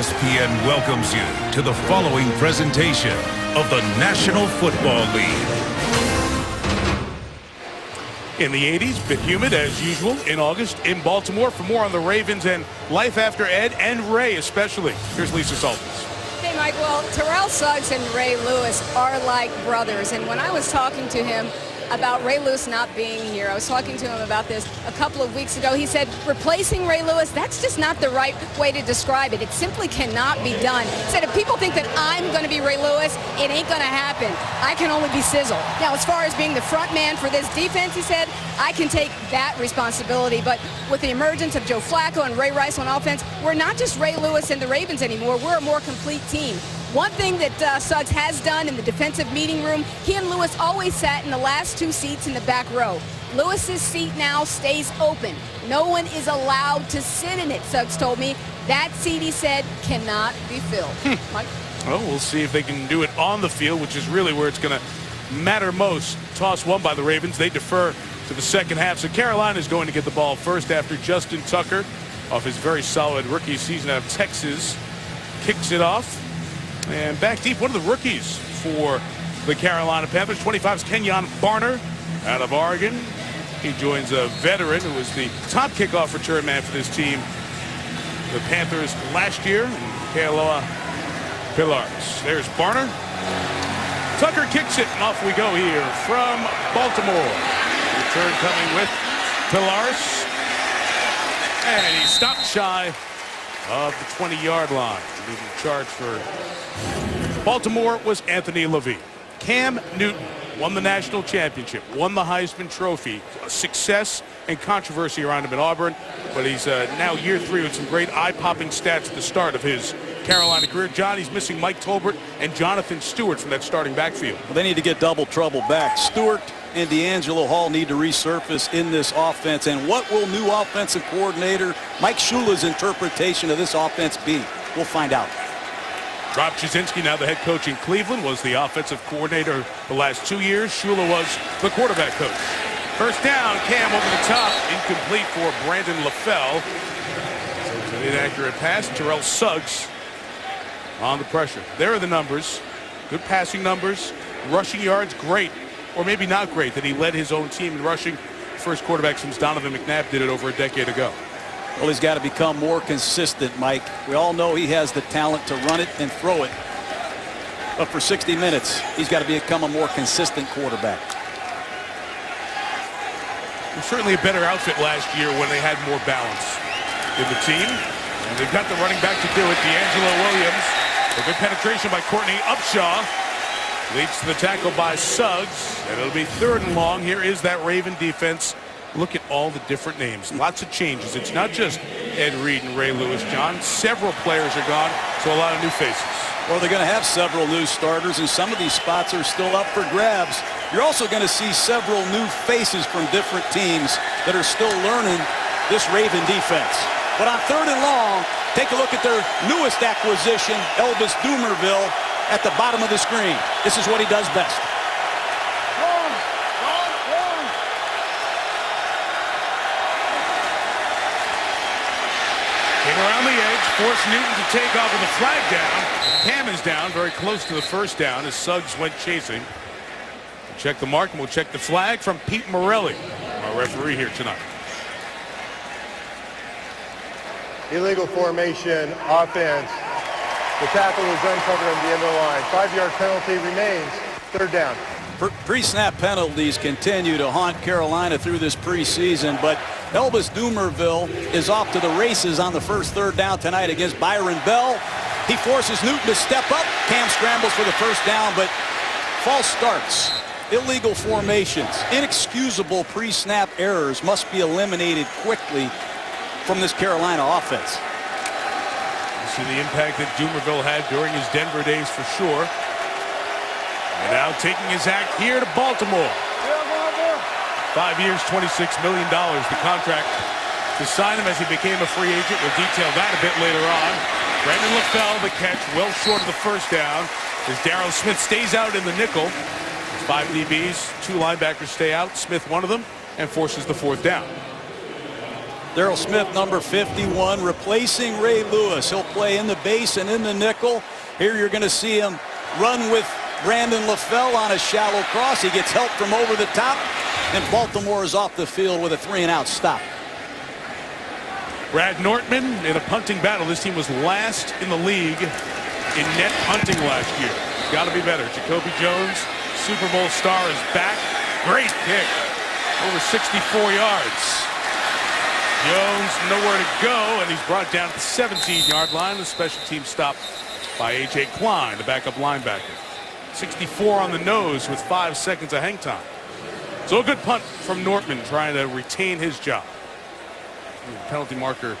ESPN welcomes you to the following presentation of the National Football League. In the 80s, bit humid as usual in August in Baltimore. For more on the Ravens and life after Ed and Ray especially, here's Lisa Salters. Hey, Mike. Well, Terrell Suggs and Ray Lewis are like brothers. And when I was talking to him about Ray Lewis not being here, I was talking to him about this a couple of weeks ago. He said replacing Ray Lewis, that's just not the right way to describe it. It simply cannot be done. He said if people think that I'm going to be Ray Lewis, it ain't going to happen. I can only be Sizzle. Now, as far as being the front man for this defense, he said, I can take that responsibility. But with the emergence of Joe Flacco and Ray Rice on offense, we're not just Ray Lewis and the Ravens anymore. We're a more complete team. One thing that Suggs has done in the defensive meeting room, he and Lewis always sat in the last two seats in the back row. Lewis's seat now stays open. No one is allowed to sit in it, Suggs told me. That seat, he said, cannot be filled. Mike? Well, we'll see if they can do it on the field, which is really where it's going to matter most. Toss one by the Ravens. They defer to the second half. So Carolina is going to get the ball first after Justin Tucker, off his very solid rookie season out of Texas, kicks it off. And back deep, one of the rookies for the Carolina Panthers, 25 is Kenyon Barner out of Oregon. He joins a veteran who was the top kickoff return man for this team, the Panthers, last year, Kealoha Pillars. There's Barner. Tucker kicks it, and off we go here from Baltimore. Return coming with Pillars. And he stopped shy of the 20-yard line. Leading charge for Baltimore was Anthony Levine. Cam Newton won the national championship, won the Heisman Trophy. Success and controversy around him in Auburn, but he's now year 3 with some great eye-popping stats at the start of his Carolina career. John, he's missing Mike Tolbert and Jonathan Stewart from that starting backfield. Well, they need to get double trouble back. Stewart and D'Angelo Hall need to resurface in this offense. And what will new offensive coordinator Mike Shula's interpretation of this offense be? We'll find out. Rob Jasinski, now the head coach in Cleveland, was the offensive coordinator the last 2 years. Shula was the quarterback coach. First down, Cam over the top, incomplete for Brandon LaFell. So it's an inaccurate pass. Terrell Suggs on the pressure. There are the numbers. Good passing numbers. Rushing yards, great. Or maybe not great that he led his own team in rushing. First quarterback since Donovan McNabb did it over a decade ago. Well, he's got to become more consistent, Mike. We all know he has the talent to run it and throw it. But for 60 minutes, he's got to become a more consistent quarterback. It was certainly a better outfit last year when they had more balance in the team. And they've got the running back to do it. D'Angelo Williams. A good penetration by Courtney Upshaw. Leads to the tackle by Suggs. And it'll be 3rd and long. Here is that Raven defense. Look at all the different names. Lots of changes. It's not just Ed Reed and Ray Lewis, John. Several players are gone, so a lot of new faces. Well, they're going to have several new starters, and some of these spots are still up for grabs. You're also going to see several new faces from different teams that are still learning this Raven defense. But on 3rd and long, take a look at their newest acquisition, Elvis Dumerville, at the bottom of the screen. This is what he does best. Came around the edge, forced Newton to take off with a flag down. Cam is down, very close to the first down as Suggs went chasing. We'll check the mark and we'll check the flag from Pete Morelli, our referee here tonight. Illegal formation, offense. The tackle was uncovered on the end of the line. 5-yard penalty remains. 3rd down. Pre-snap penalties continue to haunt Carolina through this preseason, but Elvis Dumerville is off to the races on the first 3rd down tonight against Byron Bell. He forces Newton to step up. Cam scrambles for the first down, but false starts, illegal formations, inexcusable pre-snap errors must be eliminated quickly from this Carolina offense. You see the impact that Dumerville had during his Denver days for sure. And now taking his act here to Baltimore. 5 years, $26 million, the contract to sign him as he became a free agent. We'll detail that a bit later on. Brandon LaFell, the catch, well short of the first down, as Darryl Smith stays out in the nickel. 5 DBs, 2 linebackers stay out. Smith, one of them, and forces the 4th down. Daryl Smith, number 51, replacing Ray Lewis. He'll play in the base and in the nickel. Here you're going to see him run with Brandon LaFell on a shallow cross. He gets help from over the top, and Baltimore is off the field with a 3-and-out stop. Brad Nortman in a punting battle. This team was last in the league in net punting last year. Got to be better. Jacoby Jones, Super Bowl star, is back. Great kick. Over 64 yards. Jones nowhere to go, and he's brought down at the 17-yard line. The special team stop by A.J. Klein, the backup linebacker. 64 on the nose with 5 seconds of hang time. So a good punt from Nortman, trying to retain his job. Penalty marker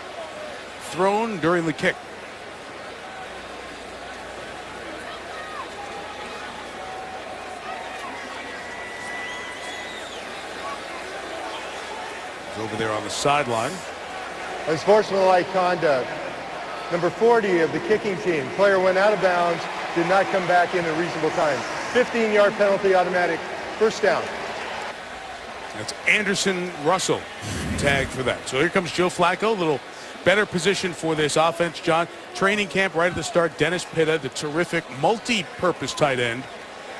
thrown during the kick. He's over there on the sideline. Unsportsmanlike conduct. Number 40 of the kicking team. Player went out of bounds, did not come back in a reasonable time. 15-yard penalty, automatic. First down. That's Anderson Russell tagged for that. So here comes Joe Flacco. A little better position for this offense, John. Training camp right at the start. Dennis Pitta, the terrific multi-purpose tight end,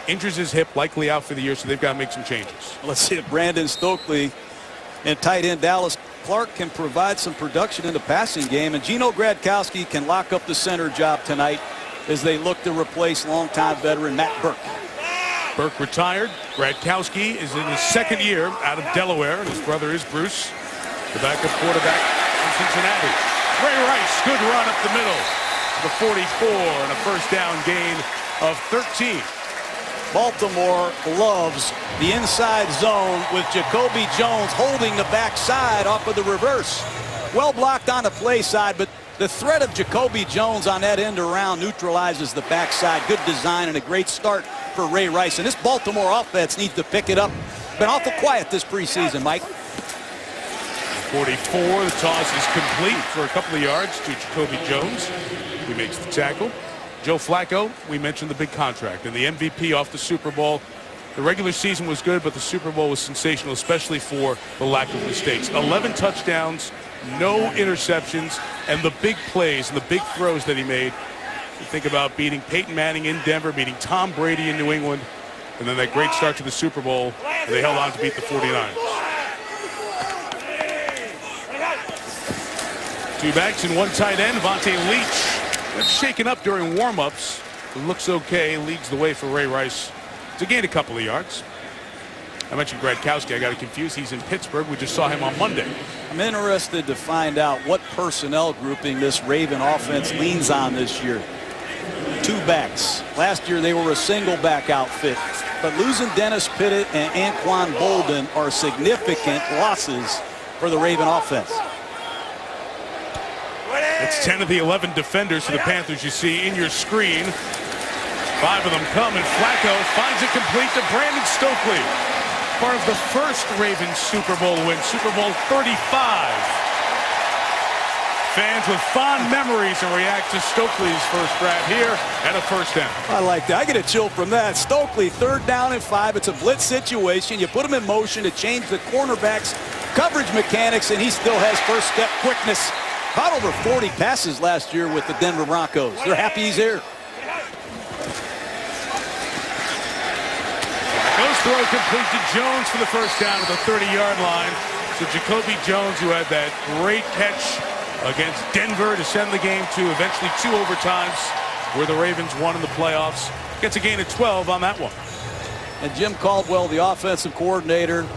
injures his hip, likely out for the year, so they've got to make some changes. Let's see if Brandon Stokely and tight end Dallas Clark can provide some production in the passing game, and Gino Gradkowski can lock up the center job tonight as they look to replace longtime veteran Matt Burke. Burke retired. Gradkowski is in his second year out of Delaware, and his brother is Bruce, the backup quarterback from Cincinnati. Ray Rice, good run up the middle to the 44, and a first down gain of 13. Baltimore loves the inside zone with Jacoby Jones holding the backside off of the reverse. Well blocked on the play side, but the threat of Jacoby Jones on that end around neutralizes the backside. Good design and a great start for Ray Rice. And this Baltimore offense needs to pick it up. Been awful quiet this preseason, Mike. 44, the toss is complete for a couple of yards to Jacoby Jones. He makes the tackle. Joe Flacco, we mentioned the big contract and the MVP off the Super Bowl. The regular season was good, but the Super Bowl was sensational, especially for the lack of mistakes. 11 touchdowns, no interceptions, and the big plays and the big throws that he made. You think about beating Peyton Manning in Denver, beating Tom Brady in New England, and then that great start to the Super Bowl, and they held on to beat the 49ers. Two backs and one tight end, Vontae Leach. That's shaken up during warm-ups. It looks okay, leads the way for Ray Rice to gain a couple of yards. I mentioned Gradkowski. I got it confused. He's in Pittsburgh. We just saw him on Monday. I'm interested to find out what personnel grouping this Raven offense leans on this year. Two backs. Last year they were a single back outfit, but losing Dennis Pitta and Anquan Bolden are significant losses for the Raven offense. It's 10 of the 11 defenders for the Panthers you see in your screen. 5 of them come, and Flacco finds it complete to Brandon Stokely. Part of the first Ravens Super Bowl win, Super Bowl 35. Fans with fond memories and react to Stokely's first grab here and a first down. I like that. I get a chill from that. Stokely, 3rd down and 5. It's a blitz situation. You put him in motion to change the cornerback's coverage mechanics, and he still has first step quickness. Caught over 40 passes last year with the Denver Broncos. They're happy he's here. Goes throw complete to Jones for the first down at the 30-yard line. So Jacoby Jones, who had that great catch against Denver to send the game to eventually 2 overtimes where the Ravens won in the playoffs, gets a gain of 12 on that one. And Jim Caldwell, the offensive coordinator,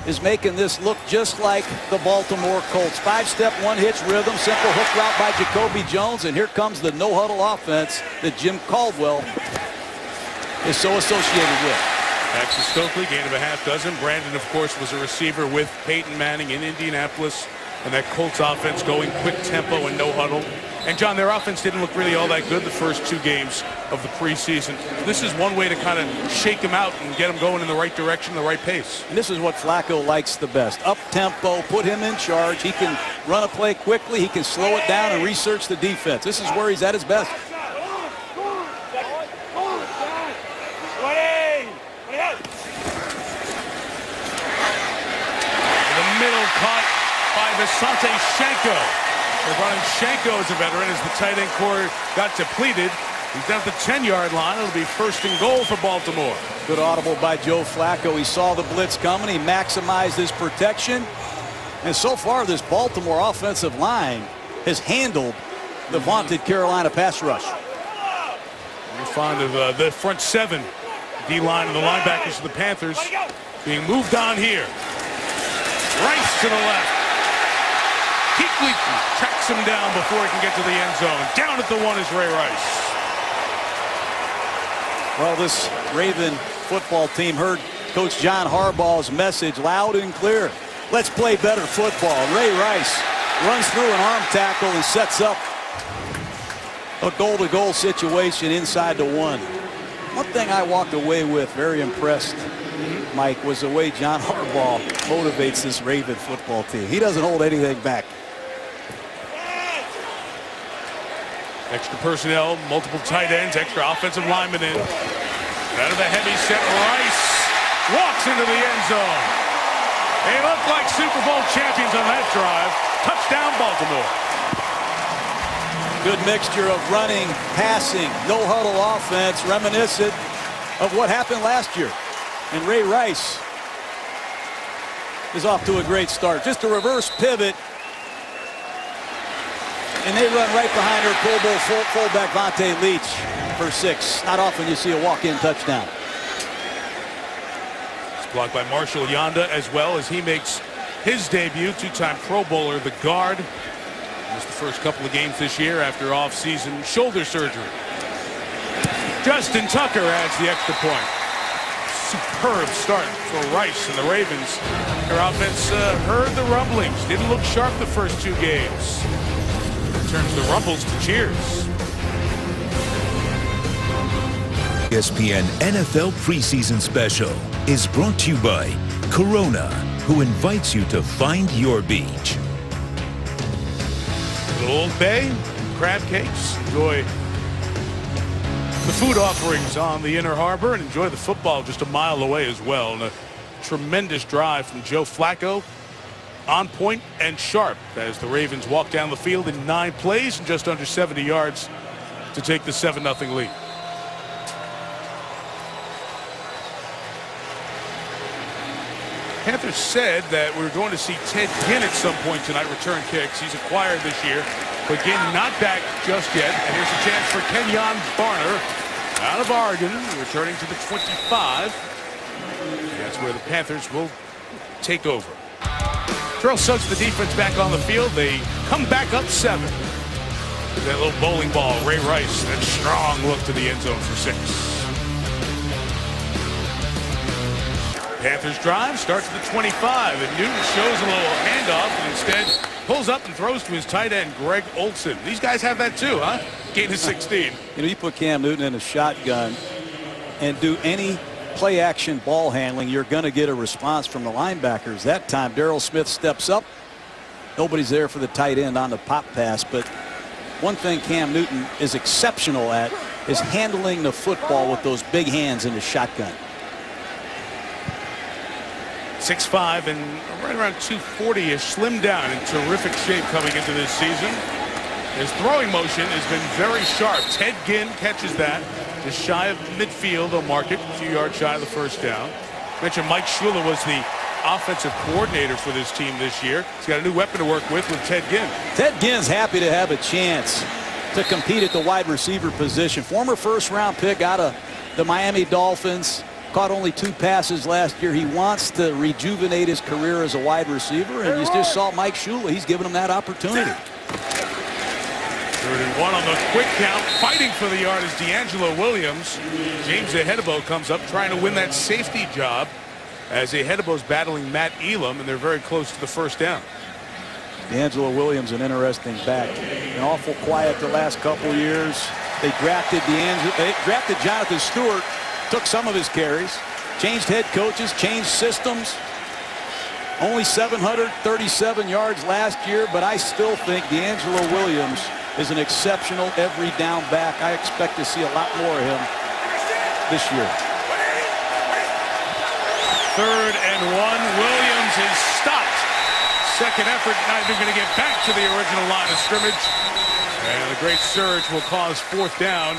is making this look just like the Baltimore Colts. 5-step, 1-hitch rhythm, simple hook route by Jacoby Jones, and here comes the no-huddle offense that Jim Caldwell is so associated with. Back to Stokely, gain of a half dozen. Brandon, of course, was a receiver with Peyton Manning in Indianapolis, and that Colts offense going quick tempo and no huddle. And John, their offense didn't look really all that good the first 2 games of the preseason. This is one way to kind of shake them out and get them going in the right direction, the right pace. And this is what Flacco likes the best. Up tempo, put him in charge. He can run a play quickly. He can slow it down and research the defense. This is where he's at his best. The middle caught by the Asante Shanko. They're running Shanko as a veteran as the tight end core got depleted. He's down at the 10-yard line. It'll be 1st and goal for Baltimore. Good audible by Joe Flacco. He saw the blitz coming. He maximized his protection. And so far, this Baltimore offensive line has handled the vaunted Carolina pass rush. We're fond of the front 7 D-line and the linebackers of the Panthers being moved on here. Rice to the left. Kuechly tracks him down before he can get to the end zone. Down at the 1 is Ray Rice. Well, this Raven football team heard Coach John Harbaugh's message loud and clear. Let's play better football. Ray Rice runs through an arm tackle and sets up a goal-to-goal situation inside the 1. One thing I walked away with, very impressed, Mike, was the way John Harbaugh motivates this Raven football team. He doesn't hold anything back. Extra personnel, multiple tight ends, extra offensive linemen in. Out of the heavy set, Rice walks into the end zone. They look like Super Bowl champions on that drive. Touchdown, Baltimore. Good mixture of running, passing, no-huddle offense, reminiscent of what happened last year. And Ray Rice is off to a great start. Just a reverse pivot. And they run right behind their Pro Bowl fullback Vontae Leach for 6. Not often you see a walk-in touchdown. It's blocked by Marshall Yanda as well as he makes his debut. 2-time Pro Bowler, the guard. Missed the first couple of games this year after off-season shoulder surgery. Justin Tucker adds the extra point. Superb start for Rice and the Ravens. Their offense heard the rumblings. Didn't look sharp the first 2 games. Turns the rumbles to cheers. ESPN NFL Preseason Special is brought to you by Corona, who invites you to find your beach. Little Old Bay, crab cakes. Enjoy the food offerings on the Inner Harbor and enjoy the football just a mile away as well. And a tremendous drive from Joe Flacco. On point and sharp as the Ravens walk down the field in 9 plays and just under 70 yards to take the 7-0 lead. Panthers said that we're going to see Ted Ginn at some point tonight return kicks. He's acquired this year, but Ginn not back just yet. And here's a chance for Kenyon Barner out of Oregon, returning to the 25. And that's where the Panthers will take over. Terrell Suggs, the defense, back on the field. They come back up 7. That little bowling ball, Ray Rice, that strong look to the end zone for 6. Panthers drive starts at the 25, and Newton shows a little handoff and instead pulls up and throws to his tight end, Greg Olsen. These guys have that too, huh? Gain of 16. You know, you put Cam Newton in a shotgun and do any play action ball handling, you're going to get a response from the linebackers. That time Darryl Smith steps up. Nobody's there for the tight end on the pop pass, but one thing Cam Newton is exceptional at is handling the football with those big hands in the shotgun. 6'5" and right around 240-ish, slimmed down, in terrific shape coming into this season. His throwing motion has been very sharp. Ted Ginn catches that. Just shy of midfield, they'll mark it, a few yards shy of the first down. Mentioned Mike Shula was the offensive coordinator for this team this year. He's got a new weapon to work with Ted Ginn. Ted Ginn's happy to have a chance to compete at the wide receiver position. Former first-round pick out of the Miami Dolphins. Caught only 2 passes last year. He wants to rejuvenate his career as a wide receiver, and you just saw Mike Shula. He's given him that opportunity. 3rd and 1 on the quick count. Fighting for the yard is D'Angelo Williams. James Ahedebo comes up trying to win that safety job as Ahedebo's battling Matt Elam, and they're very close to the first down. D'Angelo Williams, an interesting back. An awful quiet the last couple years. They drafted Jonathan Stewart, took some of his carries, changed head coaches, changed systems. Only 737 yards last year, but I still think D'Angelo Williams is an exceptional every down back. I expect to see a lot more of him this year. 3rd and 1. Williams is stopped Second effort, not even going to get back to the original line of scrimmage. And the great surge will cause fourth down.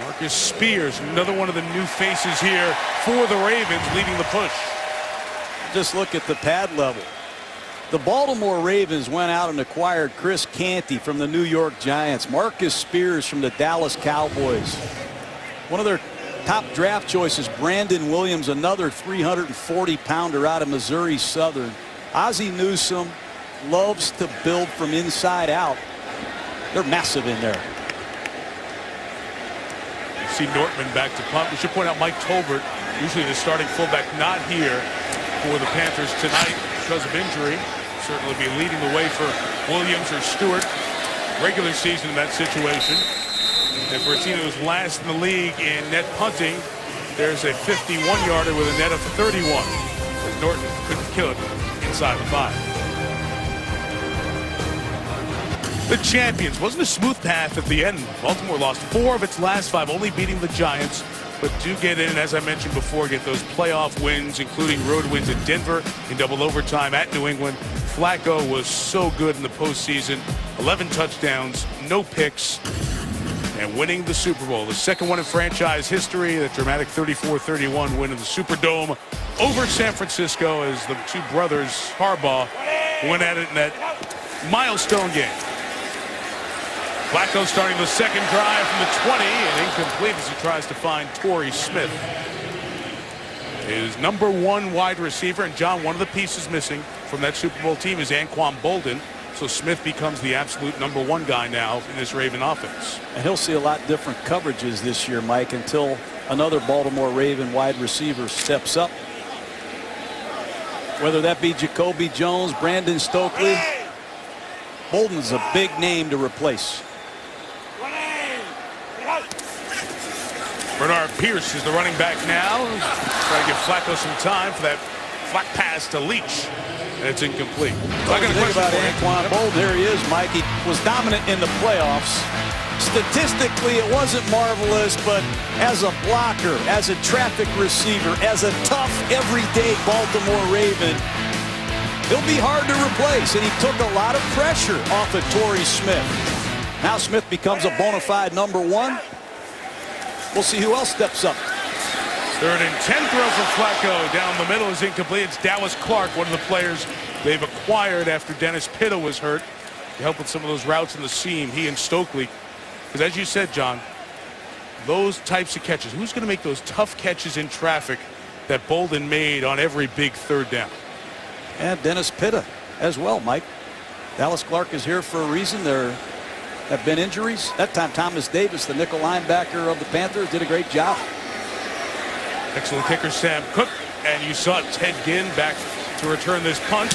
Marcus Spears, another one of the new faces here for the Ravens, leading the push. Just look at the pad level. The Baltimore Ravens went out and acquired Chris Canty from the New York Giants, Marcus Spears from the Dallas Cowboys. One of their top draft choices, Brandon Williams, another 340-pounder out of Missouri Southern. Ozzie Newsome loves to build from inside out. They're massive in there. You see Nortman back to punt. We should point out Mike Tolbert, usually the starting fullback, not here for the Panthers tonight because of injury. Certainly be leading the way for Williams or Stewart. Regular season in that situation. And for a team that was last in the league in net punting, there's a 51-yarder with a net of 31. As Norton couldn't kill it inside the 5. The champions. Wasn't a smooth path at the end. Baltimore lost 4 of its last 5, only beating the Giants, but do get in, as I mentioned before, get those playoff wins, including road wins at Denver in double overtime at New England. Flacco was so good in the postseason. 11 touchdowns, no picks, and winning the Super Bowl. The second one in franchise history, the dramatic 34-31 win in the Superdome over San Francisco as the two brothers, Harbaugh, went at it in that milestone game. Flacco starting the second drive from the 20 and incomplete as he tries to find Torrey Smith. His #1 wide receiver, and John, one of the pieces missing from that Super Bowl team is Anquan Bolden. So Smith becomes the absolute #1 guy now in this Raven offense. And he'll see a lot different coverages this year, Mike, until another Baltimore Raven wide receiver steps up. Whether that be Jacoby Jones, Brandon Stokely, Bolden's a big name to replace. Bernard Pierce is the running back now. Trying to give Flacco some time for that flat pass to Leach. And it's incomplete. So I got a question about for Anquan Bolden. There he is, Mike. He was dominant in the playoffs. Statistically, it wasn't marvelous, but as a blocker, as a traffic receiver, as a tough, everyday Baltimore Raven, he'll be hard to replace, and he took a lot of pressure off of Torrey Smith. Now Smith becomes a bona fide #1. We'll see who else steps up. 3rd and 10 throw for Flacco. Down the middle is incomplete. It's Dallas Clark, one of the players they've acquired after Dennis Pitta was hurt, to help with some of those routes in the seam, he and Stokely. Because as you said, John, those types of catches, who's going to make those tough catches in traffic that Bolden made on every big 3rd down? And Dennis Pitta as well, Mike. Dallas Clark is here for a reason. There have been injuries. That time Thomas Davis, the nickel linebacker of the Panthers, did a great job. Excellent kicker Sam Cook, and you saw Ted Ginn back to return this punt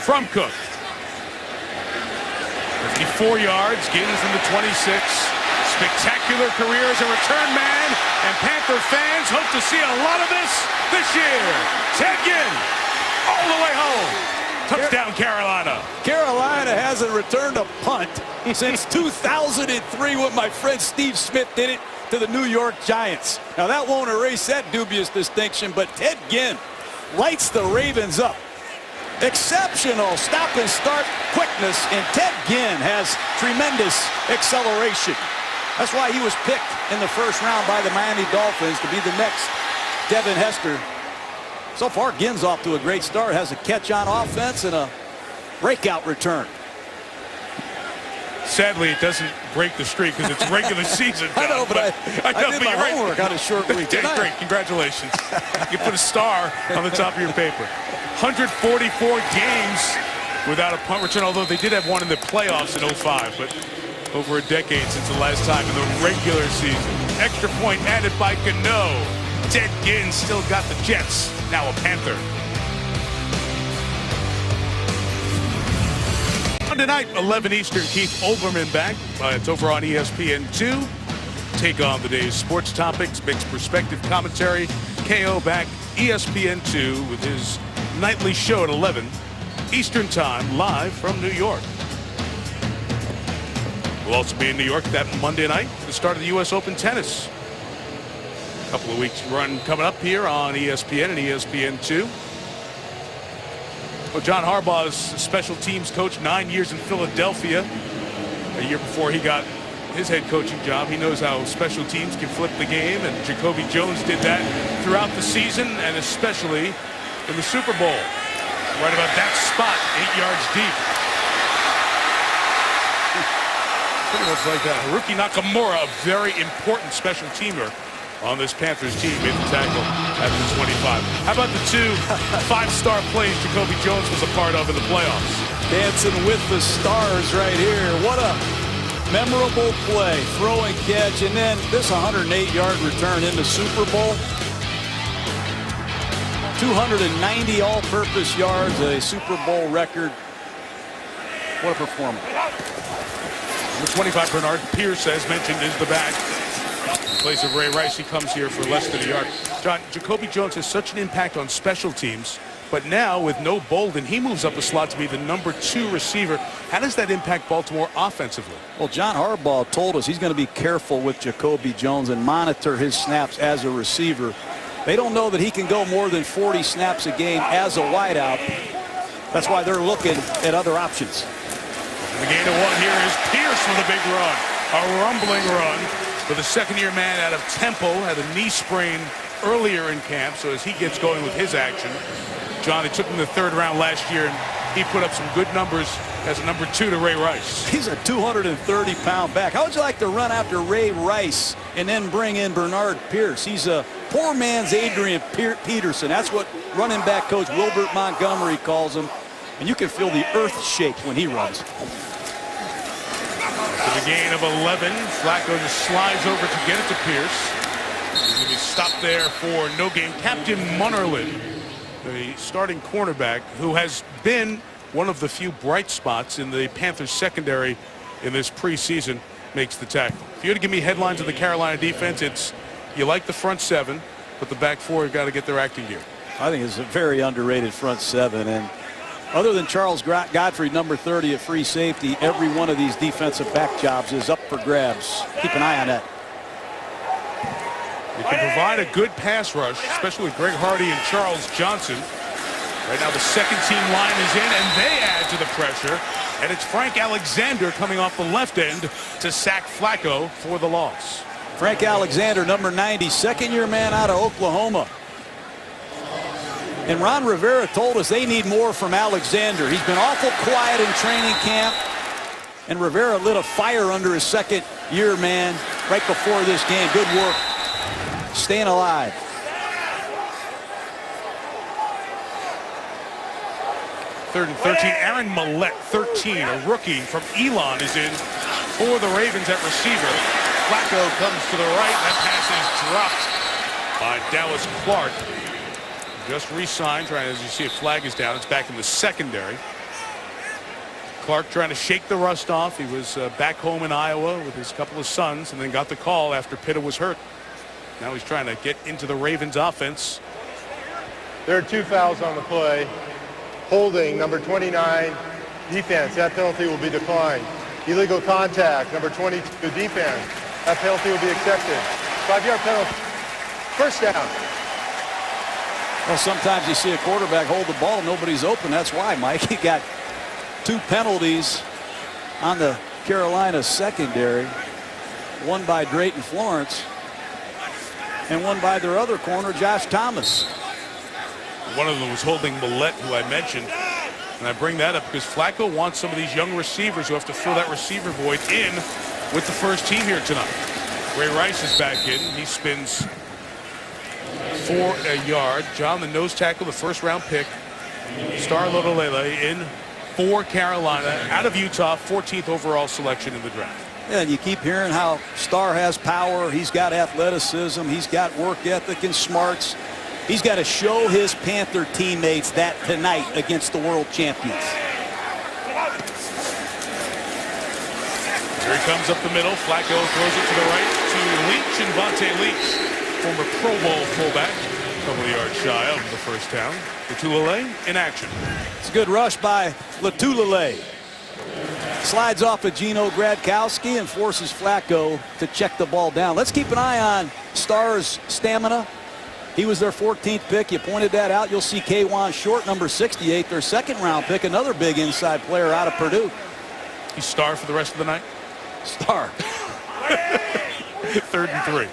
from Cook. 54 yards, Ginn from the 26. Spectacular career as a return man, and Panther fans hope to see a lot of this year. Ted Ginn all the way home. Touchdown Carolina. Carolina hasn't returned a punt since 2003 when my friend Steve Smith did it to the New York Giants. Now that won't erase that dubious distinction, but Ted Ginn lights the Ravens up. Exceptional stop and start quickness, and Ted Ginn has tremendous acceleration. That's why he was picked in the 1st round by the Miami Dolphins to be the next Devin Hester. So far, Ginn's off to a great start. Has a catch on offense and a breakout return. Sadly, it doesn't break the streak because it's regular season. I know, but I did my homework on a short week. Yeah, great. Congratulations. You put a star on the top of your paper. 144 games without a punt return, although they did have one in the playoffs in 05, but over a decade since the last time in the regular season. Extra point added by Gano. Ted Ginn still got the Jets, now a Panther. Tonight, 11 Eastern, Keith Olbermann back. It's over on ESPN2. Take on the day's sports topics, mixed perspective commentary. KO back, ESPN2 with his nightly show at 11 Eastern Time, live from New York. We'll also be in New York that Monday night for the start of the U.S. Open tennis. A couple of weeks run coming up here on ESPN and ESPN2. Well, John Harbaugh's special teams coach, 9 years in Philadelphia. A year before he got his head coaching job, he knows how special teams can flip the game, and Jacoby Jones did that throughout the season, and especially in the Super Bowl. Right about that spot, 8 yards deep. Pretty much like that. Haruki Nakamura, a very important special teamer on this Panthers team, made the tackle at the 25. How about the two five-star plays Jacoby Jones was a part of in the playoffs? Dancing with the stars right here. What a memorable play. Throw and catch, and then this 108-yard return in the Super Bowl. 290 all-purpose yards, a Super Bowl record. What a performance. The 25, Bernard Pierce, as mentioned, is the back. In place of Ray Rice, he comes here for less than a yard. John, Jacoby Jones has such an impact on special teams, but now with no Bolden, he moves up a slot to be the number 2 receiver. How does that impact Baltimore offensively? Well, John Harbaugh told us he's going to be careful with Jacoby Jones and monitor his snaps as a receiver. They don't know that he can go more than 40 snaps a game as a wideout. That's why they're looking at other options. The gain of 1 here is Pierce with a big run. A rumbling run for the second-year man out of Temple. Had a knee sprain earlier in camp, so as he gets going with his action, John, it took him the 3rd round last year, and he put up some good numbers as a number 2 to Ray Rice. He's a 230-pound back. How would you like to run after Ray Rice and then bring in Bernard Pierce? He's a poor man's Adrian Peterson. That's what running back coach Wilbert Montgomery calls him. And you can feel the earth shake when he runs. For the gain of 11, Flacco just slides over to get it to Pierce. He's going to be stopped there for no gain. Captain Munnerlyn, the starting cornerback, who has been one of the few bright spots in the Panthers secondary in this preseason, makes the tackle. If you had to give me headlines of the Carolina defense, it's you like the front 7, but the back 4 have got to get their acting gear. I think it's a very underrated front 7, and other than Charles Godfrey, number 30 at free safety, every one of these defensive back jobs is up for grabs. Keep an eye on that. You can provide a good pass rush, especially with Greg Hardy and Charles Johnson. Right now the second team line is in, and they add to the pressure. And it's Frank Alexander coming off the left end to sack Flacco for the loss. Frank Alexander, number 90, second-year man out of Oklahoma. And Ron Rivera told us they need more from Alexander. He's been awful quiet in training camp. And Rivera lit a fire under his second-year man right before this game. Good work. Staying alive. Third and 13. Aaron Millette, 13, a rookie from Elon, is in for the Ravens at receiver. Flacco comes to the right. That pass is dropped by Dallas Clark. Just re-signed, trying, as you see, a flag is down. It's back in the secondary. Clark trying to shake the rust off. He was back home in Iowa with his couple of sons and then got the call after Pitta was hurt. Now he's trying to get into the Ravens offense. There are 2 fouls on the play. Holding, number 29, defense. That penalty will be declined. Illegal contact, number 22, defense. That penalty will be accepted. 5-yard penalty. First down. Well, sometimes you see a quarterback hold the ball, nobody's open. That's why, Mike. He got 2 penalties on the Carolina secondary. One by Drayton Florence and one by their other corner, Josh Thomas. One of them was holding Millette, who I mentioned. And I bring that up because Flacco wants some of these young receivers who have to fill that receiver void in with the first team here tonight. Ray Rice is back in. He spins for a yard. John, the nose tackle, the first-round pick. Star Lotulelei in for Carolina, out of Utah, 14th overall selection in the draft. Yeah, and you keep hearing how Star has power. He's got athleticism. He's got work ethic and smarts. He's got to show his Panther teammates that tonight against the world champions. Here he comes up the middle. Flacco throws it to the right to Leach, and Vontae Leach, former Pro Bowl fullback, a couple of yards shy of the first down. Lotulelei in action. It's a good rush by Lotulelei. Slides off of Gino Gradkowski and forces Flacco to check the ball down. Let's keep an eye on Star's stamina. He was their 14th pick. You pointed that out. You'll see K'Wan Short, number 68, their second-round pick, another big inside player out of Purdue. He's star for the rest of the night? Star. 3rd and 3.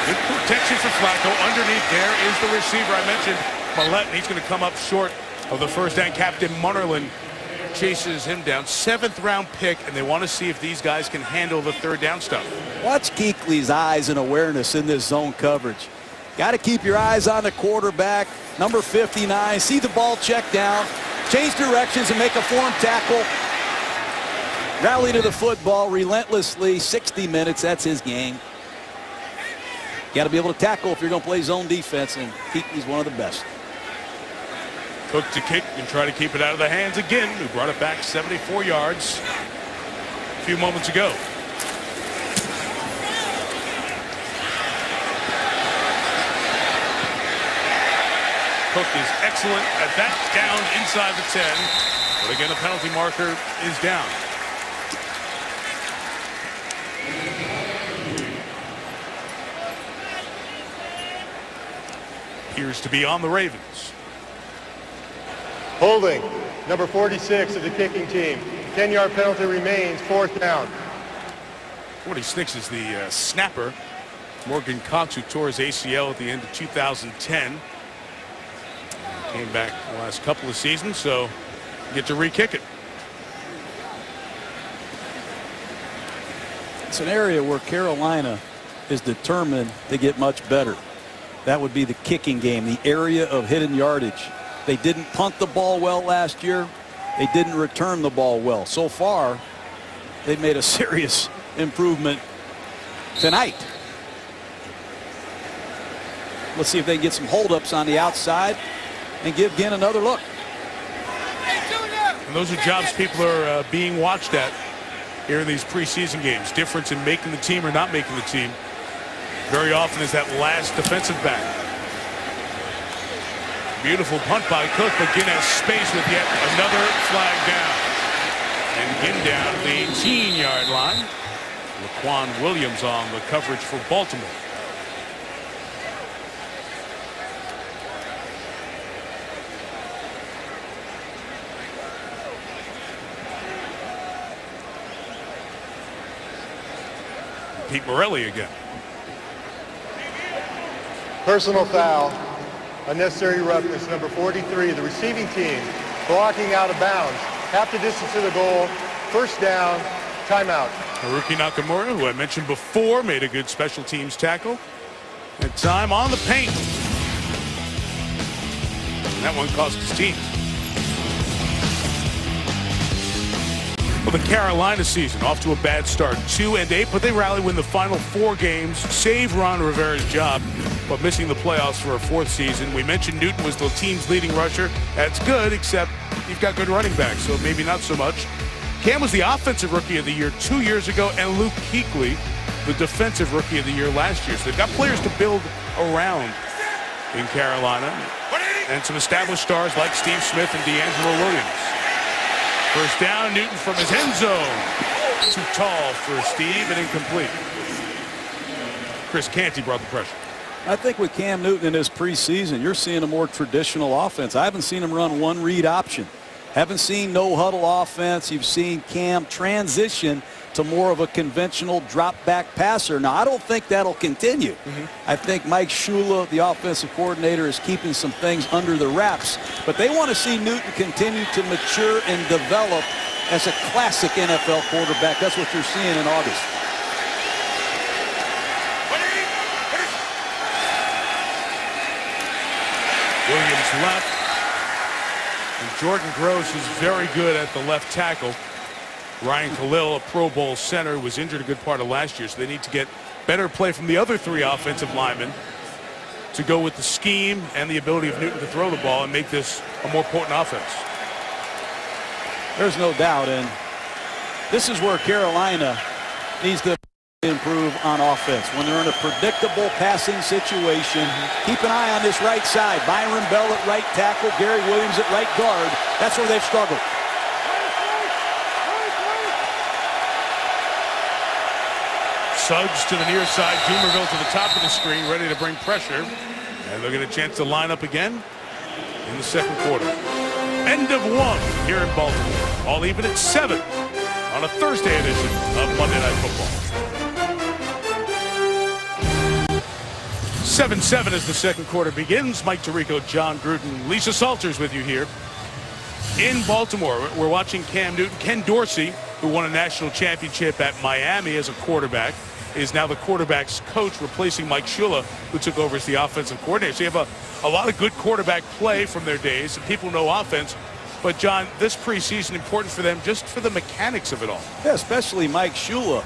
Good protection for Flacco. Underneath there is the receiver I mentioned, Millette, and he's going to come up short of the first down. Captain Munnerlyn chases him down. 7th-round pick, and they want to see if these guys can handle the 3rd down stuff. Watch Kuechly's eyes and awareness in this zone coverage. Got to keep your eyes on the quarterback, number 59. See the ball check down, change directions, and make a form tackle. Rally to the football relentlessly. 60 minutes, that's his game. Got to be able to tackle if you're going to play zone defense, and Kuechly's one of the best. Cook to kick and try to keep it out of the hands again. Who brought it back 74 yards a few moments ago. Cook is excellent at that, down inside the 10. But again, the penalty marker is down. Appears to be on the Ravens. Holding, number 46 of the kicking team. 10-yard penalty remains, 4th down. 46 is the snapper. Morgan Cox, who tore his ACL at the end of 2010. Came back the last couple of seasons, so get to re-kick it. It's an area where Carolina is determined to get much better. That would be the kicking game, the area of hidden yardage. They didn't punt the ball well last year. They didn't return the ball well. So far, they've made a serious improvement tonight. Let's see if they can get some holdups on the outside and give Ginn another look. And those are jobs people are being watched at here in these preseason games. Difference in making the team or not making the team very often is that last defensive back. Beautiful punt by Cook, but Ginn has space with yet another flag down. And Ginn down the 18-yard line. Laquan Williams on the coverage for Baltimore. Pete Morelli again. Personal foul, unnecessary roughness, number 43, the receiving team, blocking out of bounds. Half the distance to the goal, 1st down, timeout. Haruki Nakamura, who I mentioned before, made a good special teams tackle. And time on the paint. And that one cost his team. Well, the Carolina season off to a bad start, 2-8, but they rally, win the final 4 games, save Ron Rivera's job, but missing the playoffs for a 4th season. We mentioned Newton was the team's leading rusher. That's good, except you've got good running backs, so maybe not so much. Cam was the offensive rookie of the year 2 years ago, and Luke Kuechly, the defensive rookie of the year last year. So they've got players to build around in Carolina, and some established stars like Steve Smith and D'Angelo Williams. 1st down, Newton from his end zone. Too tall for Steve and incomplete. Chris Canty brought the pressure. I think with Cam Newton in his preseason, you're seeing a more traditional offense. I haven't seen him run one read option. Haven't seen no huddle offense. You've seen Cam transition to more of a conventional drop back passer. Now, I don't think that'll continue. I think Mike Shula, the offensive coordinator, is keeping some things under the wraps. But they want to see Newton continue to mature and develop as a classic NFL quarterback. That's what you're seeing in August. Williams left. And Jordan Gross is very good at the left tackle. Ryan Khalil, a Pro Bowl center, was injured a good part of last year, so they need to get better play from the other 3 offensive linemen to go with the scheme and the ability of Newton to throw the ball and make this a more potent offense. There's no doubt, and this is where Carolina needs to improve on offense. When they're in a predictable passing situation, keep an eye on this right side. Byron Bell at right tackle, Gary Williams at right guard. That's where they've struggled. Suggs to the near side. Dumerville to the top of the screen, ready to bring pressure. And they'll get a chance to line up again in the second quarter. End of one here in Baltimore. All even at 7 on a Thursday edition of Monday Night Football. 7-7 as the second quarter begins. Mike Tirico, John Gruden, Lisa Salters with you here in Baltimore. We're watching Cam Newton. Ken Dorsey, who won a national championship at Miami as a quarterback, is now the quarterback's coach, replacing Mike Shula, who took over as the offensive coordinator. So you have a lot of good quarterback play from their days, and people know offense. But, John, this preseason important for them just for the mechanics of it all. Yeah, especially Mike Shula.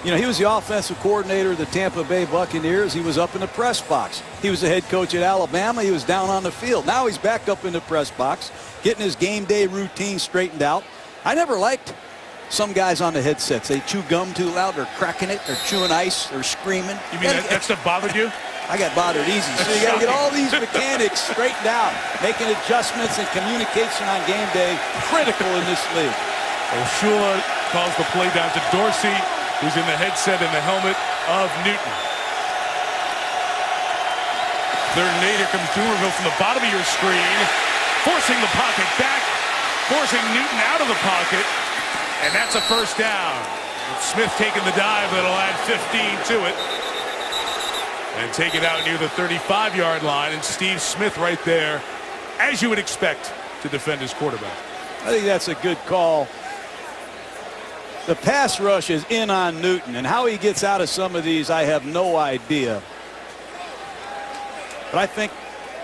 You know, he was the offensive coordinator of the Tampa Bay Buccaneers. He was up in the press box. He was the head coach at Alabama. He was down on the field. Now he's back up in the press box, getting his game day routine straightened out. I never liked some guys on the headsets. They chew gum too loud. They're cracking it. They're chewing ice. They're screaming. You mean that stuff bothered you? I got bothered easy. So you got to get all these mechanics straightened out. Making adjustments and communication on game day critical in this league. Well, Shula calls the play down to Dorsey, who's in the headset and the helmet of Newton. Third and 8, here comes Dumerville from the bottom of your screen, forcing the pocket back, forcing Newton out of the pocket, and that's a first down. With Smith taking the dive, that'll add 15 to it. And take it out near the 35-yard line, and Steve Smith right there, as you would expect, to defend his quarterback. I think that's a good call. The pass rush is in on Newton, and how he gets out of some of these, I have no idea. But I think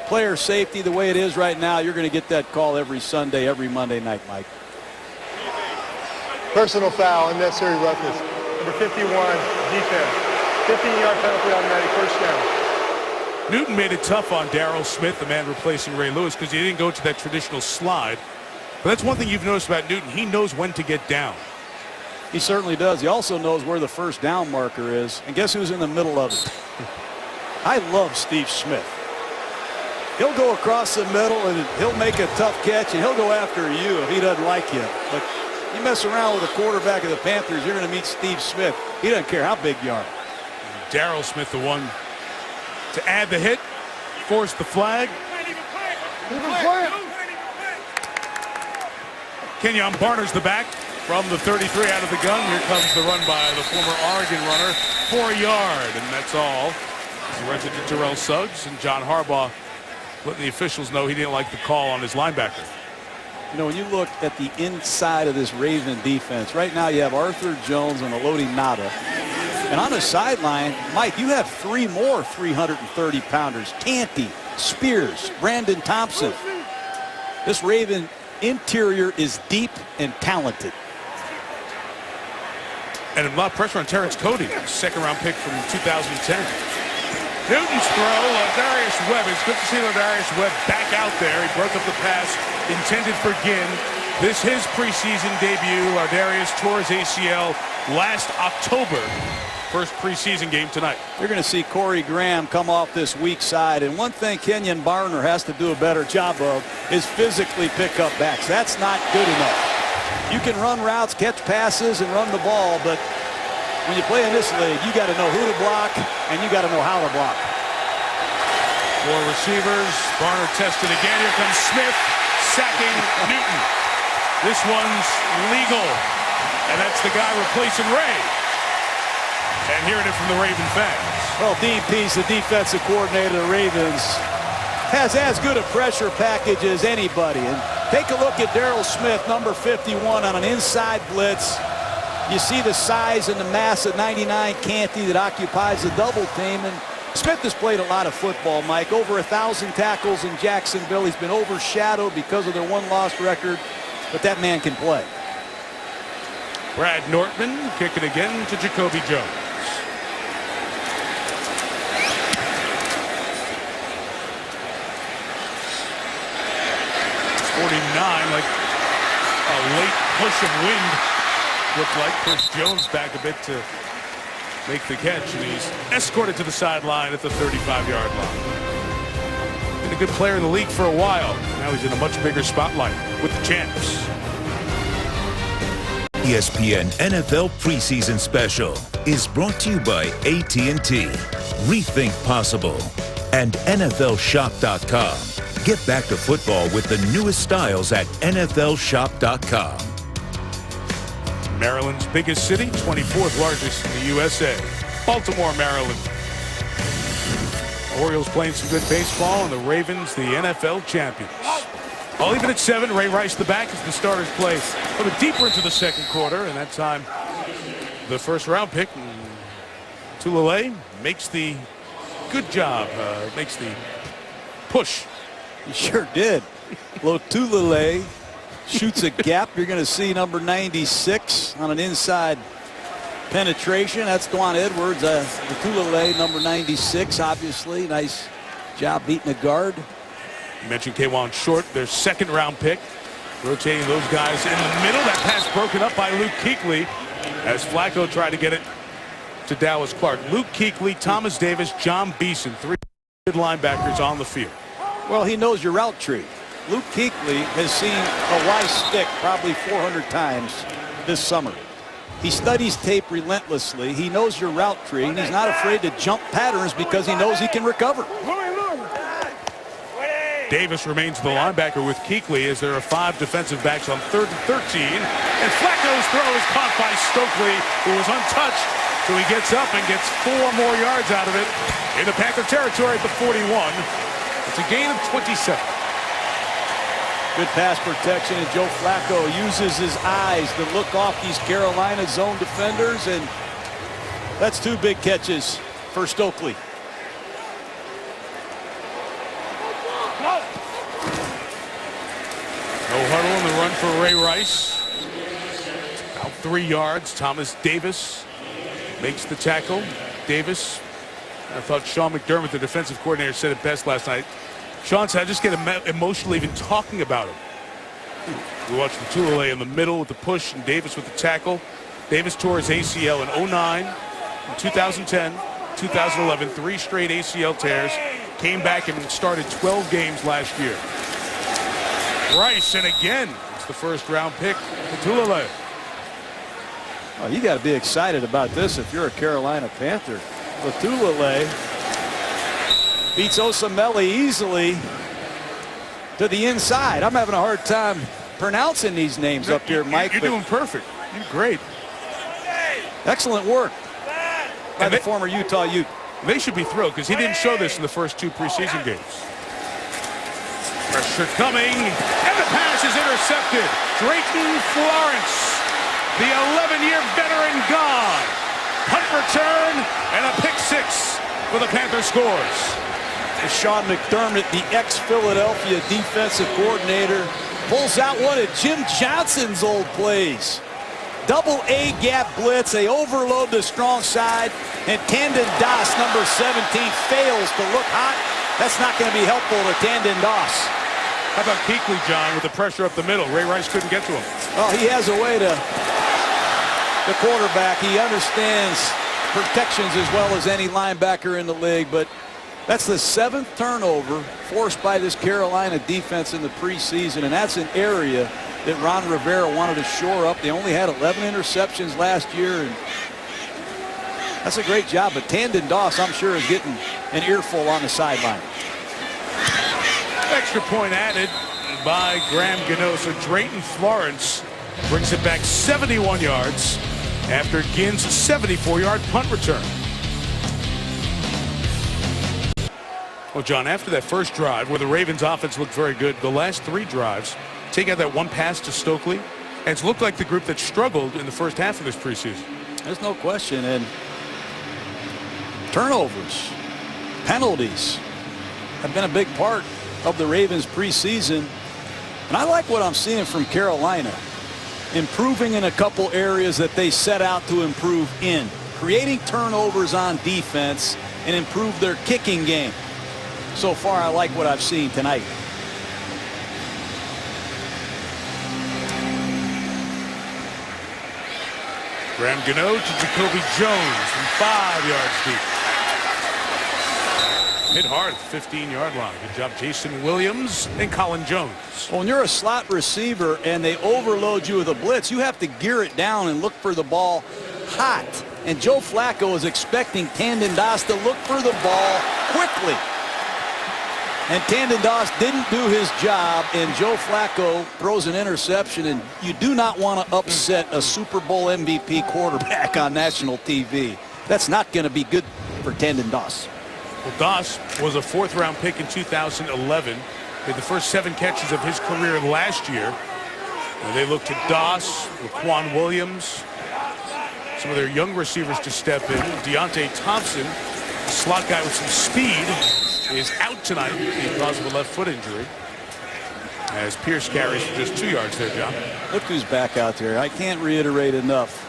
player safety, the way it is right now, you're going to get that call every Sunday, every Monday night, Mike. Personal foul, unnecessary roughness. Number 51, defense. 15-yard penalty, automatic first down. Newton made it tough on Darryl Smith, the man replacing Ray Lewis, because he didn't go to that traditional slide. But that's one thing you've noticed about Newton. He knows when to get down. He certainly does. He also knows where the first down marker is. And guess who's in the middle of it? I love Steve Smith. He'll go across the middle, and he'll make a tough catch, and he'll go after you if he doesn't like you. But you mess around with the quarterback of the Panthers, you're going to meet Steve Smith. He doesn't care how big you are. Darryl Smith, the one to add the hit, force the flag. Kenyon Barner's the back from the 33 out of the gun. Here comes the run by the former Oregon runner, 4-yard, and that's all. He runs it to Terrell Suggs, and John Harbaugh letting the officials know he didn't like the call on his linebacker. You know, when you look at the inside of this Raven defense, right now you have Arthur Jones and Elodie Nada. And on the sideline, Mike, you have 3 more 330-pounders. Canty, Spears, Brandon Thompson. This Raven interior is deep and talented. And a lot of pressure on Terrence Cody, second-round pick from 2010. Newton's throw, Ladarius Webb. It's good to see Ladarius Webb back out there. He broke up the pass intended for Ginn. This his preseason debut. Ladarius tore his ACL last October. First preseason game tonight. You're going to see Corey Graham come off this weak side. And one thing Kenyon Barner has to do a better job of is physically pick up backs. That's not good enough. You can run routes, catch passes, and run the ball, but when you play in this league, you got to know who to block, and you got to know how to block. 4 receivers. Barner tested again. Here comes Smith, sacking Newton. This one's legal, and that's the guy replacing Ray. And hearing it from the Raven fans. Well, Dean Pease, the defensive coordinator of the Ravens, has as good a pressure package as anybody. And take a look at Darryl Smith, number 51, on an inside blitz. You see the size and the mass of 99 Canty that occupies the double team. And Smith has played a lot of football, Mike. Over 1,000 tackles in Jacksonville. He's been overshadowed because of their one-loss record, but that man can play. Brad Nortman kicking again to Jacoby Jones. 49, like a late push of wind, looked like. Chris Jones back a bit to make the catch, and he's escorted to the sideline at the 35-yard line. Been a good player in the league for a while. Now he's in a much bigger spotlight with the champs. ESPN NFL Preseason Special is brought to you by AT&T, Rethink Possible, and NFLShop.com. Get back to football with the newest styles at NFLShop.com. Maryland's biggest city, 24th largest in the USA. Baltimore, Maryland. Orioles playing some good baseball, and the Ravens, the NFL champions. I'll leave it at 7. Ray Rice, the back, as the starters play a little bit deeper into the second quarter, and that time the first round pick, Tulele, makes the good job, makes the push. He sure did. Tulele shoots a gap. You're going to see number 96 on an inside penetration. That's Dwan Edwards. Tulele, number 96, obviously. Nice job beating the guard. You mentioned K'Wan Short, their second round pick. Rotating those guys in the middle. That pass broken up by Luke Kuechly as Flacco tried to get it to Dallas Clark. Luke Kuechly, Thomas Davis, John Beeson, 3 good linebackers on the field. Well, he knows your route tree. Luke Kuechly has seen a Y stick probably 400 times this summer. He studies tape relentlessly. He knows your route tree, and he's not afraid to jump patterns because he knows he can recover. Davis remains the linebacker with Kuechly as there are 5 defensive backs on 3rd and 13. And Flacco's throw is caught by Stokely, who was untouched. So he gets up and gets 4 more yards out of it in the Panther territory at the 41. It's a gain of 27. Good pass protection, and Joe Flacco uses his eyes to look off these Carolina zone defenders, and that's 2 big catches for Stokely. No huddle in the run for Ray Rice. Out 3 yards. Thomas Davis makes the tackle. Davis, I thought Sean McDermott, the defensive coordinator, said it best last night. Sean said, I just get emotional even talking about him. We watched the Tulele in the middle with the push and Davis with the tackle. Davis tore his ACL in 09, in 2010, 2011, 3 straight ACL tears. Came back and started 12 games last year. Rice, and again, it's the first round pick for Tulele. Oh, you got to be excited about this if you're a Carolina Panther. Tulele beats Osamele easily to the inside. I'm having a hard time pronouncing these names up here, Mike. You're doing perfect. You're great. Excellent work by the former Utah Ute. They should be thrilled because he didn't show this in the first 2 preseason games. Pressure coming, and the pass is intercepted. Drayton Florence, the 11-year veteran, gone. Punt return and a pick 6 for the Panthers scores. Sean McDermott, the ex-Philadelphia defensive coordinator, pulls out one of Jim Johnson's old plays. Double A gap blitz. They overload the strong side, and Tandon Doss, number 17, fails to look hot. That's not going to be helpful to Tandon Doss. How about Kuechly, John, with the pressure up the middle? Ray Rice couldn't get to him. Well, he has a way to the quarterback. He understands protections as well as any linebacker in the league, but that's the 7th turnover forced by this Carolina defense in the preseason, and that's an area that Ron Rivera wanted to shore up. They only had 11 interceptions last year, and that's a great job. But Tandon Doss, I'm sure, is getting an earful on the sideline. Extra point added by Graham Gano. So Drayton Florence brings it back 71 yards after Ginn's 74-yard punt return. Well, John, after that first drive where the Ravens offense looked very good, the last 3 drives, take out that 1 pass to Stokely, and it's looked like the group that struggled in the first half of this preseason. There's no question. And turnovers, penalties have been a big part of the Ravens preseason. And I like what I'm seeing from Carolina. Improving in a couple areas that they set out to improve in. Creating turnovers on defense and improve their kicking game. So far, I like what I've seen tonight. Graham Gano to Jacoby Jones from 5 yards deep. hit hard at the 15-yard line. Good job, Jason Williams and Colin Jones. Well, when you're a slot receiver and they overload you with a blitz, you have to gear it down and look for the ball hot. And Joe Flacco is expecting Tandon Doss to look for the ball quickly. And Tandon Doss didn't do his job, and Joe Flacco throws an interception, and you do not want to upset a Super Bowl MVP quarterback on national TV. That's not going to be good for Tandon Doss. Well, Doss was a 4th-round pick in 2011. Made the first 7 catches of his career last year. And they look to Doss, Laquan Williams, some of their young receivers to step in. Deontay Thompson, a slot guy with some speed, is out tonight because of a left foot injury. As Pierce carries for just 2 yards there, John. Look who's back out there. I can't reiterate enough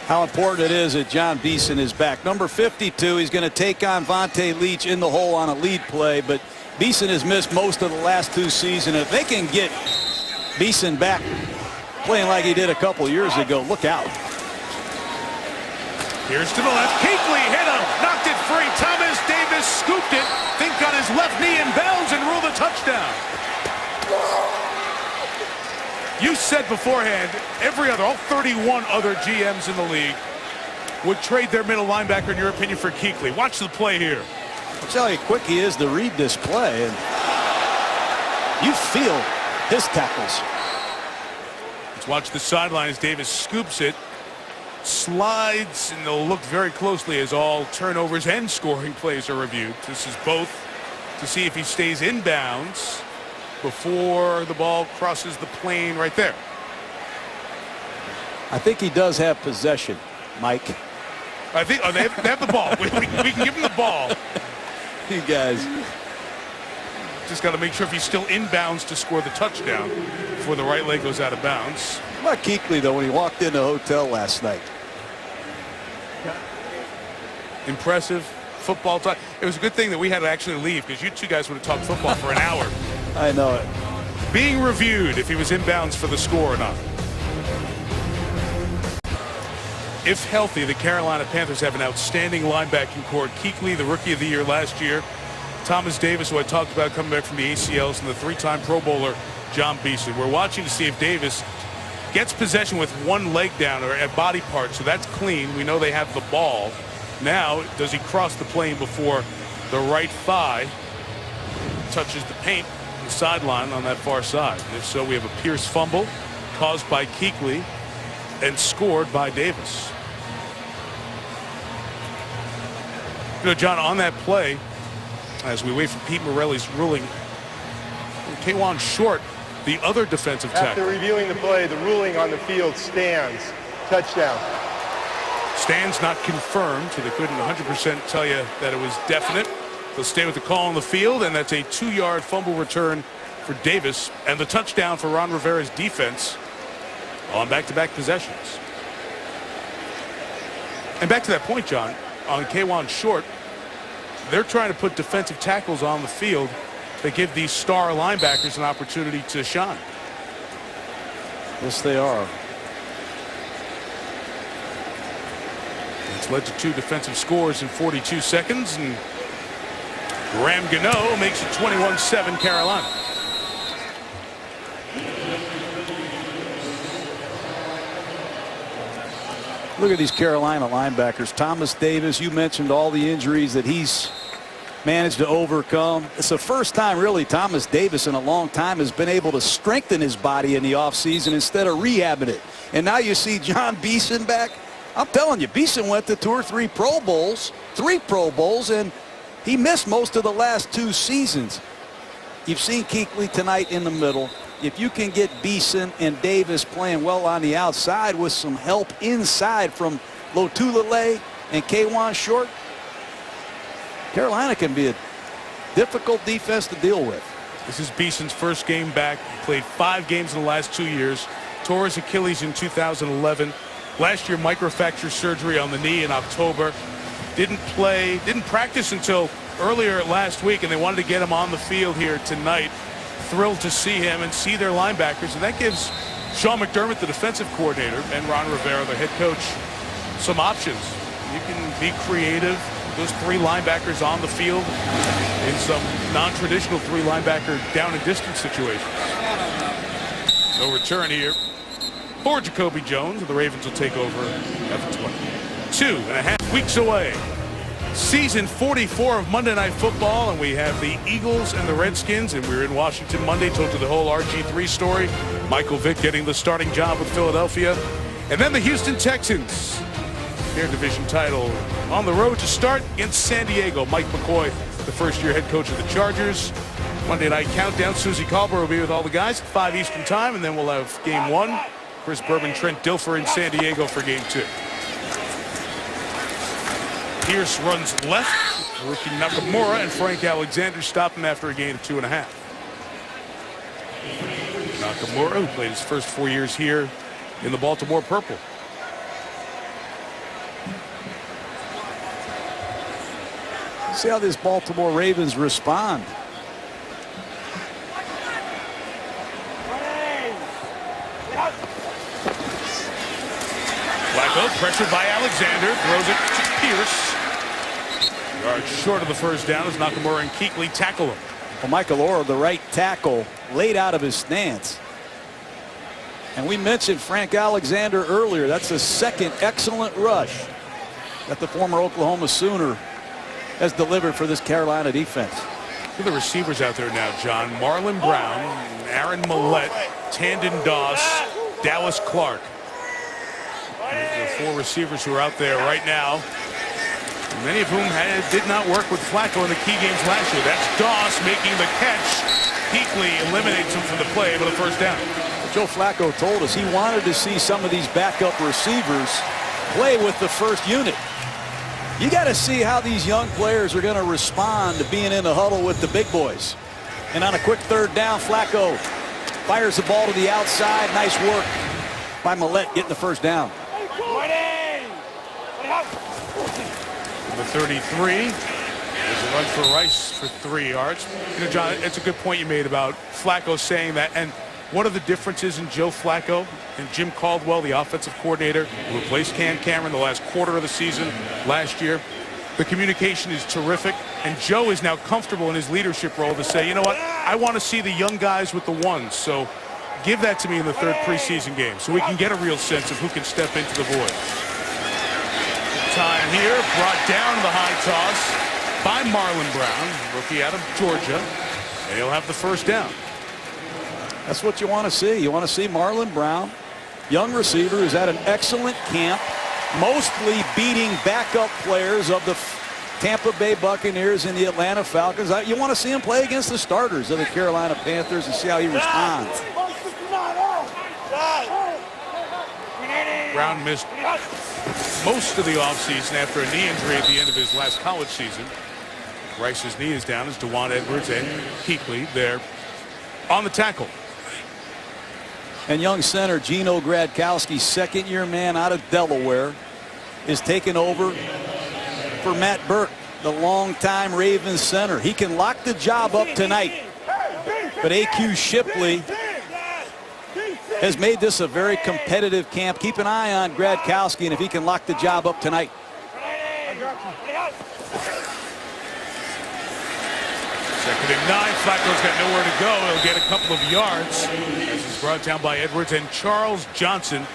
how important it is that John Beeson is back. Number 52, he's going to take on Vontae Leach in the hole on a lead play, but Beeson has missed most of the last 2 seasons. If they can get Beeson back playing like he did a couple years ago, look out. Here's to the left. Kuechly hit him, knocked it free. Thomas Davis scooped it, think on his left knee and bounds and ruled a touchdown. You said beforehand, all 31 other GMs in the league would trade their middle linebacker, in your opinion, for Kuechly. Watch the play here. I'll tell you how quick he is to read this play, and you feel his tackles. Let's watch the sideline as Davis scoops it, slides, and they'll look very closely as all turnovers and scoring plays are reviewed. This is both to see if he stays in bounds before the ball crosses the plane right there. I think he does have possession, Mike. I think they have the ball. We can give him the ball. You guys. Just got to make sure if he's still in bounds to score the touchdown before the right leg goes out of bounds. How about Kuechly, though, when he walked in the hotel last night? Impressive football talk. It was a good thing that we had to actually leave, because you two guys would have talked football for an hour. I know it. Being reviewed if he was in bounds for the score or not. If healthy, the Carolina Panthers have an outstanding linebacking core. Kuechly, the rookie of the year last year. Thomas Davis, who I talked about coming back from the ACLs, and the 3-time Pro Bowler, John Beeson. We're watching to see if Davis gets possession with one leg down or a body part, so that's clean. We know they have the ball. Now, does he cross the plane before the right thigh touches the paint on the sideline on that far side? And if so, we have a Pierce fumble caused by Kuechly and scored by Davis. You know, John, on that play, as we wait for Pete Morelli's ruling, Kawann Short, the other defensive tackle. After reviewing the play, the ruling on the field stands. Touchdown. Stands not confirmed, so they couldn't 100% tell you that it was definite. They'll stay with the call on the field, and that's a 2-yard fumble return for Davis, and the touchdown for Ron Rivera's defense on back-to-back possessions. And back to that point, John, on Kawann Short, they're trying to put defensive tackles on the field that give these star linebackers an opportunity to shine. Yes, they are. It's led to 2 defensive scores in 42 seconds, and Graham Gano makes it 21-7 Carolina. Look at these Carolina linebackers. Thomas Davis, you mentioned all the injuries that he's managed to overcome. It's the first time, really, Thomas Davis in a long time has been able to strengthen his body in the offseason instead of rehabbing it. And now you see John Beeson back. I'm telling you, Beeson went to 2 or 3 Pro Bowls, 3 Pro Bowls, and he missed most of the last 2 seasons. You've seen Kuechly tonight in the middle. If you can get Beeson and Davis playing well on the outside with some help inside from Lotulelei and Kawann Short, Carolina can be a difficult defense to deal with. This is Beeson's first game back. He played 5 games in the last 2 years. Tore his Achilles in 2011. Last year, microfracture surgery on the knee in October. Didn't practice until earlier last week, and they wanted to get him on the field here tonight. Thrilled to see him and see their linebackers, and that gives Sean McDermott, the defensive coordinator, and Ron Rivera, the head coach, some options. You can be creative those three linebackers on the field in some non-traditional three linebacker down and distance situations. No return here for Jacoby Jones. The Ravens will take over at the 20. 2.5 weeks away. Season 44 of Monday Night Football, and we have the Eagles and the Redskins, and we were in Washington Monday, told you the whole RG3 story. Michael Vick getting the starting job with Philadelphia. And then the Houston Texans, their division title, on the road to start against San Diego. Mike McCoy, the first-year head coach of the Chargers. Monday night countdown. Susie Colbert will be with all the guys at 5 Eastern time, and then we'll have game 1. Chris Berman, Trent Dilfer in San Diego for game 2. Pierce runs left. Rookie Nakamura and Frank Alexander stop him after a gain of 2.5. Nakamura, who played his first 4 years here in the Baltimore Purple. See how this Baltimore Ravens respond. Flacco pressured by Alexander, throws it to Pierce. Yards short of the first down as Nakamura and Kuechly tackle him. Well, Michael Orr, the right tackle, laid out of his stance. And we mentioned Frank Alexander earlier. That's the second excellent rush that the former Oklahoma Sooner has delivered for this Carolina defense. Look at the receivers out there now, John. Marlon Brown, Aaron Millette, Tandon Doss, Dallas Clark. The 4 receivers who are out there right now, many of whom did not work with Flacco in the key games last year. That's Doss making the catch. Kuechly eliminates him from the play with a first down. Joe Flacco told us he wanted to see some of these backup receivers play with the first unit. You got to see how these young players are going to respond to being in the huddle with the big boys. And on a quick third down, Flacco fires the ball to the outside. Nice work by Millette getting the first down. The 33. There's a run for Rice for 3 yards. You know, John, it's a good point you made about Flacco saying that. And what are the differences in Joe Flacco and Jim Caldwell, the offensive coordinator, who replaced Cam Cameron the last quarter of the season last year? The communication is terrific, and Joe is now comfortable in his leadership role to say, you know what, I want to see the young guys with the ones, so give that to me in the 3rd preseason game so we can get a real sense of who can step into the void. Time here, brought down the high toss by Marlon Brown, rookie out of Georgia, and he'll have the first down. That's what you want to see. You want to see Marlon Brown, young receiver who's had an excellent camp, mostly beating backup players of the Tampa Bay Buccaneers and the Atlanta Falcons. You want to see him play against the starters of the Carolina Panthers and see how he responds. Brown missed most of the offseason after a knee injury at the end of his last college season. Rice's knee is down as DeJuan Edwards and Kuechly there on the tackle. And young center Gino Gradkowski, 2nd-year man out of Delaware, is taking over for Matt Burke, the longtime Ravens center. He can lock the job up tonight. But A.Q. Shipley has made this a very competitive camp. Keep an eye on Gradkowski, and if he can lock the job up tonight. Second and 9. Flacco's got nowhere to go. He'll get a couple of yards. This is brought down by Edwards and Charles Johnson.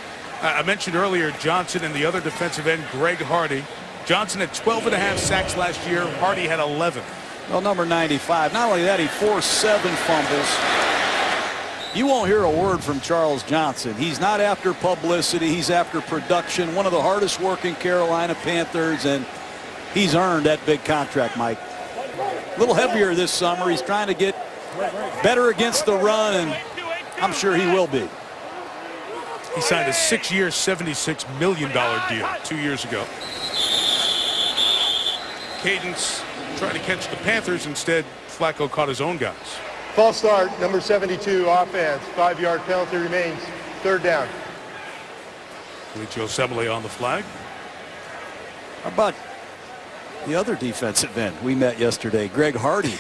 I mentioned earlier Johnson and the other defensive end, Greg Hardy. Johnson had 12.5 sacks last year. Hardy had 11. Well, number 95. Not only that, he forced 7 fumbles. You won't hear a word from Charles Johnson. He's not after publicity. He's after production. One of the hardest working Carolina Panthers, and he's earned that big contract, Mike. A little heavier this summer. He's trying to get better against the run, and I'm sure he will be. He signed a 6-year, $76 million deal 2 years ago. Cadence trying to catch the Panthers. Instead, Flacco caught his own guys. False start, number 72, offense. 5-yard penalty remains. 3rd down. Felicio Semele on the flag. How about the other defensive end we met yesterday, Greg Hardy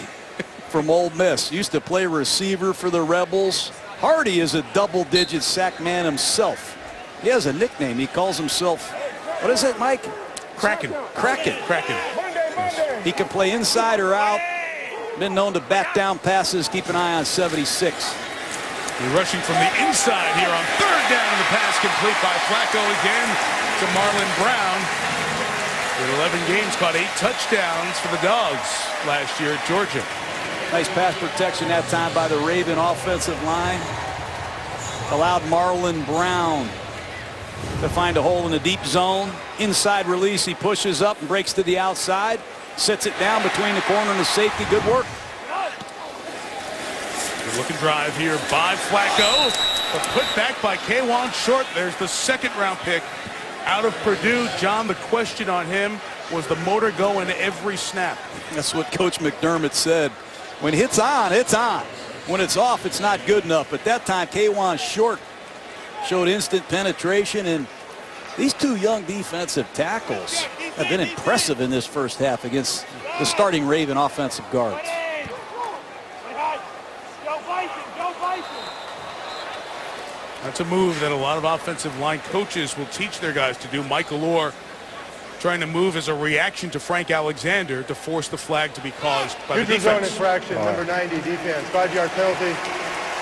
from Ole Miss. Used to play receiver for the Rebels. Hardy is a double-digit sack man himself. He has a nickname. He calls himself, what is it, Mike? Kraken. Kraken. Kraken. Ravens. He can play inside or out. Been known to bat down passes. Keep an eye on 76. He's rushing from the inside here on third down, and the pass complete by Flacco again to Marlon Brown. In 11 games, caught 8 touchdowns for the Dogs last year at Georgia. Nice pass protection that time by the Raven offensive line. Allowed Marlon Brown to find a hole in the deep zone. Inside release, he pushes up and breaks to the outside. Sits it down between the corner and the safety. Good work. Good looking drive here by Flacco. But put back by K'Wan Short. There's the second-round pick out of Purdue. John, the question on him was the motor going every snap. That's what Coach McDermott said. When it's on, it's on. When it's off, it's not good enough. But that time, K'Wan Short showed instant penetration, and these two young defensive tackles have been impressive in this first half against the starting Raven offensive guards. That's a move that a lot of offensive line coaches will teach their guys to do. Michael Orr trying to move as a reaction to Frank Alexander to force the flag to be caused by the defense. Zone infraction, number 90 defense, 5-yard penalty.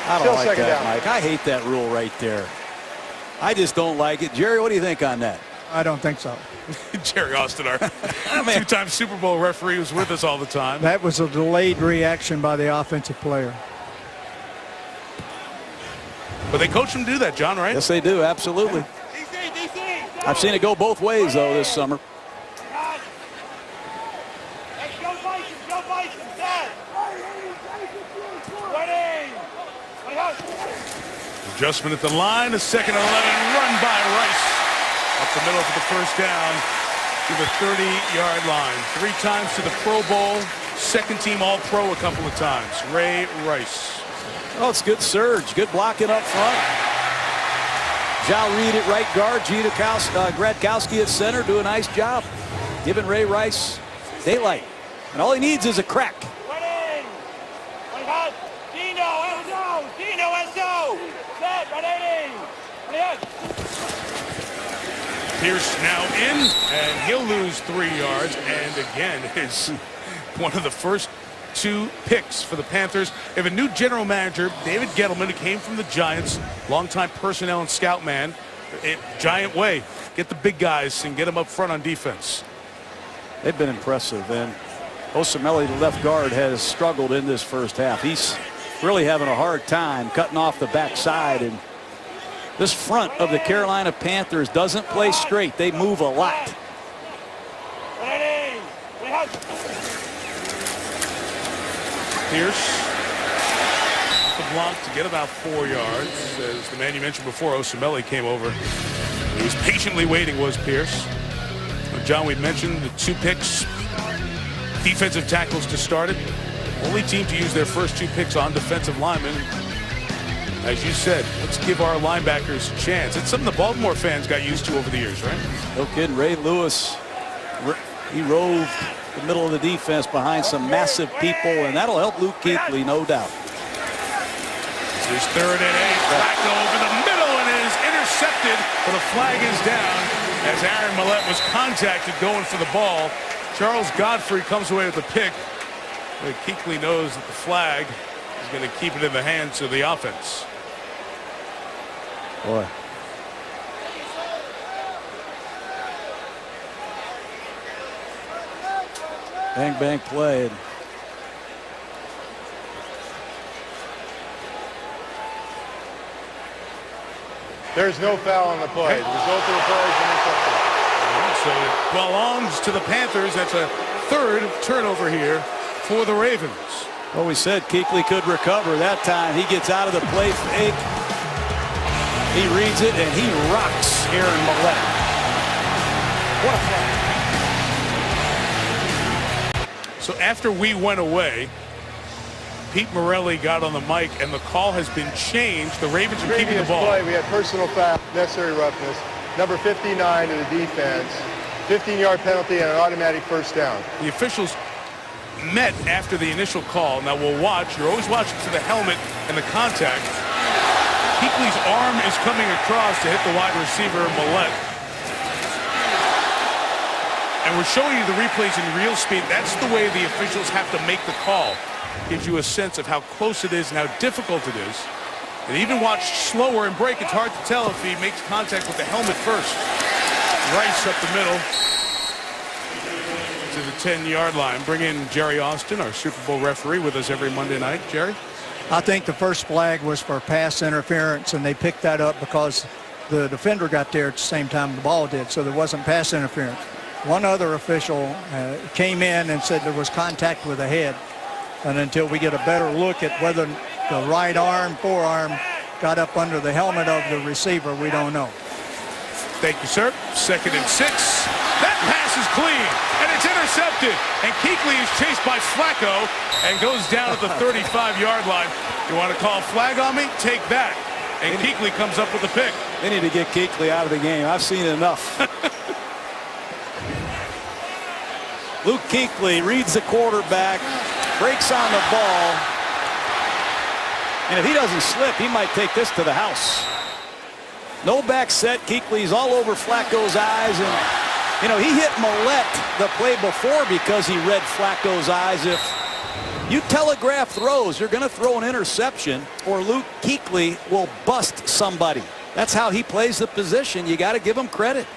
I don't Still like second that, down. Mike. I hate that rule right there. I just don't like it. Jerry, what do you think on that? I don't think so. Jerry Austin, our two-time Super Bowl referee, who's with us all the time. That was a delayed reaction by the offensive player. But they coach him to do that, John, right? Yes, they do. Absolutely. I've seen it go both ways, though, this summer. Adjustment at the line, a second and 11, run by Rice. Up the middle for the first down to the 30-yard line. 3 times to the Pro Bowl, second-team All-Pro a couple of times. Ray Rice. Oh, it's good surge. Good blocking up front. Jal Reed at right guard. Gradkowski at center. Do a nice job. Giving Ray Rice daylight. And all he needs is a crack. Pierce now in, and he'll lose 3 yards. And again, is one of the first 2 picks for the Panthers. They have a new general manager, David Gettleman, who came from the Giants, longtime personnel and scout man. Giant way. Get the big guys and get them up front on defense. They've been impressive, and Osemele, the left guard, has struggled in this first half. He's really having a hard time cutting off the backside, and this front of the Carolina Panthers doesn't play straight. They move a lot. Pierce, the block to get about 4 yards. As the man you mentioned before, Osemele, came over. He was patiently waiting, was Pierce. John, we mentioned the 2 picks, defensive tackles to start it. Only team to use their first 2 picks on defensive linemen. As you said, let's give our linebackers a chance. It's something the Baltimore fans got used to over the years, right? No kidding. Ray Lewis, he roved the middle of the defense behind some massive people, and that'll help Luke Kuechly, no doubt. This is 3rd and 8. Flacco over the middle and is intercepted, but a flag is down as Aaron Millette was contacted going for the ball. Charles Godfrey comes away with the pick, but Kuechly knows that the flag is going to keep it in the hands of the offense. Boy. Bang, bang play. There's no foul on the play. The result of the play is an interception. So it belongs to the Panthers. That's a 3rd turnover here for the Ravens. Well, we said Kuechly could recover. That time he gets out of the play fake. He reads it, and he rocks Aaron Millette. What a play. So after we went away, Pete Morelli got on the mic, and the call has been changed. The Ravens are keeping the ball. Play, we had personal foul, necessary roughness, number 59 of the defense, 15-yard penalty, and an automatic first down. The officials met after the initial call. Now we'll watch. You're always watching for the helmet and the contact. Kuechly's arm is coming across to hit the wide receiver, Millette. And And we're showing you the replays in real speed. That's the way the officials have to make the call. Gives you a sense of how close it is and how difficult it is. And even watch slower and break, it's hard to tell if he makes contact with the helmet first. Rice up the middle to the 10-yard line. Bring in Jerry Austin, our Super Bowl referee, with us every Monday night. Jerry? I think the first flag was for pass interference, and they picked that up because the defender got there at the same time the ball did, so there wasn't pass interference. One other official came in and said there was contact with the head. And until we get a better look at whether the right arm, forearm got up under the helmet of the receiver, we don't know. Thank you, sir. 2nd and 6. That pass is clean, and it's intercepted. And Kuechly is chased by Flacco and goes down at the 35-yard line. You want to call a flag on me? Take that. And Kuechly comes up with a pick. They need to get Kuechly out of the game. I've seen enough. Luke Kuechly reads the quarterback, breaks on the ball, and if he doesn't slip, he might take this to the house. No back set. Kuechly's all over Flacco's eyes, and you know, he hit Millette the play before because he read Flacco's eyes. If you telegraph throws, you're going to throw an interception, or Luke Kuechly will bust somebody. That's how he plays the position. You got to give him credit.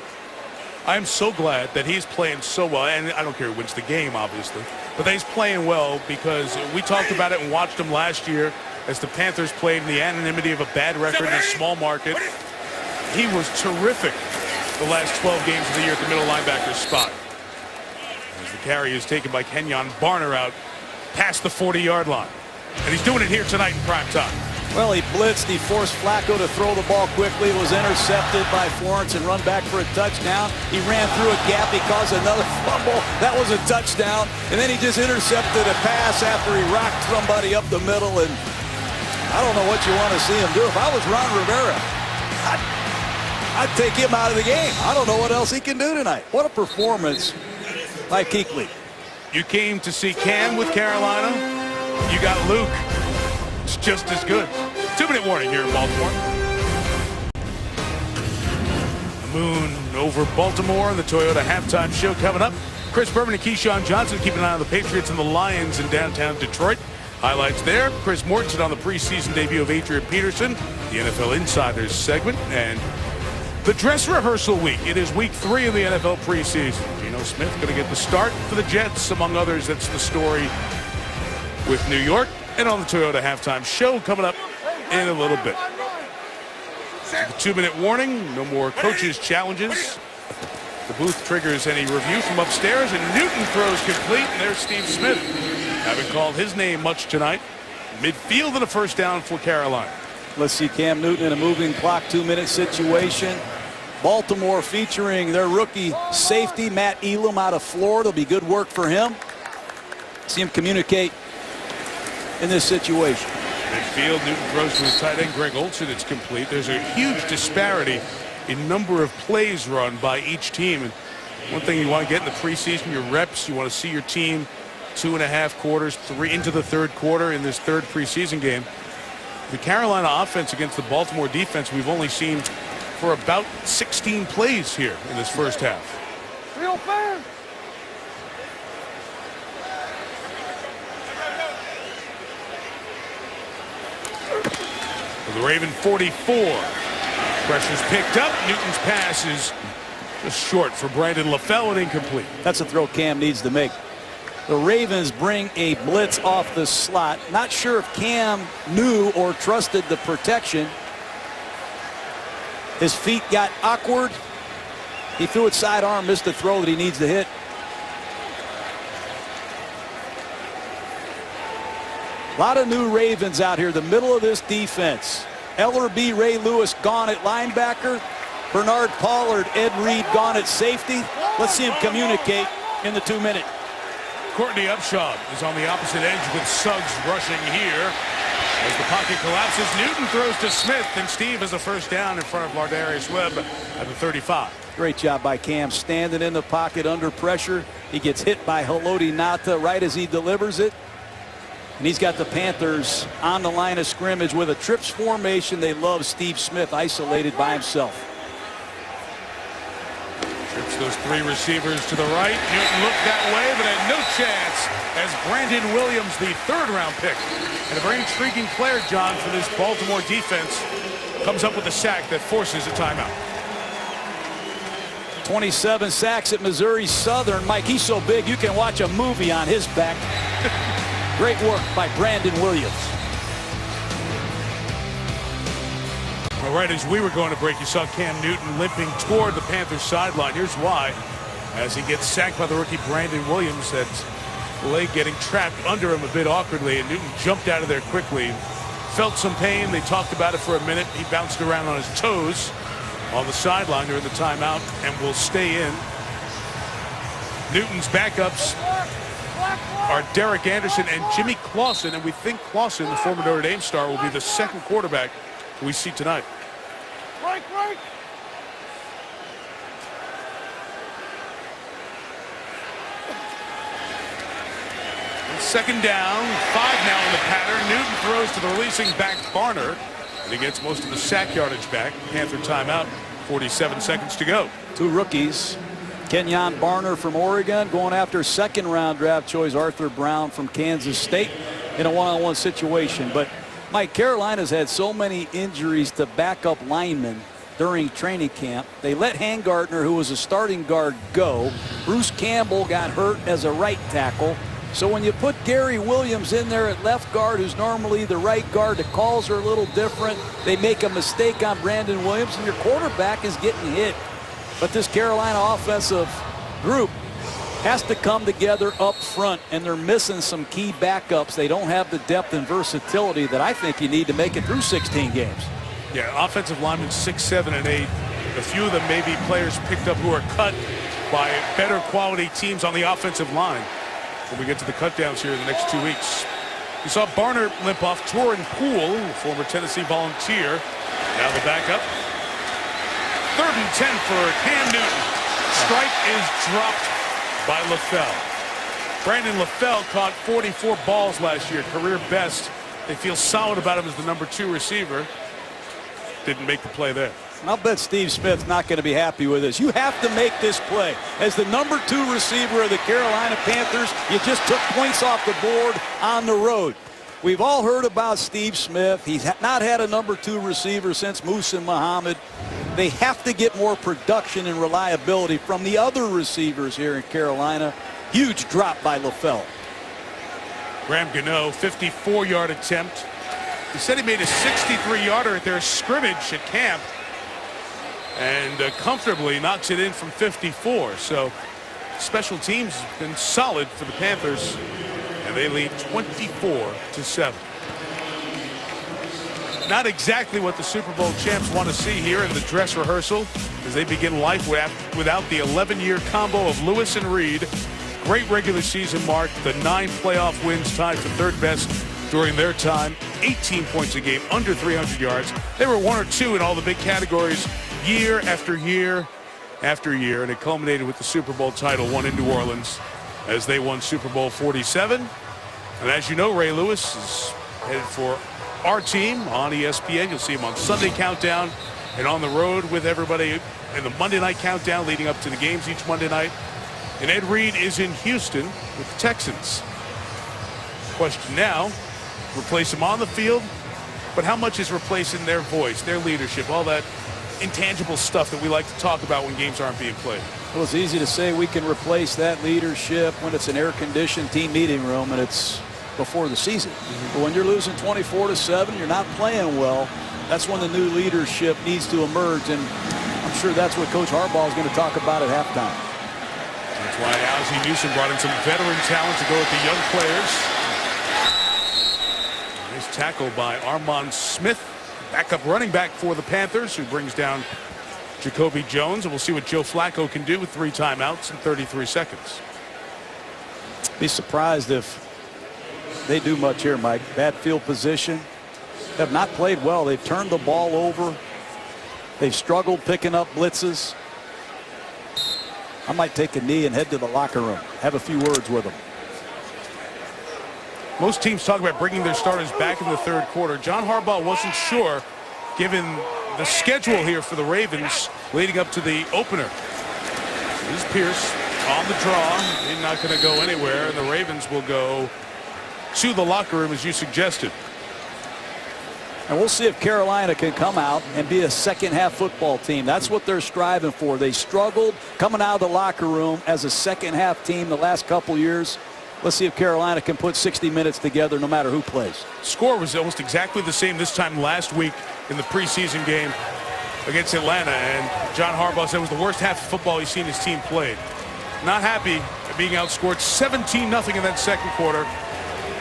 I'm so glad that he's playing so well, and I don't care who wins the game, obviously, but that he's playing well because we talked about it and watched him last year as the Panthers played in the anonymity of a bad record in a small market. He was terrific the last 12 games of the year at the middle linebacker spot. As the carry is taken by Kenyon Barner out past the 40-yard line. And he's doing it here tonight in prime time. Well, he blitzed. He forced Flacco to throw the ball quickly. It was intercepted by Florence and run back for a touchdown. He ran through a gap. He caused another fumble. That was a touchdown. And then he just intercepted a pass after he rocked somebody up the middle. And I don't know what you want to see him do. If I was Ron Rivera, I'd take him out of the game. I don't know what else he can do tonight. What a performance by Kuechly. You came to see Cam with Carolina. You got Luke. It's just as good. 2-minute warning here in Baltimore. The moon over Baltimore. The Toyota halftime show coming up. Chris Berman and Keyshawn Johnson keeping an eye on the Patriots and the Lions in downtown Detroit. Highlights there. Chris Mortensen on the preseason debut of Adrian Peterson, the NFL Insiders segment, and the dress rehearsal week. It is week 3 of the NFL preseason. Geno Smith going to get the start for the Jets. Among others, that's the story with New York. And on the Toyota halftime show coming up in a little bit. The 2-minute warning. No more coaches' challenges. The booth triggers any review from upstairs, and Newton throws complete. And there's Steve Smith. Haven't called his name much tonight. Midfield and a first down for Carolina. Let's see Cam Newton in a moving clock 2-minute situation. Baltimore featuring their rookie safety, Matt Elam, out of Florida. It'll be good work for him. See him communicate in this situation. Midfield, Newton throws to his tight end, Greg Olsen. It's complete. There's a huge disparity in number of plays run by each team. And one thing you want to get in the preseason, your reps. You want to see your team 2.5 quarters, 3 into the third quarter in this third preseason game. The Carolina offense against the Baltimore defense, we've only seen for about 16 plays here in this first half. Real fair. The Raven 44. Pressure's picked up. Newton's pass is just short for Brandon LaFell and incomplete. That's a throw Cam needs to make. The Ravens bring a blitz off the slot. Not sure if Cam knew or trusted the protection. His feet got awkward. He threw it sidearm, missed the throw that he needs to hit. A lot of new Ravens out here, the middle of this defense. Ellerbe, Ray Lewis gone at linebacker. Bernard Pollard, Ed Reed gone at safety. Let's see him communicate in the 2-minute. Courtney Upshaw is on the opposite edge with Suggs rushing here. As the pocket collapses, Newton throws to Smith, and Steve has a first down in front of Lardarius Webb at the 35. Great job by Cam, standing in the pocket under pressure. He gets hit by Haloti Ngata right as he delivers it. And he's got the Panthers on the line of scrimmage with a trips formation. They love Steve Smith isolated by himself. Trips Gets those three receivers to the right. Newton looked that way, but had no chance as Brandon Williams, the third-round pick, and a very intriguing player, John, for this Baltimore defense, comes up with a sack that forces a timeout. 27 sacks at Missouri Southern. Mike, he's so big you can watch a movie on his back. Great work by Brandon Williams. All right, as we were going to break, you saw Cam Newton limping toward the Panthers sideline. Here's why. As he gets sacked by the rookie Brandon Williams, that leg getting trapped under him a bit awkwardly, and Newton jumped out of there quickly. Felt some pain. They talked about it for a minute. He bounced around on his toes on the sideline during the timeout and will stay in. Newton's backups are Derek Anderson and Jimmy Clausen, and we think Clausen, the former Notre Dame star, will be the second quarterback we see tonight. Second down, 5 now in the pattern. Newton throws to the releasing back Barner, and he gets most of the sack yardage back. Panther timeout, 47 seconds to go. Two rookies. Kenyon Barner from Oregon going after second-round draft choice Arthur Brown from Kansas State in a one-on-one situation. But Mike, Carolina's had so many injuries to backup linemen during training camp. They let Handgartner, who was a starting guard, go. Bruce Campbell got hurt as a right tackle. So when you put Gary Williams in there at left guard, who's normally the right guard, the calls are a little different. They make a mistake on Brandon Williams, and your quarterback is getting hit. But this Carolina offensive group has to come together up front, and they're missing some key backups. They don't have the depth and versatility that I think you need to make it through 16 games. Yeah, offensive linemen 6, 7, and 8. A few of them may be players picked up who are cut by better quality teams on the offensive line when we get to the cutdowns here in the next 2 weeks. We saw Barner limp off. Torin Poole, former Tennessee Volunteer, now the backup. 3rd and 10 for Cam Newton. Strike is dropped by LaFell. Brandon LaFell caught 44 balls last year, career best. They feel solid about him as the number 2 receiver. Didn't make the play there. I'll bet Steve Smith's not going to be happy with this. You have to make this play. As the number 2 receiver of the Carolina Panthers, you just took points off the board on the road. We've all heard about Steve Smith. He's not had a number 2 receiver since Musa Muhammad. They have to get more production and reliability from the other receivers here in Carolina. Huge drop by LaFell. Graham Gano, 54-yard attempt. He said he made a 63-yarder at their scrimmage at camp, and comfortably knocks it in from 54. So special teams has been solid for the Panthers, and they lead 24-7. Not exactly what the Super Bowl champs want to see here in the dress rehearsal as they begin life without the 11-year combo of Lewis and Reed. Great regular season mark, the 9 playoff wins tied for 3rd best during their time. 18 points a game, under 300 yards. They were 1 or 2 in all the big categories year after year after year, and it culminated with the Super Bowl title won in New Orleans as they won Super Bowl 47. And as you know, Ray Lewis is headed for our team on ESPN. You'll see him on Sunday Countdown and on the road with everybody in the Monday Night Countdown leading up to the games each Monday night. And Ed Reed is in Houston with the Texans. Question now, replace him on the field, but how much is replacing their voice, their leadership, all that intangible stuff that we like to talk about when games aren't being played? Well, it's easy to say we can replace that leadership when it's an air-conditioned team meeting room and it's before the season. But when you're losing 24-7, you're not playing well. That's when the new leadership needs to emerge, and I'm sure that's what Coach Harbaugh is going to talk about at halftime. That's why Ozzie Newsome brought in some veteran talent to go with the young players. Nice tackle by Armand Smith, backup running back for the Panthers, who brings down Jacoby Jones. And we'll see what Joe Flacco can do with 3 timeouts in 33 seconds. Be surprised if they do much here, Mike. Bad field position. Have not played well. They've turned the ball over. They've struggled picking up blitzes. I might take a knee and head to the locker room. Have a few words with them. Most teams talk about bringing their starters back in the 3rd quarter. John Harbaugh wasn't sure, given the schedule here for the Ravens leading up to the opener. This is Pierce on the draw. He's not going to go anywhere, and the Ravens will go to the locker room, as you suggested. And we'll see if Carolina can come out and be a second-half football team. That's what they're striving for. They struggled coming out of the locker room as a second-half team the last couple years. Let's see if Carolina can put 60 minutes together no matter who plays. Score was almost exactly the same this time last week in the preseason game against Atlanta, and John Harbaugh said it was the worst half of football he's seen his team played. Not happy at being outscored 17-0 in that second quarter,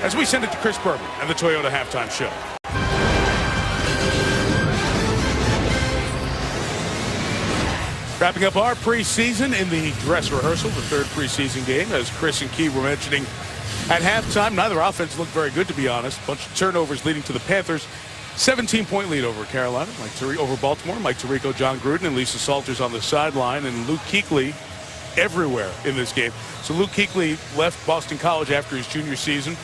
as we send it to Chris Berman and the Toyota Halftime Show. Wrapping up our preseason in the dress rehearsal, the third preseason game, as Chris and Key were mentioning at halftime. Neither offense looked very good, to be honest. A bunch of turnovers leading to the Panthers. 17-point lead over Carolina, over Baltimore. Mike Tirico, John Gruden, and Lisa Salters on the sideline, and Luke Kuechly everywhere in this game. So Luke Kuechly left Boston College after his junior season,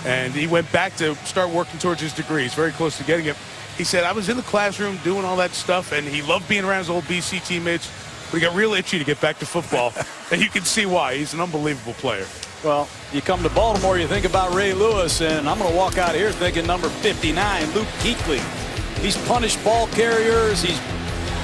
and he went back to start working towards his degree. He's very close to getting it. He said, I was in the classroom doing all that stuff, and he loved being around his old BC teammates, but he got real itchy to get back to football. And you can see why. He's an unbelievable player. Well, you come to Baltimore, you think about Ray Lewis, and I'm going to walk out of here thinking number 59, Luke Kuechly. He's punished ball carriers. He's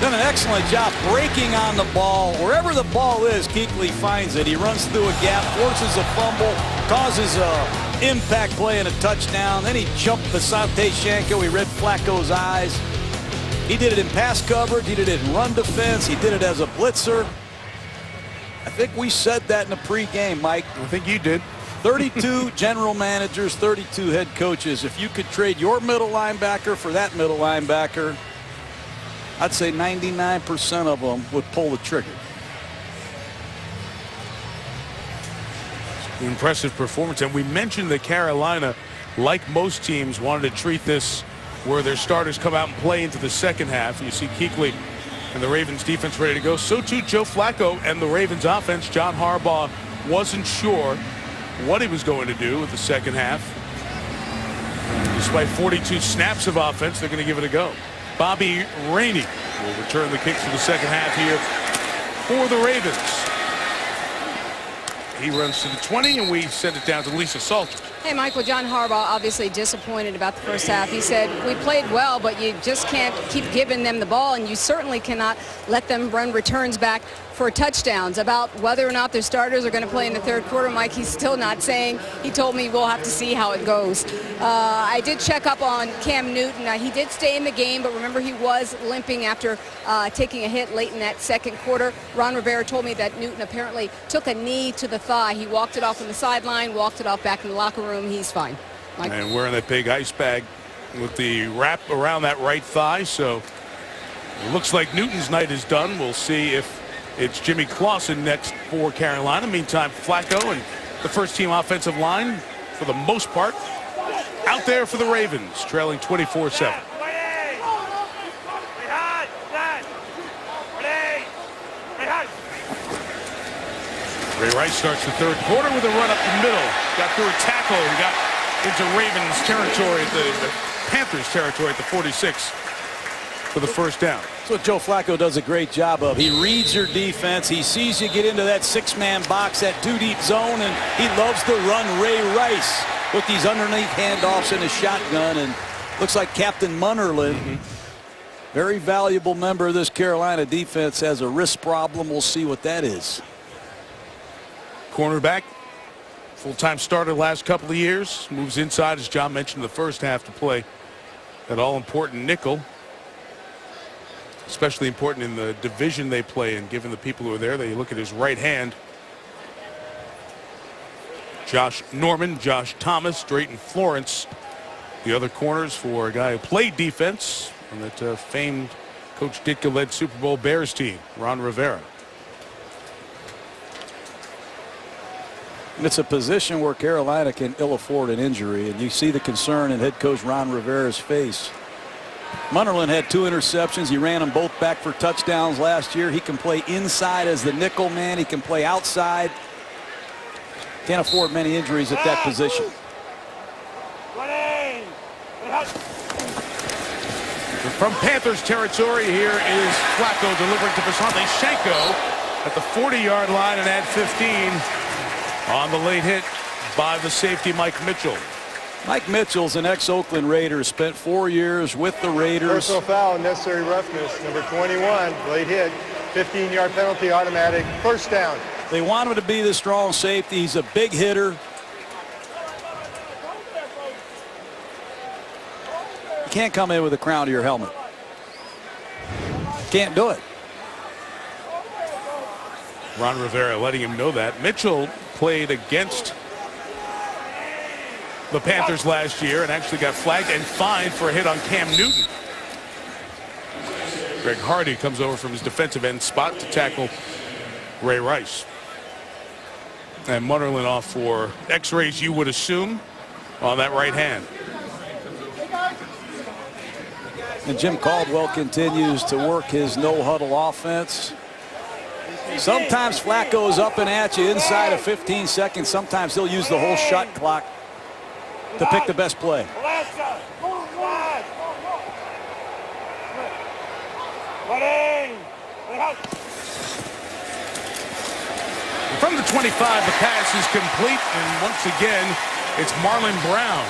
done an excellent job breaking on the ball. Wherever the ball is, Kuechly finds it. He runs through a gap, forces a fumble, causes a impact play and a touchdown. Then he jumped Asante Shanko. He read Flacco's eyes. He did it in pass coverage. He did it in run defense. He did it as a blitzer. I think we said that in the pregame, Mike. I think you did. 32 general managers, 32 head coaches. If you could trade your middle linebacker for that middle linebacker, I'd say 99% of them would pull the trigger. Impressive performance. And we mentioned that Carolina, like most teams, wanted to treat this where their starters come out and play into the second half. You see Kuechly and the Ravens defense ready to go. So too Joe Flacco and the Ravens offense. John Harbaugh wasn't sure what he was going to do with the second half. Despite 42 snaps of offense, they're going to give it a go. Bobby Rainey will return the kicks for the second half here for the Ravens. He runs to the 20, and we send it down to Lisa Salters. Hey, Michael, John Harbaugh obviously disappointed about the first half. He said, we played well, but you just can't keep giving them the ball, and you certainly cannot let them run returns back for touchdowns. About whether or not their starters are going to play in the third quarter, Mike, he's still not saying. He told me we'll have to see how it goes. I did check up on Cam Newton. He did stay in the game, but remember he was limping after taking a hit late in that second quarter. Ron Rivera told me that Newton apparently took a knee to the thigh. He walked it off on the sideline, walked it off back in the locker room. He's fine. Mike? And wearing that big ice bag with the wrap around that right thigh. So it looks like Newton's night is done. We'll see if it's Jimmy Clausen next for Carolina. Meantime, Flacco and the first team offensive line, for the most part, out there for the Ravens, trailing 24-7. Ray Rice starts the third quarter with a run up the middle. Got through a tackle and got into Ravens territory, the Panthers territory at the 46 for the first down. That's what Joe Flacco does a great job of. He reads your defense. He sees you get into that six-man box, that two-deep zone, and he loves to run Ray Rice with these underneath handoffs in a shotgun. And looks like Captain Munnerlyn, very valuable member of this Carolina defense, has a wrist problem. We'll see what that is. Cornerback, full-time starter last couple of years, moves inside, as John mentioned, in the first half to play that all-important nickel. Especially important in the division they play in, given the people who are there. They look at his right hand. Josh Norman, Josh Thomas, Drayton Florence. The other corners for a guy who played defense on that famed Coach Ditka-led Super Bowl Bears team, Ron Rivera. And it's a position where Carolina can ill afford an injury, and you see the concern in head coach Ron Rivera's face. Munnerlyn had 2 interceptions. He ran them both back for touchdowns last year. He can play inside as the nickel man. He can play outside. Can't afford many injuries at that position. From Panthers territory, here is Flacco delivering to Asante Shanko. at the 40-yard line and at 15 on the late hit by the safety Mike Mitchell. Mike Mitchell's an ex-Oakland Raider, spent 4 years with the Raiders. Personal foul, necessary roughness, number 21, late hit, 15-yard penalty, automatic, first down. They want him to be the strong safety. He's a big hitter. You can't come in with a crown to your helmet. Can't do it. Ron Rivera letting him know that. Mitchell played against the Panthers last year and actually got flagged and fined for a hit on Cam Newton. Greg Hardy comes over from his defensive end spot to tackle Ray Rice. And Mutterlin off for x-rays, you would assume, on that right hand. And Jim Caldwell continues to work his no-huddle offense. Sometimes Flacco's up and at you inside of 15 seconds. Sometimes he'll use the whole shot clock to pick the best play. From the 25, the pass is complete, and once again, it's Marlon Brown.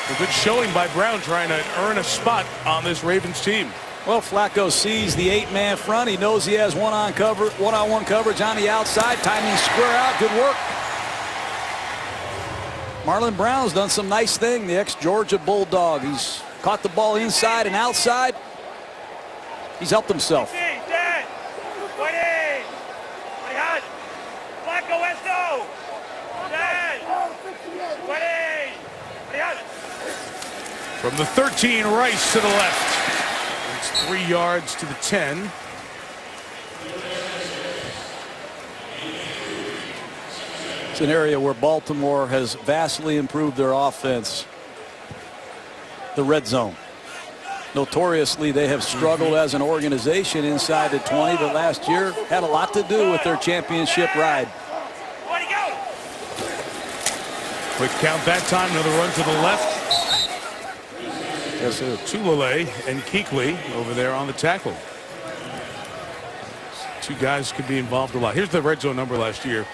A good showing by Brown trying to earn a spot on this Ravens team. Well, Flacco sees the 8-man front. He knows he has one-on-one coverage on the outside. Timing square out. Good work. Marlon Brown's done some nice thing, the ex-Georgia Bulldog. He's caught the ball inside and outside. He's helped himself. From the 13, Rice to the left. It's 3 yards to the 10. It's an area where Baltimore has vastly improved their offense. The red zone. Notoriously, they have struggled as an organization inside the 20, but last year had a lot to do with their championship ride. Quick count that time. Another run to the left. Yes, sir. Tulele and Kuechly over there on the tackle. Two guys could be involved a lot. Here's the red zone number last year,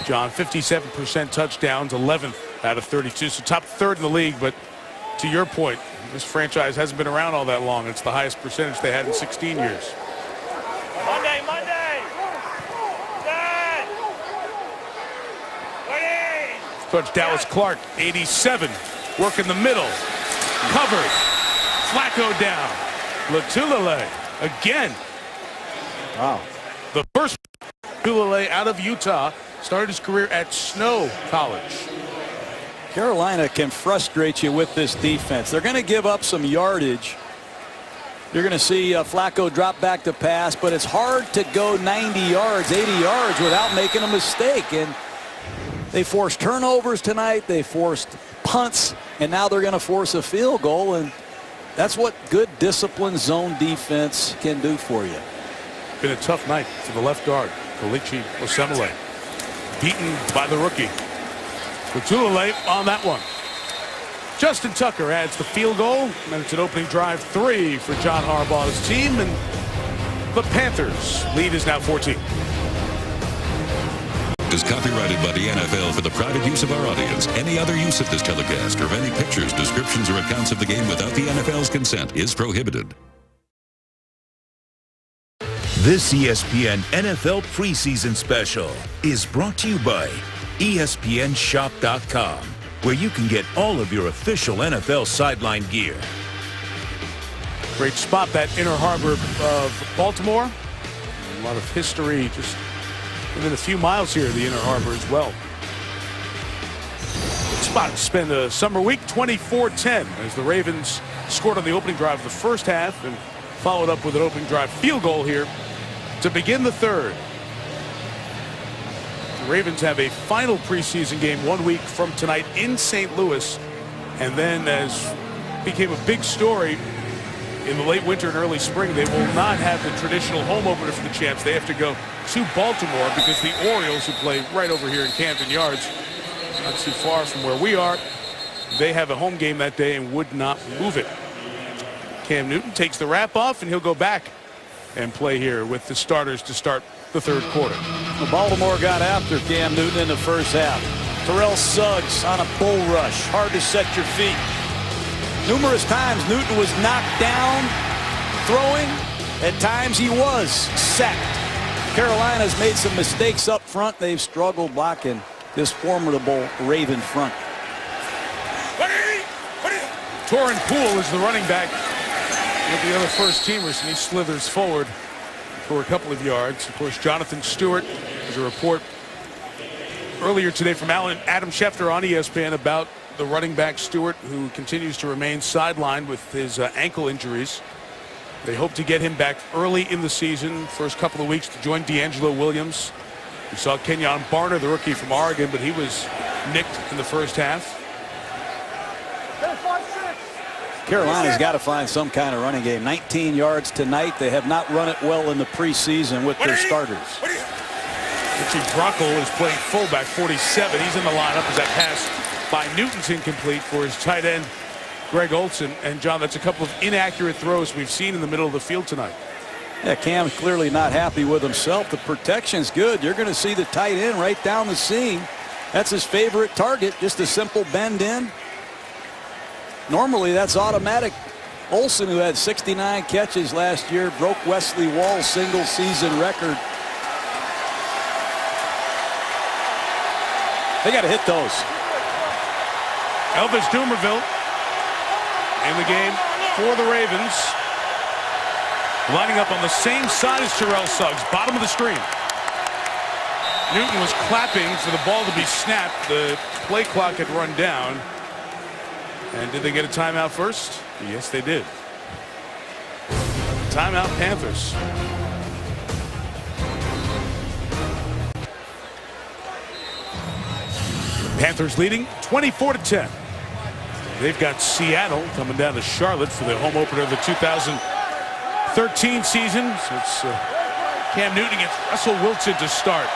John. 57% touchdowns, 11th out of 32. So top third in the league. But to your point, this franchise hasn't been around all that long. It's the highest percentage they had in 16 years. Monday. Coach Dallas Clark, 87, work in the middle, covered, Flacco down, Latulele again. Wow. The first Latulele out of Utah, started his career at Snow College. Carolina can frustrate you with this defense. They're going to give up some yardage. You're going to see Flacco drop back to pass, but it's hard to go 90 yards, 80 yards without making a mistake. And they forced turnovers tonight. They forced punts, and now they're going to force a field goal. And that's what good disciplined zone defense can do for you. Been a tough night for the left guard, Kalichi Osemele. Beaten by the rookie. Latulele on that one. Justin Tucker adds the field goal, and it's an opening drive 3 for John Harbaugh's team, and the Panthers lead is now 14. Is copyrighted by the NFL for the private use of our audience. Any other use of this telecast or of any pictures, descriptions, or accounts of the game without the NFL's consent is prohibited. This ESPN NFL preseason special is brought to you by ESPNShop.com, where you can get all of your official NFL sideline gear. Great spot, that inner harbor of Baltimore. A lot of history just within a few miles here of the inner harbor as well. Good spot to spend a summer week. 24-10 as the Ravens scored on the opening drive of the first half and followed up with an opening drive field goal here to begin the third. The Ravens have a final preseason game 1 week from tonight in St. Louis, and then, as became a big story in the late winter and early spring, they will not have the traditional home opener for the champs. They have to go to Baltimore because the Orioles, who play right over here in Camden Yards, not too far from where we are, they have a home game that day and would not move it. Cam Newton takes the wrap off, and he'll go back and play here with the starters to start the third quarter. Well, Baltimore got after Cam Newton in the first half. Terrell Suggs on a bull rush. Hard to set your feet. Numerous times Newton was knocked down throwing. At times he was sacked. Carolina's made some mistakes up front. They've struggled blocking this formidable Raven front. Torrin Poole is the running back with the other first teamers, and he slithers forward for a couple of yards. Of course, Jonathan Stewart, there's a report earlier today from Adam Schefter on ESPN about the running back Stewart, who continues to remain sidelined with his ankle injuries. They hope to get him back early in the season, first couple of weeks, to join D'Angelo Williams. We saw Kenyon Barner, the rookie from Oregon, but he was nicked in the first half. Carolina's got to find some kind of running game. 19 yards tonight. They have not run it well in the preseason with their starters. Richie Brockel is playing fullback, 47. He's in the lineup as that pass by Newton's incomplete for his tight end, Greg Olsen. And John, that's a couple of inaccurate throws we've seen in the middle of the field tonight. Yeah, Cam's clearly not happy with himself. The protection's good. You're going to see the tight end right down the seam. That's his favorite target, just a simple bend in. Normally that's automatic. Olsen, who had 69 catches last year, broke Wesley Wall's single season record. They got to hit those. Elvis Dumervil in the game for the Ravens, lining up on the same side as Terrell Suggs, bottom of the screen. Newton was clapping for the ball to be snapped. The play clock had run down. And did they get a timeout first? Yes, they did. Timeout, Panthers. Panthers leading 24-10. They've got Seattle coming down to Charlotte for the home opener of the 2013 season. So it's Cam Newton against Russell Wilson to start.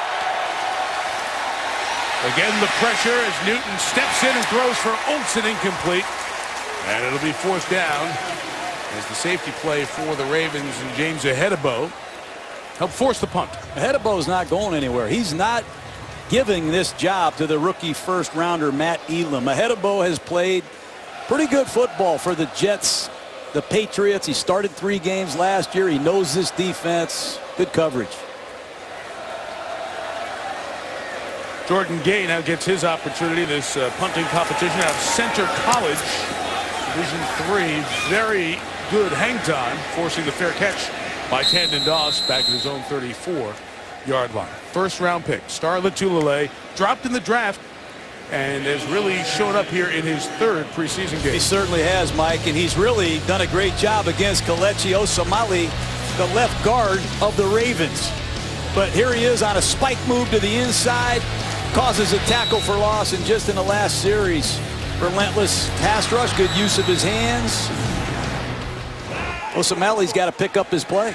Again, the pressure as Newton steps in and throws for Olsen, incomplete. And it'll be fourth down as the safety play for the Ravens and James Ahedebo help force the punt. Ahedebo's not going anywhere. He's not giving this job to the rookie first rounder Matt Elam. Ahedebo has played pretty good football for the Jets, the Patriots. He started 3 games last year. He knows this defense. Good coverage. Jordan Gay now gets his opportunity, this punting competition out of Center College, Division III. Very good hang time, forcing the fair catch by Tandon Doss back at his own 34-yard line. First round pick, Star Lotulelei, dropped in the draft and has really shown up here in his third preseason game. He certainly has, Mike, and he's really done a great job against Kelechi Osemele, the left guard of the Ravens. But here he is on a spike move to the inside. Causes a tackle for loss, and just in the last series, relentless pass rush, good use of his hands. Osemele's got to pick up his play.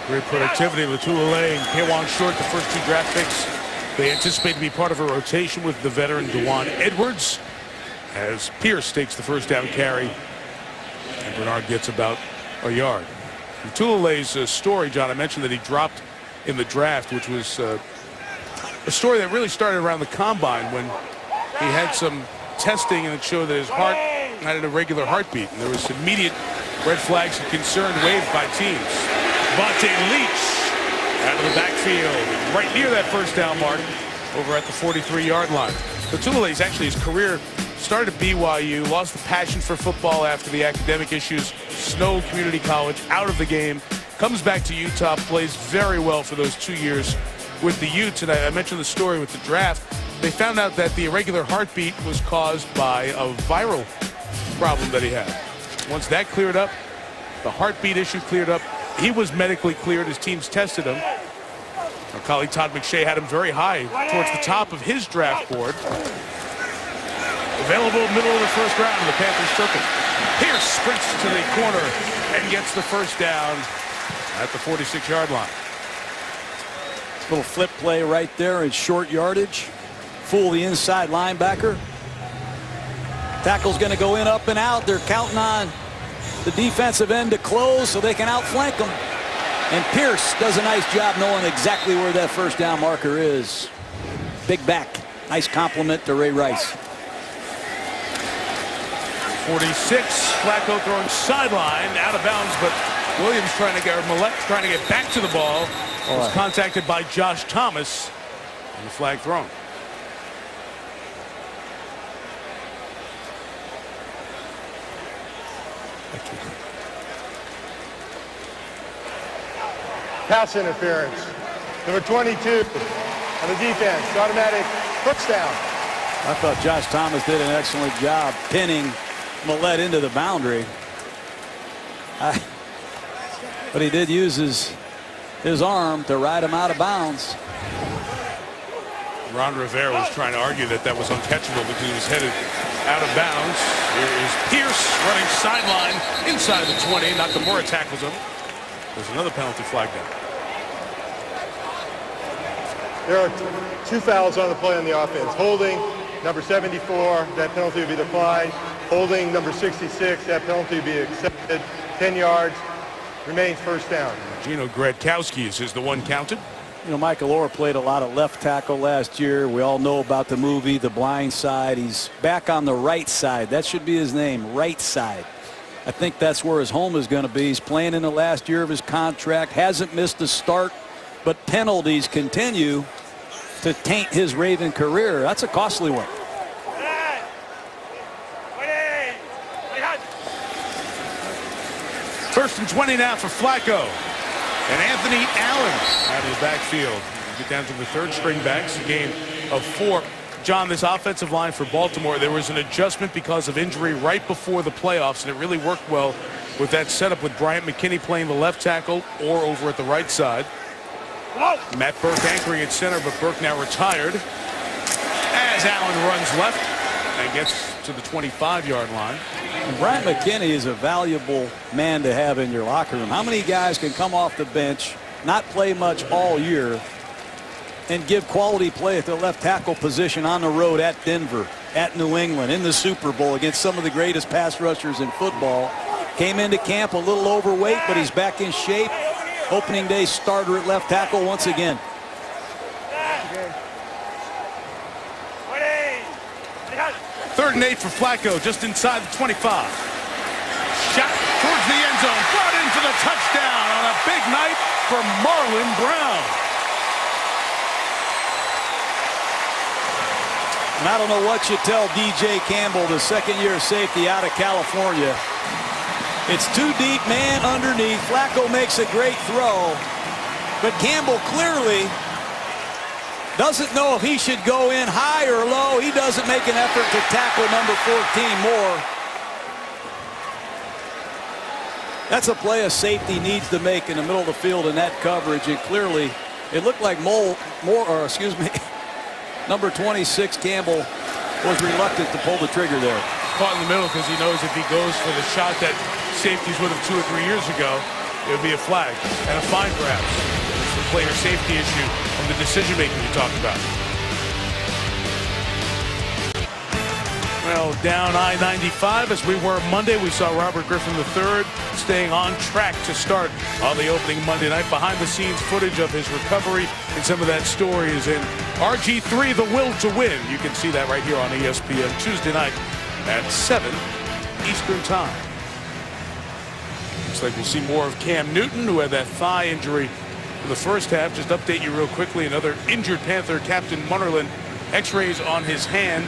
Great productivity. Lotulelei and Kawan Short, the first 2 draft picks. They anticipate to be part of a rotation with the veteran Dewan Edwards as Pierce takes the first down carry, and Bernard gets about a yard. Latulelei's story, John, I mentioned that he dropped in the draft, which was a story that really started around the combine when he had some testing and it showed that his heart had an irregular heartbeat, and there was immediate red flags of concern waved by teams. Vontae Leach out of the backfield, right near that first down mark, over at the 43-yard line. Latulelei's actually, his career started at BYU, lost the passion for football after the academic issues, Snow Community College, out of the game, comes back to Utah, plays very well for those 2 years with the Utes. And I mentioned the story with the draft. They found out that the irregular heartbeat was caused by a viral problem that he had. Once that cleared up, the heartbeat issue cleared up, he was medically cleared. His teams tested him. Our colleague Todd McShay had him very high towards the top of his draft board. Available middle of the first round, and the Panthers took him. Pierce sprints to the corner and gets the first down at the 46-yard line. Little flip play right there in short yardage. Fool the inside linebacker. Tackle's going to go in, up and out. They're counting on the defensive end to close so they can outflank them. And Pierce does a nice job knowing exactly where that first down marker is. Big back. Nice compliment to Ray Rice. 46. Flacco throwing sideline out of bounds, but Williams trying to get, or Millett trying to get back to the ball. Was contacted by Josh Thomas, and the flag thrown. Pass interference. Number 22 on the defense. Automatic first down. I thought Josh Thomas did an excellent job pinning Millett into the boundary. But he did use his arm to ride him out of bounds. Ron Rivera was trying to argue that that was uncatchable because he was headed out of bounds. Here is Pierce running sideline inside the 20. Nakamura tackles him. There's another penalty flag down. There are 2 fouls on the play on the offense. Holding, number 74, that penalty will be declined. Holding, number 66, that penalty will be accepted. 10 yards, remains first down. Gino Gradkowski is the one counted. You know, Michael Orr played a lot of left tackle last year. We all know about the movie The Blind Side. He's back on the right side. That should be his name, right side. I think that's where his home is going to be. He's playing in the last year of his contract, hasn't missed a start, but penalties continue to taint his Raven career. That's a costly one. First and 20 now for Flacco. And Anthony Allen out of the backfield. Get down to the third string backs, a gain of 4. John, this offensive line for Baltimore, there was an adjustment because of injury right before the playoffs, and it really worked well with that setup with Bryant McKinney playing the left tackle or over at the right side. Matt Burke anchoring at center, but Burke now retired as Allen runs left and gets to the 25-yard line. And Bryant McKinney is a valuable man to have in your locker room. How many guys can come off the bench, not play much all year, and give quality play at the left tackle position on the road at Denver, at New England, in the Super Bowl against some of the greatest pass rushers in football? Came into camp a little overweight, but he's back in shape. Opening day starter at left tackle once again. Third and 8 for Flacco, just inside the 25. Shot towards the end zone, brought in for the touchdown on a big night for Marlon Brown. And I don't know what you tell DJ Campbell, the second-year safety out of California. It's too deep, man underneath. Flacco makes a great throw, but Campbell clearly doesn't know if he should go in high or low. He doesn't make an effort to tackle number 14 more. That's a play a safety needs to make in the middle of the field in that coverage, and clearly it looked like number 26 Campbell was reluctant to pull the trigger there. Caught in the middle because he knows if he goes for the shot that safeties would have 2 or 3 years ago, it would be a flag and a fine perhaps. It's the player safety issue from the decision making you talked about. Well, down I-95 as we were Monday. We saw Robert Griffin III staying on track to start on the opening Monday night. Behind the scenes footage of his recovery and some of that story is in RG3, The Will to Win. You can see that right here on ESPN Tuesday night at 7 Eastern Time. Looks like we'll see more of Cam Newton, who had that thigh injury in the first half. Just update you real quickly. Another injured Panther, Captain Munnerlyn. X-rays on his hand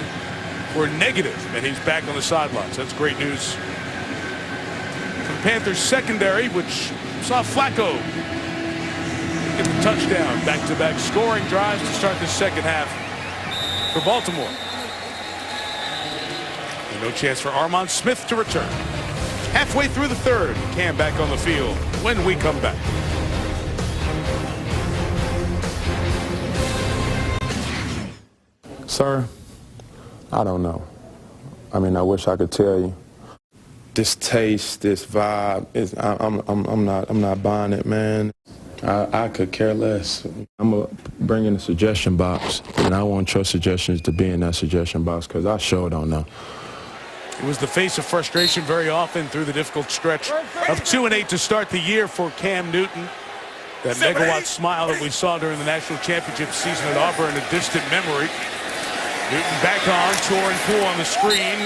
were negative, and he's back on the sidelines. That's great news for the Panthers secondary, which saw Flacco get the touchdown. Back-to-back scoring drives to start the second half for Baltimore. And no chance for Armand Smith to return. Halfway through the third, Cam back on the field when we come back. Sir, I don't know. I mean, I wish I could tell you. This taste, this vibe, I'm not buying it, man. I could care less. I'm gonna bring in a suggestion box, and I want your suggestions to be in that suggestion box because I sure don't know. It was the face of frustration very often through the difficult stretch of 2-8 to start the year for Cam Newton. That megawatt smile that we saw during the national championship season at Auburn, a distant memory. Newton back on, Chore and Poole on the screen.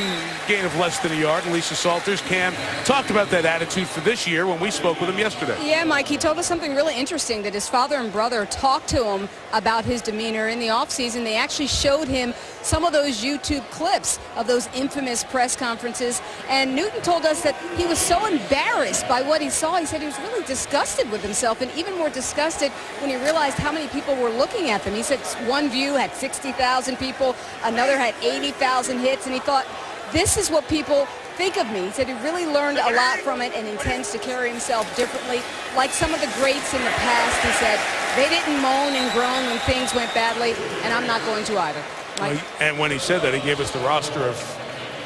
Gain of less than a yard. Lisa Salters, Cam talked about that attitude for this year when we spoke with him yesterday. Yeah, Mike, he told us something really interesting, that his father and brother talked to him about his demeanor in the offseason. They actually showed him some of those YouTube clips of those infamous press conferences. And Newton told us that he was so embarrassed by what he saw. He said he was really disgusted with himself, and even more disgusted when he realized how many people were looking at them. He said one view had 60,000 people, another had 80,000 hits, and he thought, this is what people think of me. He said he really learned a lot from it and intends to carry himself differently. Like some of the greats in the past, he said, they didn't moan and groan when things went badly, and I'm not going to either. Well, and when he said that, he gave us the roster of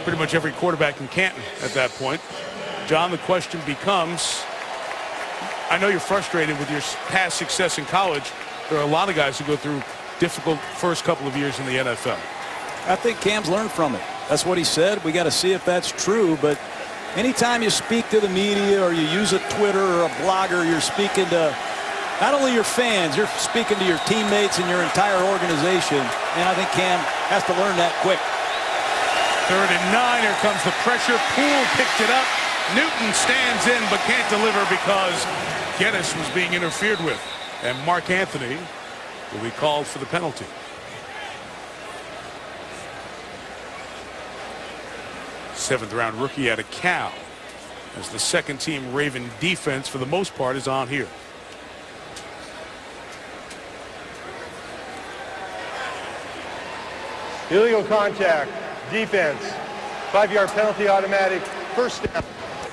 pretty much every quarterback in Canton at that point. John, the question becomes, I know you're frustrated with your past success in college. There are a lot of guys who go through difficult first couple of years in the NFL. I think Cam's learned from it. That's what he said. We got to see if that's true. But anytime you speak to the media or you use a Twitter or a blogger, you're speaking to not only your fans, you're speaking to your teammates and your entire organization. And I think Cam has to learn that quick. 3rd and 9. Here comes the pressure. Poole picked it up. Newton stands in but can't deliver because Geddes was being interfered with. And Mark Anthony will be called for the penalty. Seventh-round rookie out of Cal, as the second-team Raven defense, for the most part, is on here. Illegal contact, defense, 5-yard penalty, automatic, first down.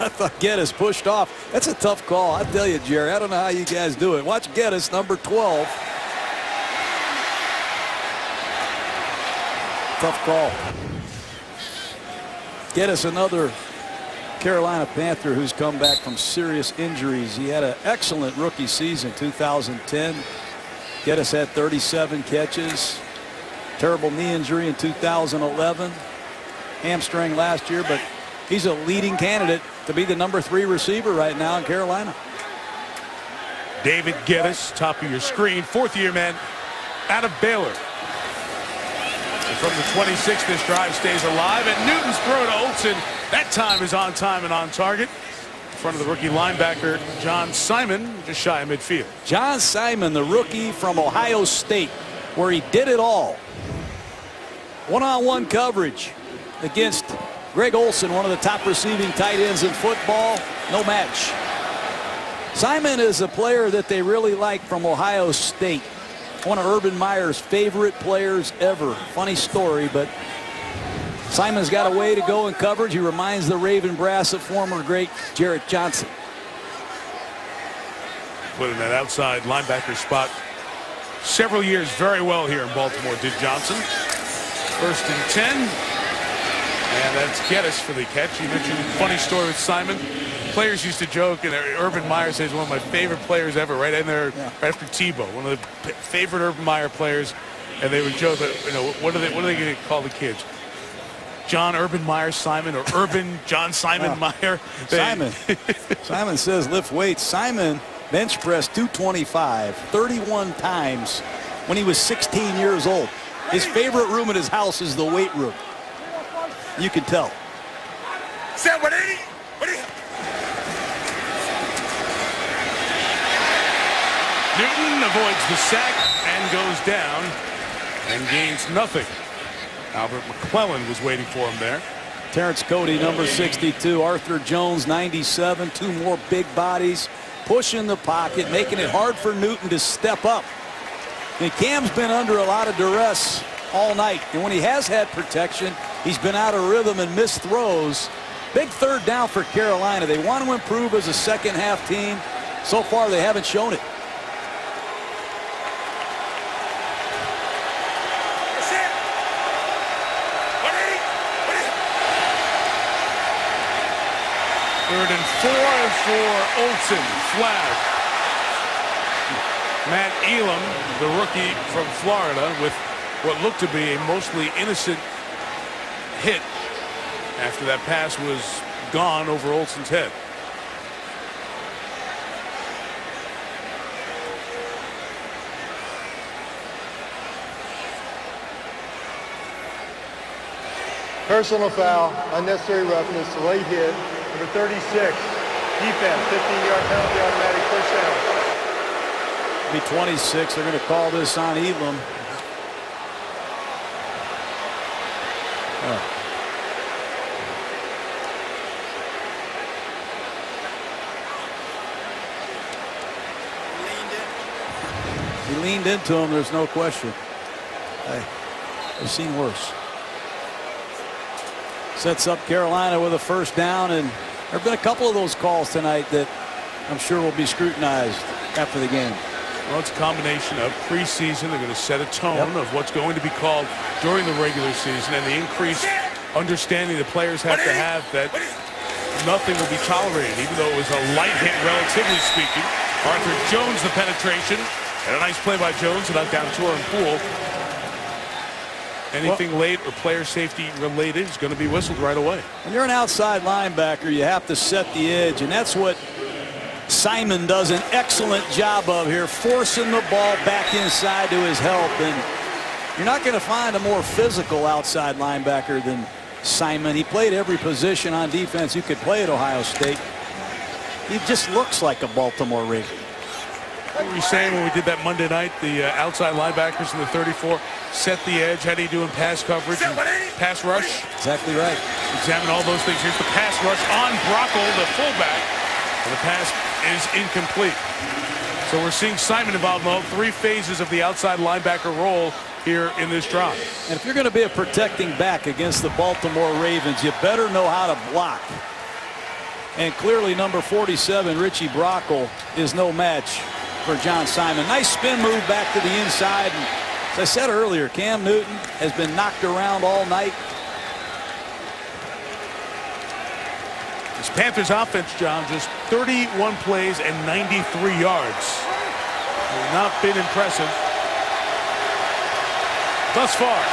I thought Geddes pushed off. That's a tough call. I tell you, Jerry, I don't know how you guys do it. Watch Geddes, number 12. Tough call. Geddes, another Carolina Panther who's come back from serious injuries. He had an excellent rookie season, 2010. Geddes had 37 catches. Terrible knee injury in 2011. Hamstring last year, but he's a leading candidate to be the number 3 receiver right now in Carolina. David Geddes, top of your screen, 4th-year man out of Baylor. From the 26th, this drive stays alive, and Newton's throw to Olsen. That time is on time and on target. In front of the rookie linebacker, John Simon, just shy of midfield. John Simon, the rookie from Ohio State, where he did it all. One-on-one coverage against Greg Olsen, one of the top receiving tight ends in football. No match. Simon is a player that they really like from Ohio State. One of Urban Meyer's favorite players ever. Funny story, but Simon's got a way to go in coverage. He reminds the Raven brass of former great Jarrett Johnson. Put in that outside linebacker spot several years very well here in Baltimore, did Johnson. 1st and 10. And that's Geddes for the catch. You mentioned a funny story with Simon. Players used to joke, and Urban Meyer says one of my favorite players ever, right in there, right after Tebow, one of the favorite Urban Meyer players, and they would joke that, you know, what are they going to call the kids? John Urban Meyer Simon, or Urban John Simon Meyer? Simon. Simon says lift weights. Simon bench pressed 225 31 times when he was 16 years old. His favorite room in his house is the weight room. You can tell. Newton avoids the sack and goes down and gains nothing. Albert McClellan was waiting for him there. Terrence Cody, number 62. Arthur Jones, 97. 2 more big bodies pushing the pocket, making it hard for Newton to step up. And Cam's been under a lot of duress all night. And when he has had protection, he's been out of rhythm and missed throws. Big 3rd down for Carolina. They want to improve as a second-half team. So far, they haven't shown it. Third and 4 for Olsen. Flag. Matt Elam, the rookie from Florida, with what looked to be a mostly innocent hit after that pass was gone over Olsen's head. Personal foul, unnecessary roughness, late hit. Number 36, defense, 15-yard penalty, automatic first down. Be 26. They're going to call this on Elam. He leaned into him, there's no question. Hey, I've seen worse. Sets up Carolina with a first down, and there have been a couple of those calls tonight that I'm sure will be scrutinized after the game. Well, it's a combination of preseason. They're going to set a tone of what's going to be called during the regular season, and the increased understanding the players have to have that nothing will be tolerated, even though it was a light hit, relatively speaking. Arthur Jones, the penetration, and a nice play by Jones to knock down Torin Poole. Anything late or player safety related is going to be whistled right away. When you're an outside linebacker, you have to set the edge, and that's what Simon does an excellent job of here, forcing the ball back inside to his help. And you're not going to find a more physical outside linebacker than Simon. He played every position on defense you could play at Ohio State. He just looks like a Baltimore Raven. What were you saying when we did that Monday night? The outside linebackers in the 34 set the edge. How do you do in pass coverage and pass rush? Exactly right. Examine all those things. Here's the pass rush on Brockle, the fullback. And the pass is incomplete. So we're seeing Simon involved in all three phases of the outside linebacker role here in this drive. And if you're going to be a protecting back against the Baltimore Ravens, you better know how to block. And clearly number 47, Richie Brockle, is no match for John Simon. Nice spin move back to the inside. And as I said earlier, Cam Newton has been knocked around all night. This Panthers offense, John, just 31 plays and 93 yards. Has not been impressive thus far.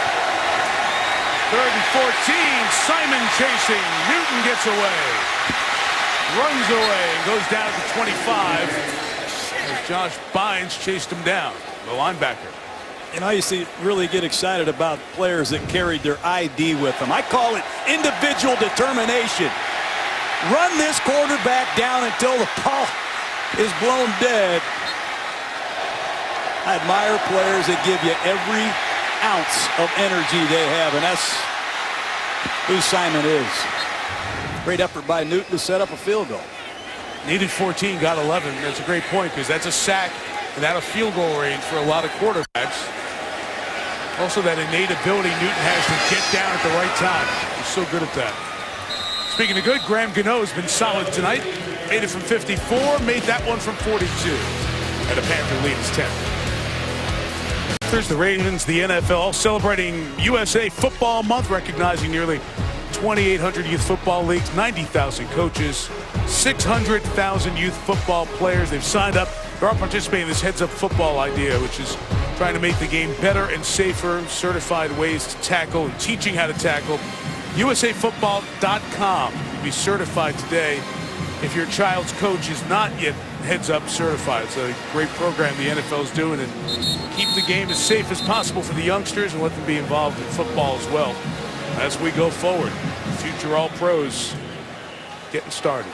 3rd and 14. Simon chasing. Newton gets away. Runs away and goes down to 25 as Josh Bynes chased him down, the linebacker. And I used to really get excited about players that carried their ID with them. I call it individual determination. Run this quarterback down until the ball is blown dead. I admire players that give you every ounce of energy they have, and that's who Simon is. Great effort by Newton to set up a field goal. Needed 14, got 11. That's a great point because that's a sack and out of field goal range for a lot of quarterbacks. Also that innate ability Newton has to get down at the right time. He's so good at that. Speaking of good, Graham Gano has been solid tonight. Made it from 54, made that one from 42. And a Panther lead is 10. There's the Ravens, the NFL, celebrating USA Football Month, recognizing nearly 2,800 youth football leagues, 90,000 coaches, 600,000 youth football players. They've signed up. They're all participating in this heads-up football idea, which is trying to make the game better and safer, certified ways to tackle and teaching how to tackle. USAFootball.com. You'll be certified today if your child's coach is not yet heads-up certified. It's a great program the NFL is doing and keep the game as safe as possible for the youngsters and let them be involved in football as well as we go forward. Future All-Pros getting started.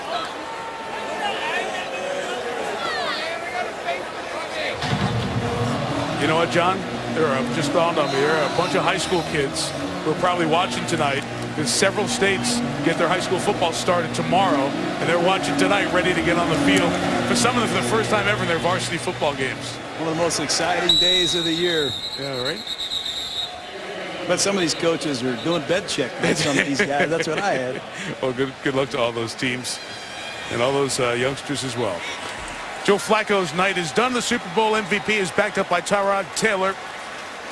You know what, John? There are just dawned on me. There are a bunch of high school kids who are probably watching tonight because several states get their high school football started tomorrow, and they're watching tonight ready to get on the field. For some of them, for the first time ever in their varsity football games. One of the most exciting days of the year. Yeah, right? But some of these coaches are doing bed check with some of these guys. That's what I had. Well, good luck to all those teams and all those youngsters as well. Joe Flacco's night is done. The Super Bowl MVP is backed up by Tyrod Taylor.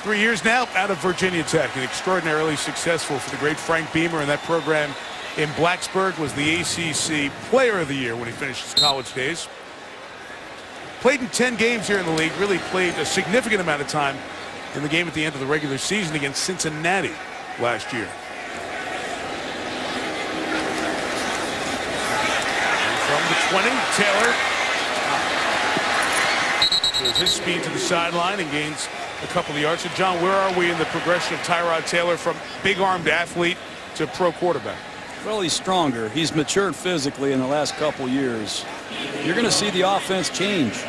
3 years now out of Virginia Tech, and extraordinarily successful for the great Frank Beamer, and that program in Blacksburg was the ACC Player of the Year when he finished his college days. Played in 10 games here in the league, really played a significant amount of time in the game at the end of the regular season against Cincinnati last year. And from the 20, Taylor shows his speed to the sideline and gains a couple of yards. So, John, where are we in the progression of Tyrod Taylor from big-armed athlete to pro quarterback? Well, he's stronger. He's matured physically in the last couple years. You're going to see the offense change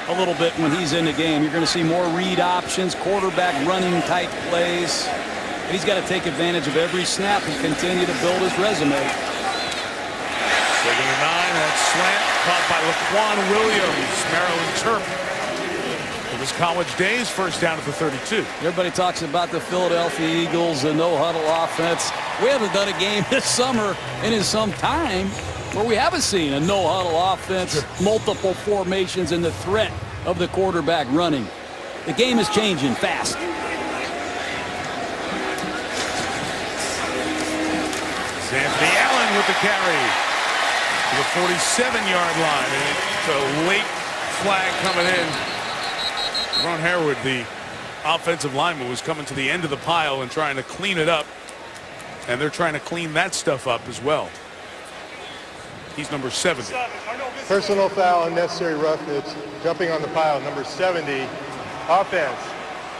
a little bit when he's in the game. You're going to see more read options, quarterback running type plays. And he's got to take advantage of every snap and continue to build his resume. Second and 9, that slant caught by Laquan Williams, Maryland Terp. It was college days, first down at the 32. Everybody talks about the Philadelphia Eagles, the no-huddle offense. We haven't done a game this summer and in some time where we haven't seen a no-huddle offense, multiple formations, and the threat of the quarterback running. The game is changing fast. Anthony Allen with the carry to the 47-yard line, and it's a late flag coming in. Ron Harewood, the offensive lineman, was coming to the end of the pile and trying to clean it up, and they're trying to clean that stuff up as well. He's number 70. Personal foul, unnecessary roughness, jumping on the pile, number 70. Offense.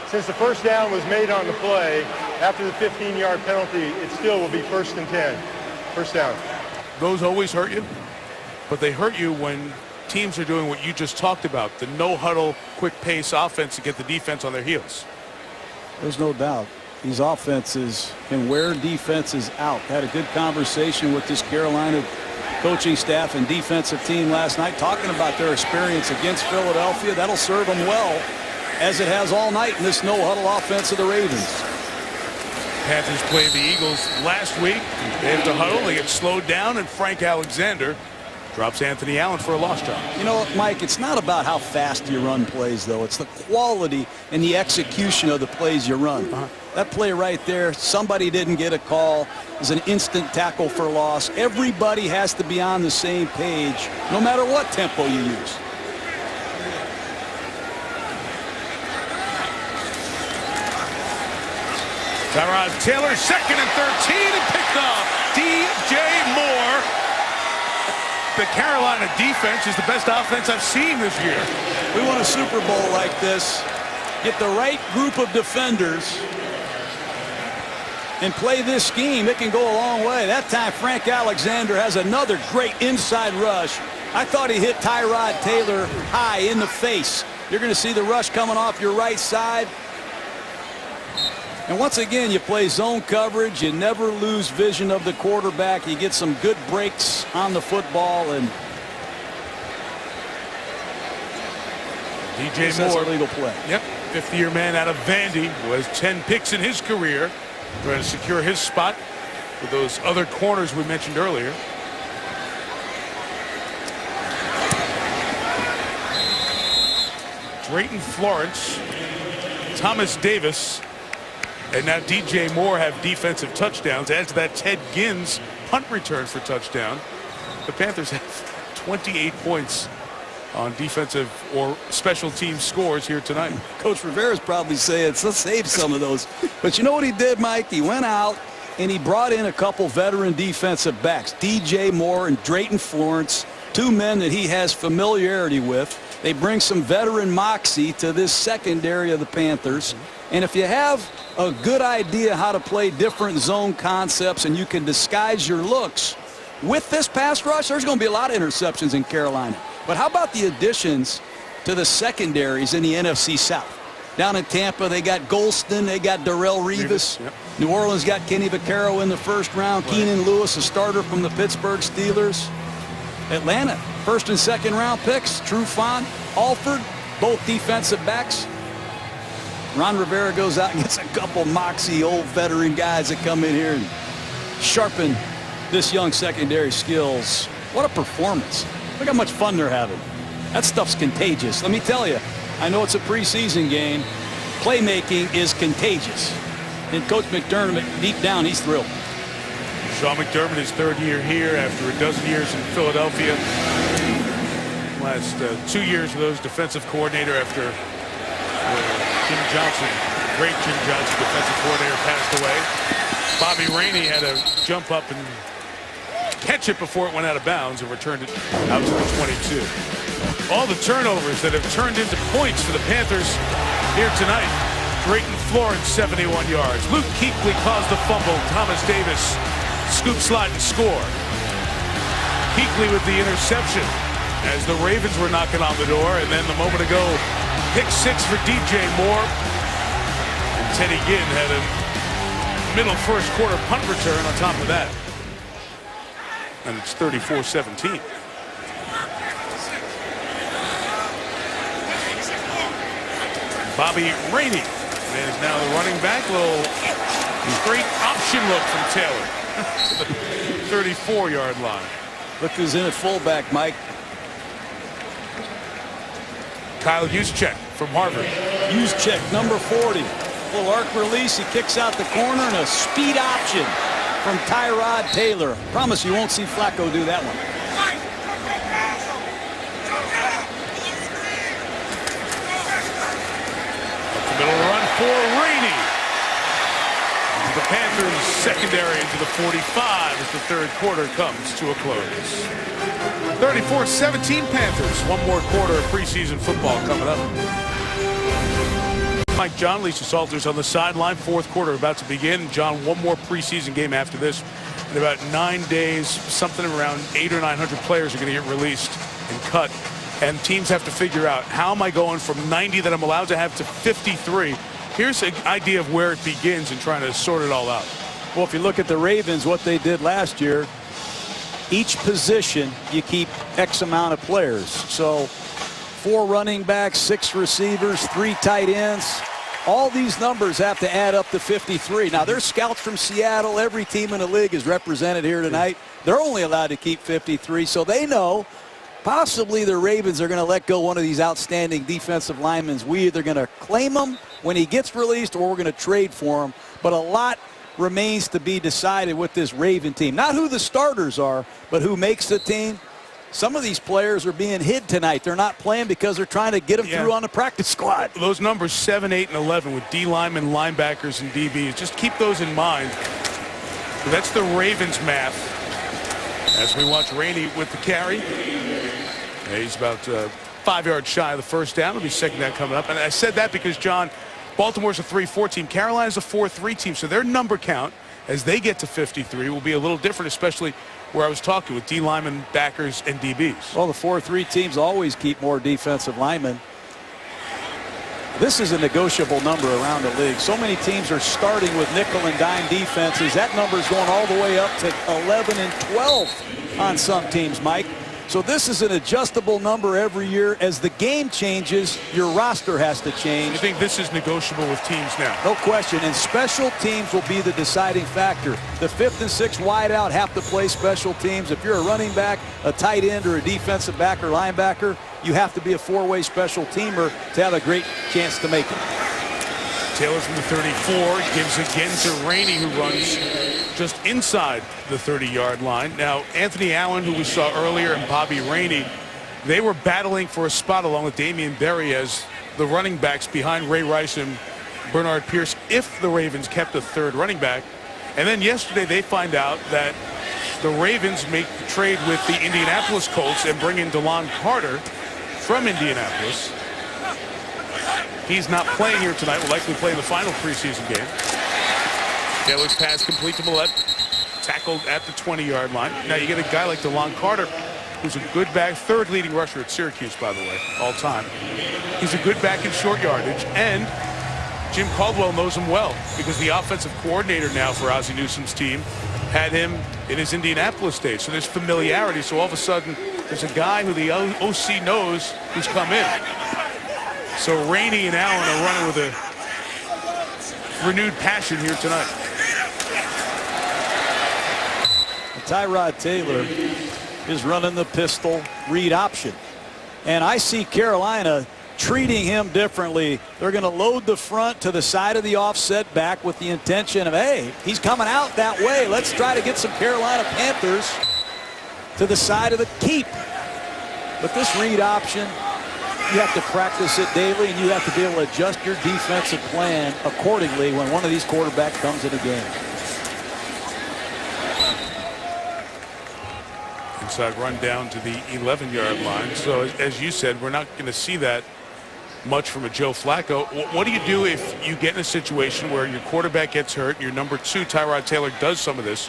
Since the first down was made on the play, after the 15-yard penalty, it still will be 1st and 10. First down. Those always hurt you, but they hurt you when teams are doing what you just talked about, the no-huddle, quick-pace offense to get the defense on their heels. There's no doubt. These offenses can wear defenses out. Had a good conversation with this Carolina coaching staff and defensive team last night, talking about their experience against Philadelphia. That'll serve them well, as it has all night in this no-huddle offense of the Ravens. Panthers played the Eagles last week. They have to huddle. They get slowed down, and Frank Alexander drops Anthony Allen for a lost job. You know, Mike, it's not about how fast you run plays, though. It's the quality and the execution of the plays you run. That play right there, somebody didn't get a call, is an instant tackle for loss. Everybody has to be on the same page, no matter what tempo you use. Tyrod Taylor, 2nd and 13, and picked off. DJ Moore. The Carolina defense is the best offense I've seen this year. We want a Super Bowl like this. Get the right group of defenders and play this scheme. It can go a long way. That time, Frank Alexander has another great inside rush. I thought he hit Tyrod Taylor high in the face. You're going to see the rush coming off your right side. And once again, you play zone coverage. You never lose vision of the quarterback. You get some good breaks on the football. And DJ Moore, that's a legal play. Yep, 50-year man out of Vandy, who has 10 picks in his career, trying to secure his spot with those other corners we mentioned earlier. Drayton Florence, Thomas Davis, and now DJ Moore have defensive touchdowns. Adds to that Ted Ginn's punt return for touchdown. The Panthers have 28 points on defensive or special team scores here tonight. Coach Rivera's probably saying, let's save some of those. But you know what he did, Mike? He went out and he brought in a couple veteran defensive backs, DJ Moore and Drayton Florence, two men that he has familiarity with. They bring some veteran moxie to this secondary of the Panthers. And if you have a good idea how to play different zone concepts and you can disguise your looks with this pass rush, there's going to be a lot of interceptions in Carolina. But how about the additions to the secondaries in the NFC South? Down in Tampa, they got Golston, they got Darrelle Revis. Yep. New Orleans got Kenny Vaccaro in the first round. Right. Keenan Lewis, a starter from the Pittsburgh Steelers. Atlanta, 1st and 2nd round picks. Trufant, Alford, both defensive backs. Ron Rivera goes out and gets a couple moxie old veteran guys that come in here and sharpen this young secondary skills. What a performance. Look how much fun they're having. That stuff's contagious. Let me tell you, I know it's a preseason game. Playmaking is contagious. And Coach McDermott, deep down, he's thrilled. Sean McDermott, his 3rd year here after a dozen years in Philadelphia. Last 2 years of those defensive coordinator after Jim Johnson, great Jim Johnson, defensive coordinator, passed away. Bobby Rainey had to jump up and catch it before it went out of bounds and returned it out to the 22. All the turnovers that have turned into points for the Panthers here tonight. Drayton Florence, 71 yards. Luke Kuechly caused the fumble. Thomas Davis scoop, slide, and score. Kuechly with the interception as the Ravens were knocking on the door. And then the moment ago, pick 6 for DJ Moore. And Teddy Ginn had a middle first quarter punt return on top of that. And it's 34-17. Bobby Rainey is now the running back. Little great option look from Taylor to the 34-yard line. Look who's in at fullback, Mike. Kyle Juszczyk from Harvard. Juszczyk, number 40. Little arc release. He kicks out the corner and a speed option from Tyrod Taylor. Promise you won't see Flacco do that one. Middle run for Rainey. The Panthers secondary into the 45 as the third quarter comes to a close. 34-17 Panthers. One more quarter of preseason football coming up. Mike John, Lisa Salters on the sideline. Fourth quarter about to begin. John, one more preseason game after this. In about 9 days, something around 800 or 900 players are going to get released and cut. And teams have to figure out, how am I going from 90 that I'm allowed to have to 53? Here's an idea of where it begins and trying to sort it all out. Well, if you look at the Ravens, what they did last year, each position you keep X amount of players. So 4 running backs, 6 receivers, 3 tight ends. All these numbers have to add up to 53. Now, there's scouts from Seattle. Every team in the league is represented here tonight. They're only allowed to keep 53, so they know possibly the Ravens are going to let go one of these outstanding defensive linemen. We're either going to claim him when he gets released or we're going to trade for him. But a lot remains to be decided with this Raven team. Not who the starters are, but who makes the team. Some of these players are being hid tonight. They're not playing because they're trying to get them through on the practice squad. Those numbers 7, 8, and 11 with D linemen, linebackers, and DBs. Just keep those in mind. That's the Ravens math. As we watch Rainey with the carry. He's about 5 yards shy of the first down. It'll be second down coming up. And I said that because, John, Baltimore's a 3-4 team. Carolina's a 4-3 team. So their number count as they get to 53 will be a little different, especially where I was talking with D linemen, backers, and DBs. Well, the 4-3 teams always keep more defensive linemen. This is a negotiable number around the league. So many teams are starting with nickel and dime defenses. That number is going all the way up to 11 and 12 on some teams, Mike. So this is an adjustable number every year. As the game changes, your roster has to change. You think this is negotiable with teams now? No question. And special teams will be the deciding factor. The 5th and 6th wideout have to play special teams. If you're a running back, a tight end, or a defensive back or linebacker, you have to be a 4-way special teamer to have a great chance to make it. Taylor from the 34 gives again to Rainey, who runs just inside the 30-yard line. Now, Anthony Allen, who we saw earlier, and Bobby Rainey, they were battling for a spot along with Damian Berry as the running backs behind Ray Rice and Bernard Pierce if the Ravens kept a third running back. And then yesterday they find out that the Ravens make the trade with the Indianapolis Colts and bring in DeLon Carter from Indianapolis. He's not playing here tonight. Will likely play the final preseason game. Taylor's pass complete to Millette. Tackled at the 20-yard line. Now you get a guy like DeLon Carter, who's a good back, 3rd leading rusher at Syracuse, by the way, all time. He's a good back in short yardage, and Jim Caldwell knows him well because the offensive coordinator now for Ozzie Newsome's team had him in his Indianapolis days. So there's familiarity. So all of a sudden, there's a guy who the OC knows who's come in. So Rainey and Allen are running with a renewed passion here tonight. Tyrod Taylor is running the pistol read option. And I see Carolina treating him differently. They're going to load the front to the side of the offset back with the intention of, hey, he's coming out that way. Let's try to get some Carolina Panthers to the side of the keep. But this read option, you have to practice it daily, and you have to be able to adjust your defensive plan accordingly when one of these quarterbacks comes in a game. Inside run down to the 11-yard line. So as you said, we're not going to see that much from a Joe Flacco. What do you do if you get in a situation where your quarterback gets hurt, your number 2, Tyrod Taylor, does some of this?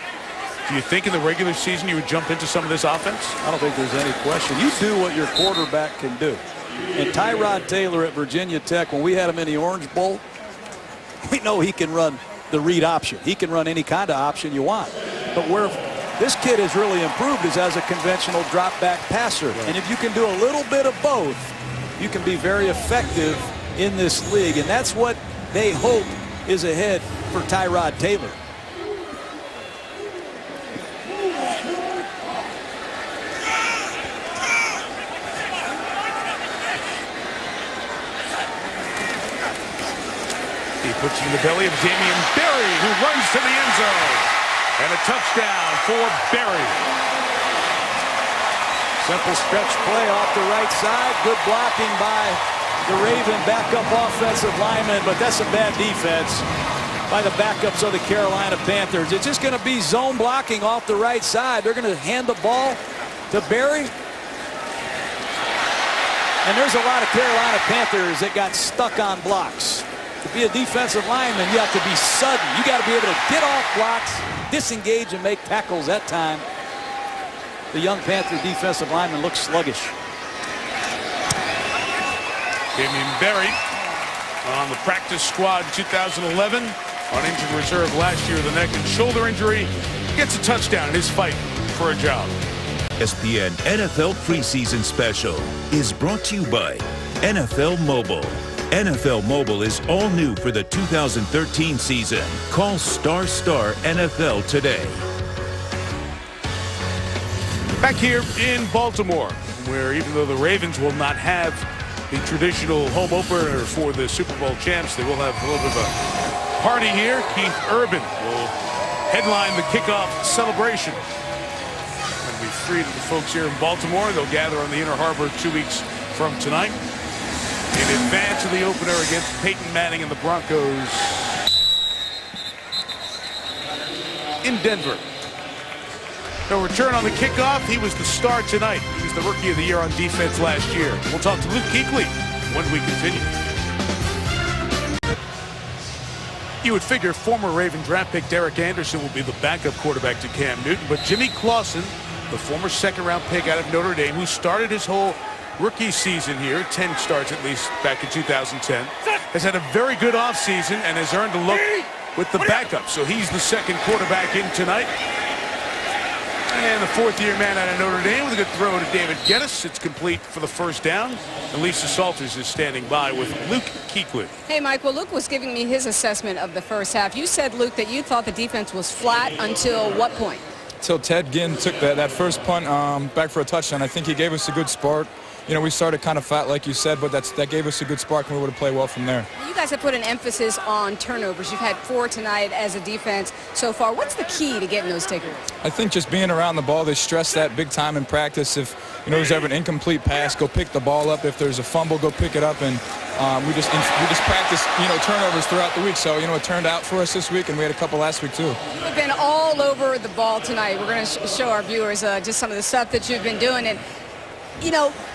Do you think in the regular season you would jump into some of this offense? I don't think there's any question. You do what your quarterback can do. And Tyrod Taylor at Virginia Tech, when we had him in the Orange Bowl, we know he can run the read option. He can run any kind of option you want. But where this kid has really improved is as a conventional drop back passer. Right. And if you can do a little bit of both, you can be very effective in this league. And that's what they hope is ahead for Tyrod Taylor. He puts it in the belly of Damian Berry, who runs to the end zone. And a touchdown for Berry. Simple stretch play off the right side. Good blocking by the Raven backup offensive lineman, but that's a bad defense by the backups of the Carolina Panthers. It's just going to be zone blocking off the right side. They're going to hand the ball to Berry. And there's a lot of Carolina Panthers that got stuck on blocks. To be a defensive lineman, you have to be sudden. You got to be able to get off blocks, disengage, and make tackles. That time, the young Panther defensive lineman looks sluggish. Damian Berry on the practice squad in 2011, on injured reserve last year with a neck and shoulder injury, gets a touchdown in his fight for a job. ESPN NFL Preseason Special is brought to you by NFL Mobile. NFL Mobile is all new for the 2013 season. Call Star NFL today. Back here in Baltimore, where even though the Ravens will not have the traditional home opener for the Super Bowl champs, they will have a little bit of a party here. Keith Urban will headline the kickoff celebration. It'll be free to the folks here in Baltimore. They'll gather on the Inner Harbor 2 weeks from tonight in advance of the opener against Peyton Manning and the Broncos in Denver. No return on the kickoff. He was the star tonight. He was the Rookie of the Year on defense last year. We'll talk to Luke Kuechly when we continue. You would figure former Raven draft pick Derek Anderson will be the backup quarterback to Cam Newton, but Jimmy Clausen, the former second-round pick out of Notre Dame, who started his whole rookie season here, 10 starts at least back in 2010, has had a very good offseason and has earned a look with the backup. So he's the second quarterback in tonight. And the fourth-year man out of Notre Dame with a good throw to David Geddes. It's complete for the first down. And Lisa Salters is standing by with Luke Kuechly. Hey, Mike, well, Luke was giving me his assessment of the first half. You said, Luke, that you thought the defense was flat until what point? Until Ted Ginn took that first punt back for a touchdown. I think he gave us a good spark. You know, we started kind of flat, like you said, but that gave us a good spark, and we would have played well from there. You guys have put an emphasis on turnovers. You've had 4 tonight as a defense so far. What's the key to getting those takeaways? I think just being around the ball. They stress that big time in practice. If there's ever an incomplete pass, go pick the ball up. If there's a fumble, go pick it up. And we just practice turnovers throughout the week. So it turned out for us this week, and we had a couple last week too. You've been all over the ball tonight. We're going to show our viewers just some of the stuff that you've been doing. And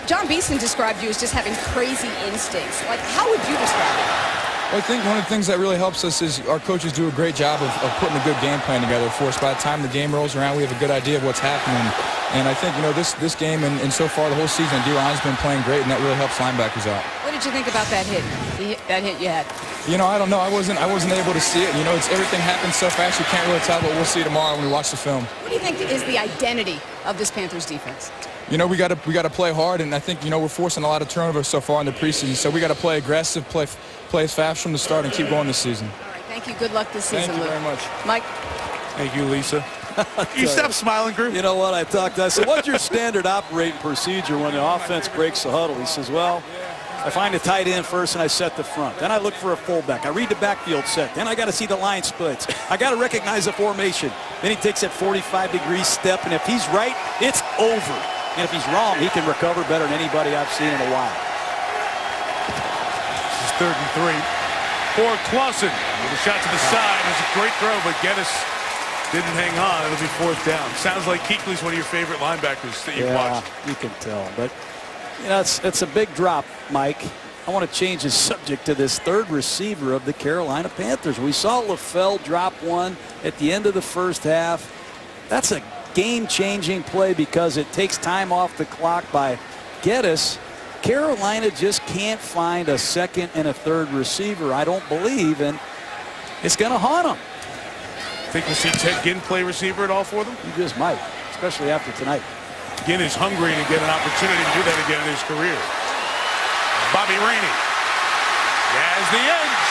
John Beeson described you as just having crazy instincts. Like, how would you describe it? Well, I think one of the things that really helps us is our coaches do a great job of putting a good game plan together for us. By the time the game rolls around, we have a good idea of what's happening. And I think, this game and so far the whole season, D-line's been playing great, and that really helps linebackers out. What did you think about that hit? That hit you had? I don't know. I wasn't able to see it. Everything happens so fast you can't really tell, but we'll see tomorrow when we watch the film. What do you think is the identity of this Panthers defense? We got to play hard, and I think we're forcing a lot of turnovers so far in the preseason. So we got to play aggressive, play fast from the start, and keep going this season. All right, thank you. Good luck this season, Luke. Thank you very much, Mike. Thank you, Lisa. You stop smiling, Drew. You know what? I said, what's your standard operating procedure when the offense breaks the huddle? He says, well, I find a tight end first and I set the front. Then I look for a fullback. I read the backfield set. Then I got to see the line splits. I got to recognize the formation. Then he takes that 45-degree step, and if he's right, it's over. And if he's wrong, he can recover better than anybody I've seen in a while. This is 3rd and 3 for Clausen. With a shot to the side. It was a great throw, but Geddes didn't hang on. It'll be 4th down. Sounds like Kuechly's one of your favorite linebackers that you've watched. You can tell. But, it's a big drop, Mike. I want to change the subject to this third receiver of the Carolina Panthers. We saw LaFell drop one at the end of the first half. That's a game-changing play because it takes time off the clock by Geddes. Carolina just can't find a second and a third receiver, I don't believe, and it's going to haunt them. Think we'll see Ted Ginn play receiver at all for them? You just might, especially after tonight. Ginn is hungry to get an opportunity to do that again in his career. Bobby Rainey has the edge.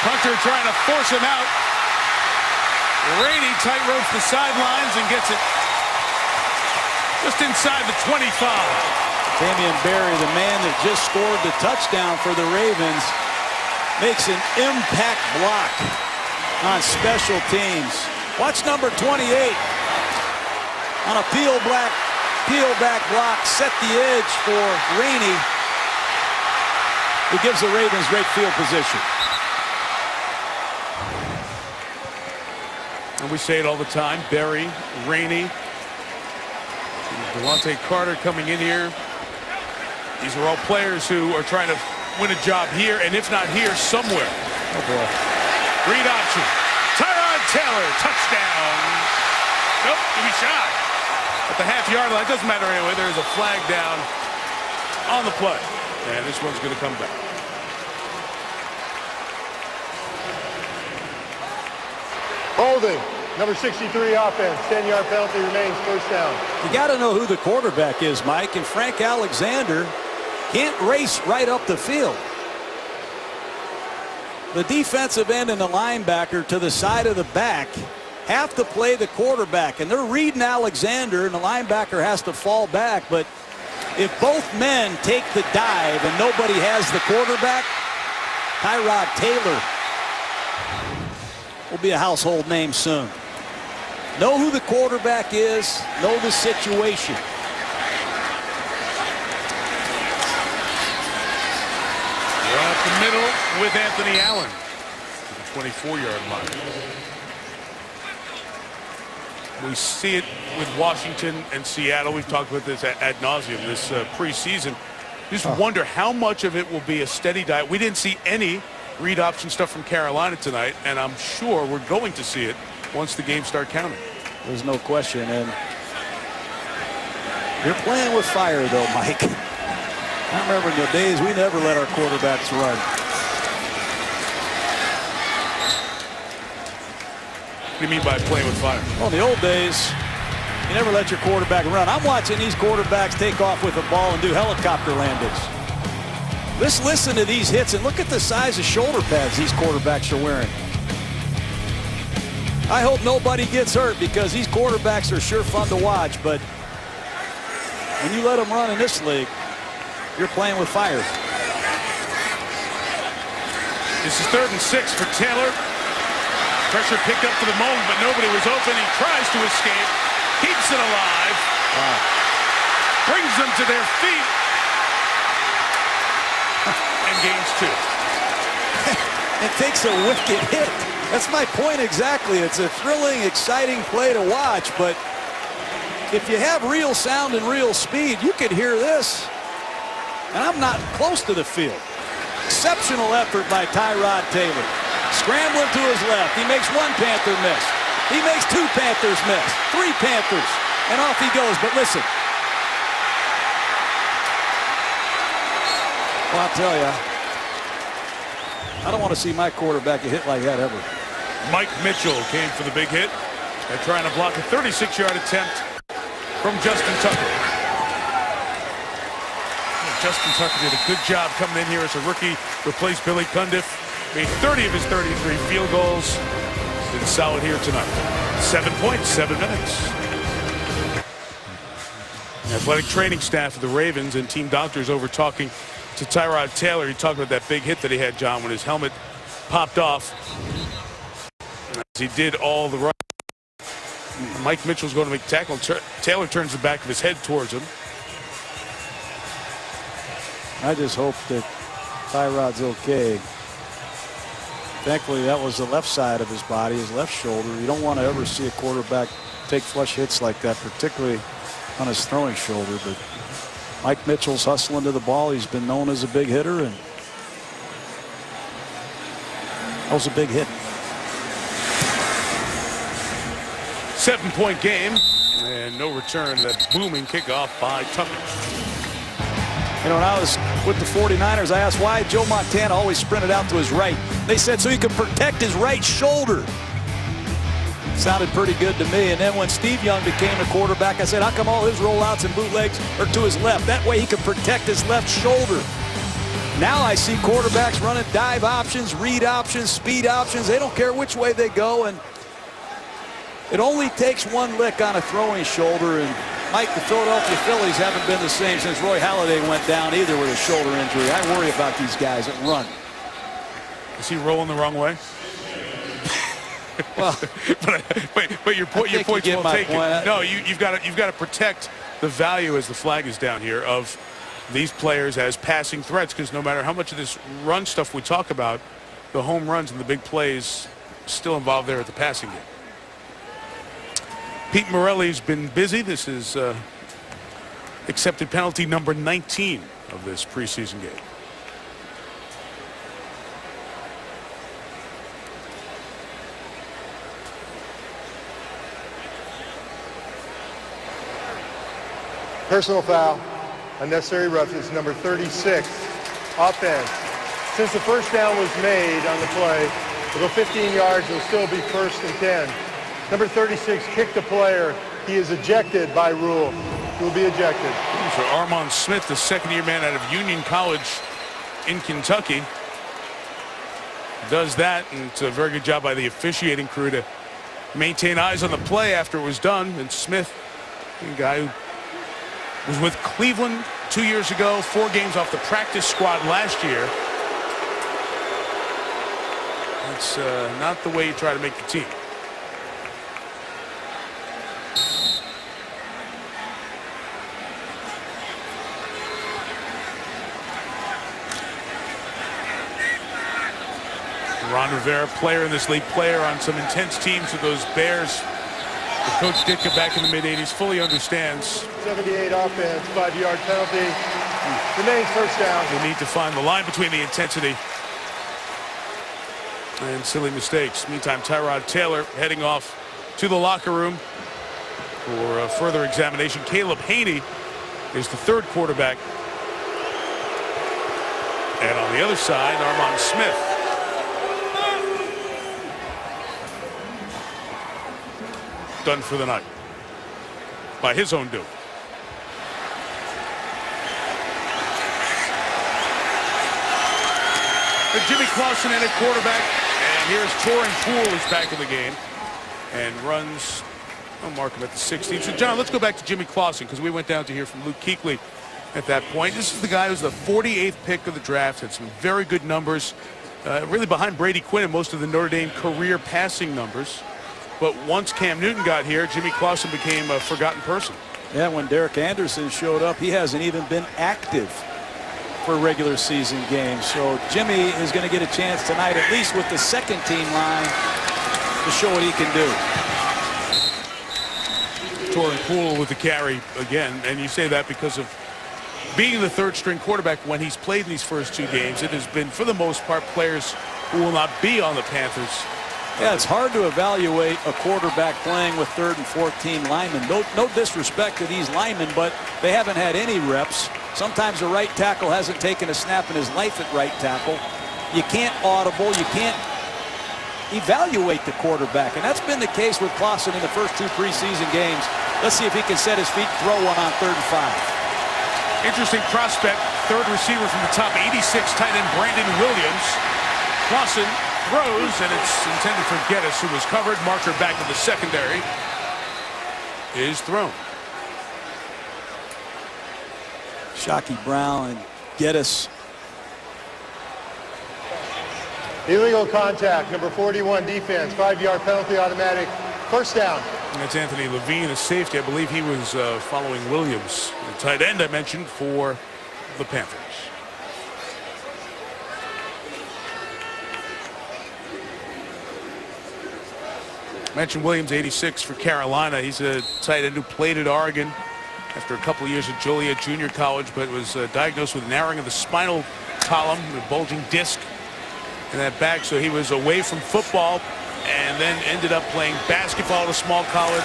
Hunter trying to force him out. Rainey tight ropes the sidelines and gets it just inside the 25. Damian Barry, the man that just scored the touchdown for the Ravens, makes an impact block on special teams. Watch number 28 on a peel back block, set the edge for Rainey, who gives the Ravens great field position. And we say it all the time, Barry, Rainey, Devontae Carter coming in here. These are all players who are trying to win a job here, and if not here, somewhere. Oh, boy. Read option. Tyrod Taylor, touchdown. Nope, he'll be shy. At the half-yard line, it doesn't matter anyway. There's a flag down on the play. And this one's going to come back. Holding. Number 63 offense. 10-yard penalty remains, first down. You got to know who the quarterback is, Mike, and Frank Alexander can't race right up the field. The defensive end and the linebacker to the side of the back have to play the quarterback, and they're reading Alexander, and the linebacker has to fall back. But if both men take the dive and nobody has the quarterback, Tyrod Taylor will be a household name soon. Know who the quarterback is, know the situation. Right up the middle with Anthony Allen to the 24-yard line. We see it with Washington and Seattle. We've talked about this ad nauseum this preseason. Just wonder how much of it will be a steady diet. We didn't see any read option stuff from Carolina tonight, and I'm sure we're going to see it once the games start counting. There's no question, and you're playing with fire, though, Mike. I remember in the days we never let our quarterbacks run. What do you mean by playing with fire? Well, in the old days, you never let your quarterback run. I'm watching these quarterbacks take off with the ball and do helicopter landings. Let's listen to these hits and look at the size of shoulder pads these quarterbacks are wearing. I hope nobody gets hurt because these quarterbacks are sure fun to watch, but when you let them run in this league, you're playing with fire. This is 3rd and 6 for Taylor. Pressure picked up for the moment, but nobody was open. He tries to escape, keeps it alive, brings them to their feet, and gains 2. It takes a wicked hit. That's my point exactly. It's a thrilling, exciting play to watch, but if you have real sound and real speed, you could hear this. And I'm not close to the field. Exceptional effort by Tyrod Taylor. Scrambling to his left. He makes 1 Panther miss. He makes 2 Panthers miss. 3 Panthers. And off he goes. But listen. Well, I'll tell you, I don't want to see my quarterback get hit like that ever. Mike Mitchell came for the big hit. They're trying to block a 36-yard attempt from Justin Tucker. Justin Tucker did a good job coming in here as a rookie. Replaced Billy Cundiff. Made 30 of his 33 field goals. Been solid here tonight. 7 points, 7 minutes. The athletic training staff of the Ravens and team doctors over talking to Tyrod Taylor. He talked about that big hit that he had, John, when his helmet popped off. As he did all the right. Mike Mitchell's going to make tackle. Taylor turns the back of his head towards him. I just hope that Tyrod's okay. Thankfully, that was the left side of his body, his left shoulder. You don't want to ever see a quarterback take flush hits like that, particularly on his throwing shoulder. But Mike Mitchell's hustling to the ball. He's been known as a big hitter, and that was a big hit. 7-point game, and no return. That booming kickoff by Tucker. You know, when I was with the 49ers, I asked why Joe Montana always sprinted out to his right. They said so he could protect his right shoulder. Sounded pretty good to me. And then when Steve Young became the quarterback, I said, how come all his rollouts and bootlegs are to his left? That way he could protect his left shoulder. Now I see quarterbacks running dive options, read options, speed options. They don't care which way they go. And it only takes one lick on a throwing shoulder. And Mike, the Philadelphia Phillies haven't been the same since Roy Halladay went down either with a shoulder injury. I worry about these guys that run. Is he rolling the wrong way? Well, but your point's well taken. No, you've got to protect the value, as the flag is down here, of these players as passing threats, because no matter how much of this run stuff we talk about, the home runs and the big plays still involved there at the passing game. Pete Morelli's been busy. This is accepted penalty number 19 of this preseason game. Personal foul, unnecessary roughness, number 36, offense. Since the first down was made on the play, it'll go 15 yards, it'll still be 1st and 10. Number 36 kicked the player. He is ejected by rule. He will be ejected. For Armand Smith, the second-year man out of Union College in Kentucky, does that, and it's a very good job by the officiating crew to maintain eyes on the play after it was done. And Smith, a guy who was with Cleveland 2 years ago, 4 games off the practice squad last year. It's not the way you try to make the team. Ron Rivera, player in this league, player on some intense teams with those Bears. The coach Ditka back in the mid-'80s fully understands. 78 offense, 5-yard penalty. Remains 1st down. We need to find the line between the intensity and silly mistakes. Meantime, Tyrod Taylor heading off to the locker room for further examination. Caleb Haney is the 3rd quarterback. And on the other side, Armand Smith. Done for the night by his own doing. Jimmy Clausen in at quarterback, and here's Torin Poole is back in the game and runs. I'll mark him at the 16. So John, let's go back to Jimmy Clausen, because we went down to hear from Luke Kuechly at that point. This is the guy who's the 48th pick of the draft, had some very good numbers, really behind Brady Quinn in most of the Notre Dame career passing numbers. But once Cam Newton got here, Jimmy Clausen became a forgotten person. Yeah, when Derek Anderson showed up, he hasn't even been active for regular season games. So Jimmy is going to get a chance tonight, at least with the 2nd team line, to show what he can do. Torin Poole with the carry again, and you say that because of being the 3rd string quarterback. When he's played in these first 2 games, it has been, for the most part, players who will not be on the Panthers. Yeah, it's hard to evaluate a quarterback playing with 3rd and 4th team linemen. No disrespect to these linemen, but they haven't had any reps. Sometimes a right tackle hasn't taken a snap in his life at right tackle. You can't audible, you can't evaluate the quarterback, and that's been the case with Clausen in the first 2 preseason games. Let's see if he can set his feet and throw one on 3rd and 5. Interesting prospect, 3rd receiver from the top, 86 tight end Brandon Williams. Clausen throws, and it's intended for Geddes, who was covered. Marker back in the secondary is thrown. Shockey Brown and Geddes. Illegal contact, number 41 defense, 5-yard penalty, automatic, 1st down. And that's Anthony Levine, a safety. I believe he was following Williams, the tight end I mentioned for the Panthers. Mentioned Williams, 86 for Carolina. He's a tight end who played at Oregon after a couple of years at Joliet Junior College, but was diagnosed with narrowing of the spinal column, a bulging disc in that back. So he was away from football and then ended up playing basketball at a small college.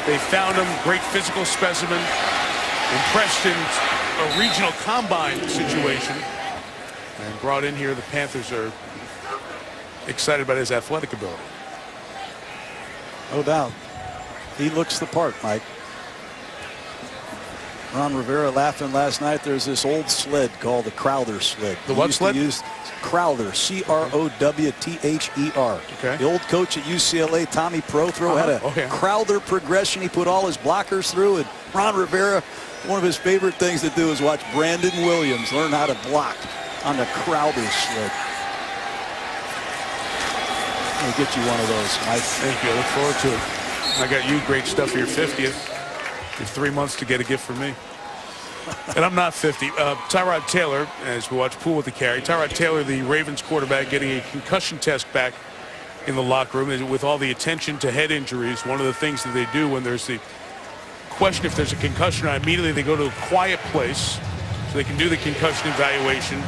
They found him, great physical specimen, impressed in a regional combine situation, and brought in here. The Panthers are excited about his athletic ability. No doubt. He looks the part, Mike. Ron Rivera laughing last night. There's this old sled called the Crowther sled. The what sled? Crowther, C-R-O-W-T-H-E-R. Okay. The old coach at UCLA, Tommy Prothro, had a Crowther progression he put all his blockers through. And Ron Rivera, one of his favorite things to do is watch Brandon Williams learn how to block on the Crowther sled. I'll get you one of those, Mike. Thank you. I look forward to it. I got you great stuff for your 50th. You have 3 months to get a gift from me. And I'm not 50. Tyrod Taylor, as we watch Poole with the carry. Tyrod Taylor, the Ravens quarterback, getting a concussion test back in the locker room. With all the attention to head injuries, one of the things that they do when there's the question if there's a concussion, immediately they go to a quiet place so they can do the concussion evaluation.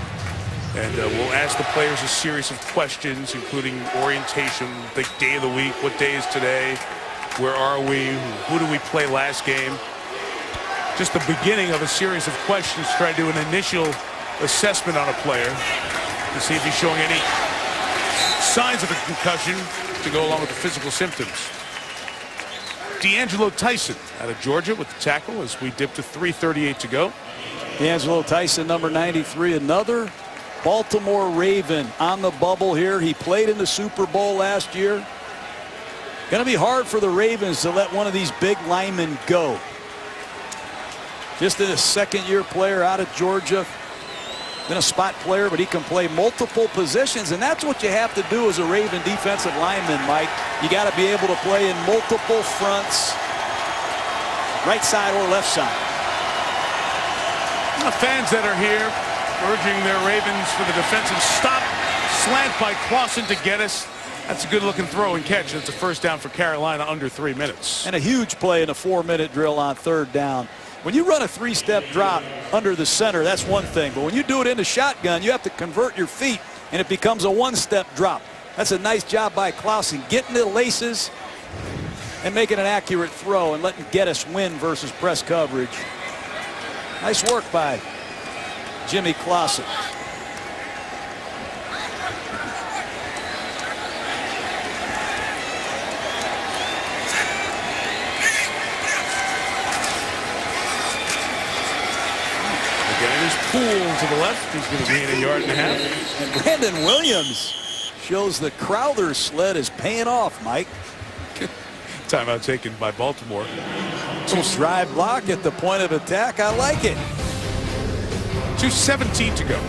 And we'll ask the players a series of questions, including orientation, the day of the week, what day is today, where are we, who did we play last game. Just the beginning of a series of questions to try to do an initial assessment on a player to see if he's showing any signs of a concussion to go along with the physical symptoms. D'Angelo Tyson out of Georgia with the tackle as we dip to 3:38 to go. D'Angelo Tyson, number 93, another Baltimore Raven on the bubble here. He played in the Super Bowl last year. Going to be hard for the Ravens to let one of these big linemen go. Just a second-year player out of Georgia. Been a spot player, but he can play multiple positions, and that's what you have to do as a Raven defensive lineman, Mike. You got to be able to play in multiple fronts, right side or left side. The fans that are here urging their Ravens for the defensive stop. Slant by Clausen to Geddes. That's a good-looking throw and catch. It's a first down for Carolina under 3 minutes. And a huge play in a 4-minute drill on third down. When you run a 3-step drop under the center, that's one thing. But when you do it in the shotgun, you have to convert your feet, and it becomes a 1-step drop. That's a nice job by Clausen, getting the laces and making an accurate throw and letting Geddes win versus press coverage. Nice work by Jimmy Clausen. Poole to the left. He's going to gain a yard and a half. And Brandon Williams shows the Crowther sled is paying off, Mike. Timeout taken by Baltimore. Drive block at the point of attack. I like it. 2:17 to go.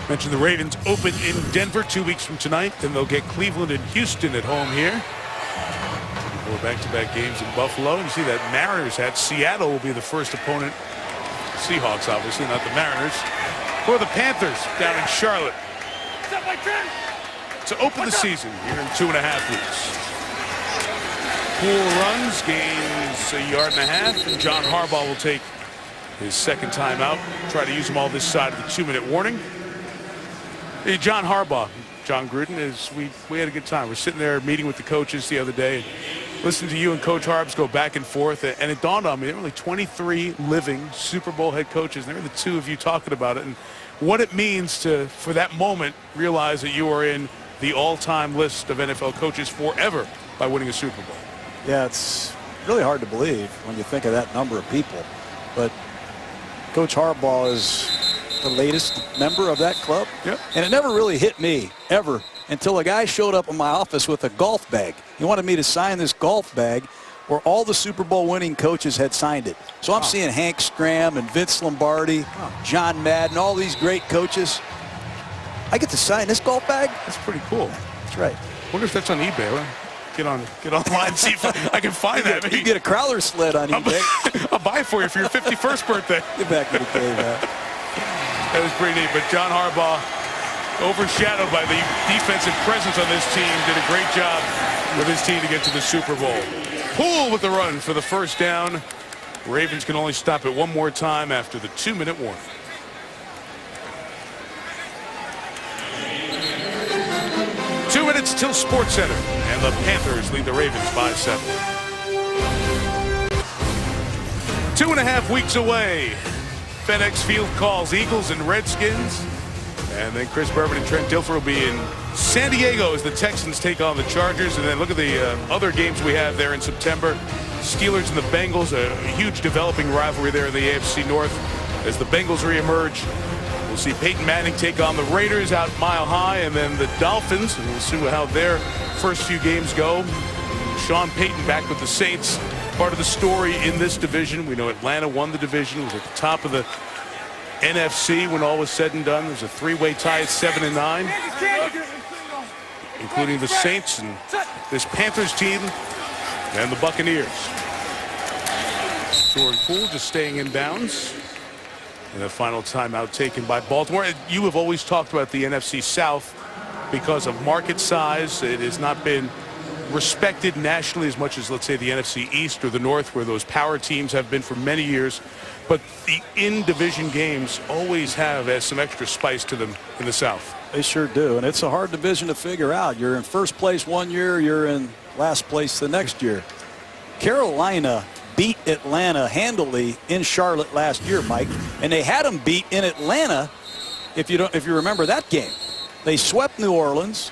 Mentioned the Ravens open in Denver 2 weeks from tonight. Then they'll get Cleveland and Houston at home here. Four back-to-back games in Buffalo. You see that Mariners hat. Seattle will be the first opponent. Seahawks, obviously, not the Mariners. For the Panthers down in Charlotte. To open the season here in 2.5 weeks. Poole runs, gains a yard and a half, and John Harbaugh will take his second time out. Try to use them all this side of the 2-minute warning. Hey, John Harbaugh, John Gruden, we had a good time. We're sitting there meeting with the coaches the other day. Listening to you and Coach Harbs go back and forth, and it dawned on me, there were only 23 living Super Bowl head coaches, and there were the two of you talking about it, and what it means to, for that moment, realize that you are in the all-time list of NFL coaches forever by winning a Super Bowl. Yeah, it's really hard to believe when you think of that number of people, but Coach Harbaugh is the latest member of that club. Yep. And it never really hit me, ever, until a guy showed up in my office with a golf bag. He wanted me to sign this golf bag where all the Super Bowl winning coaches had signed it. So I'm seeing Hank Stram and Vince Lombardi, John Madden, all these great coaches. I get to sign this golf bag? That's pretty cool. That's right. I wonder if that's on eBay. Well, get online and see if I can find that. You get a Crowther sled on eBay. I'll buy it for you for your 51st birthday. Get back to the cave, man. That was pretty neat. But John Harbaugh, overshadowed by the defensive presence on this team, did a great job with his team to get to the Super Bowl. Poole with the run for the first down. Ravens can only stop it one more time after the 2-minute warning. Two minutes till Sports Center, and the Panthers lead the Ravens by 7. 2.5 weeks away. FedEx Field calls Eagles and Redskins. And then Chris Bourbon and Trent Dilfer will be in San Diego as the Texans take on the Chargers. And then look at the other games we have there in September. Steelers and the Bengals, a huge developing rivalry there in the AFC North as the Bengals reemerge. We'll see Peyton Manning take on the Raiders out Mile High, and then the Dolphins, and we'll see how their first few games go. Sean Payton back with the Saints, part of the story in this division. We know Atlanta won the division, was at the top of the NFC when all was said and done. There's a three-way tie at 7-9, including the Saints and this Panthers team and the Buccaneers. Jordan Poole just staying in bounds. And a final timeout taken by Baltimore. You have always talked about the NFC South because of market size. It has not been respected nationally as much as, let's say, the NFC East or the North, where those power teams have been for many years. But the in-division games always have some extra spice to them in the South. They sure do, and it's a hard division to figure out. You're in first place one year, you're in last place the next year. Carolina beat Atlanta handily in Charlotte last year, Mike, and they had them beat in Atlanta. If you remember that game, they swept New Orleans,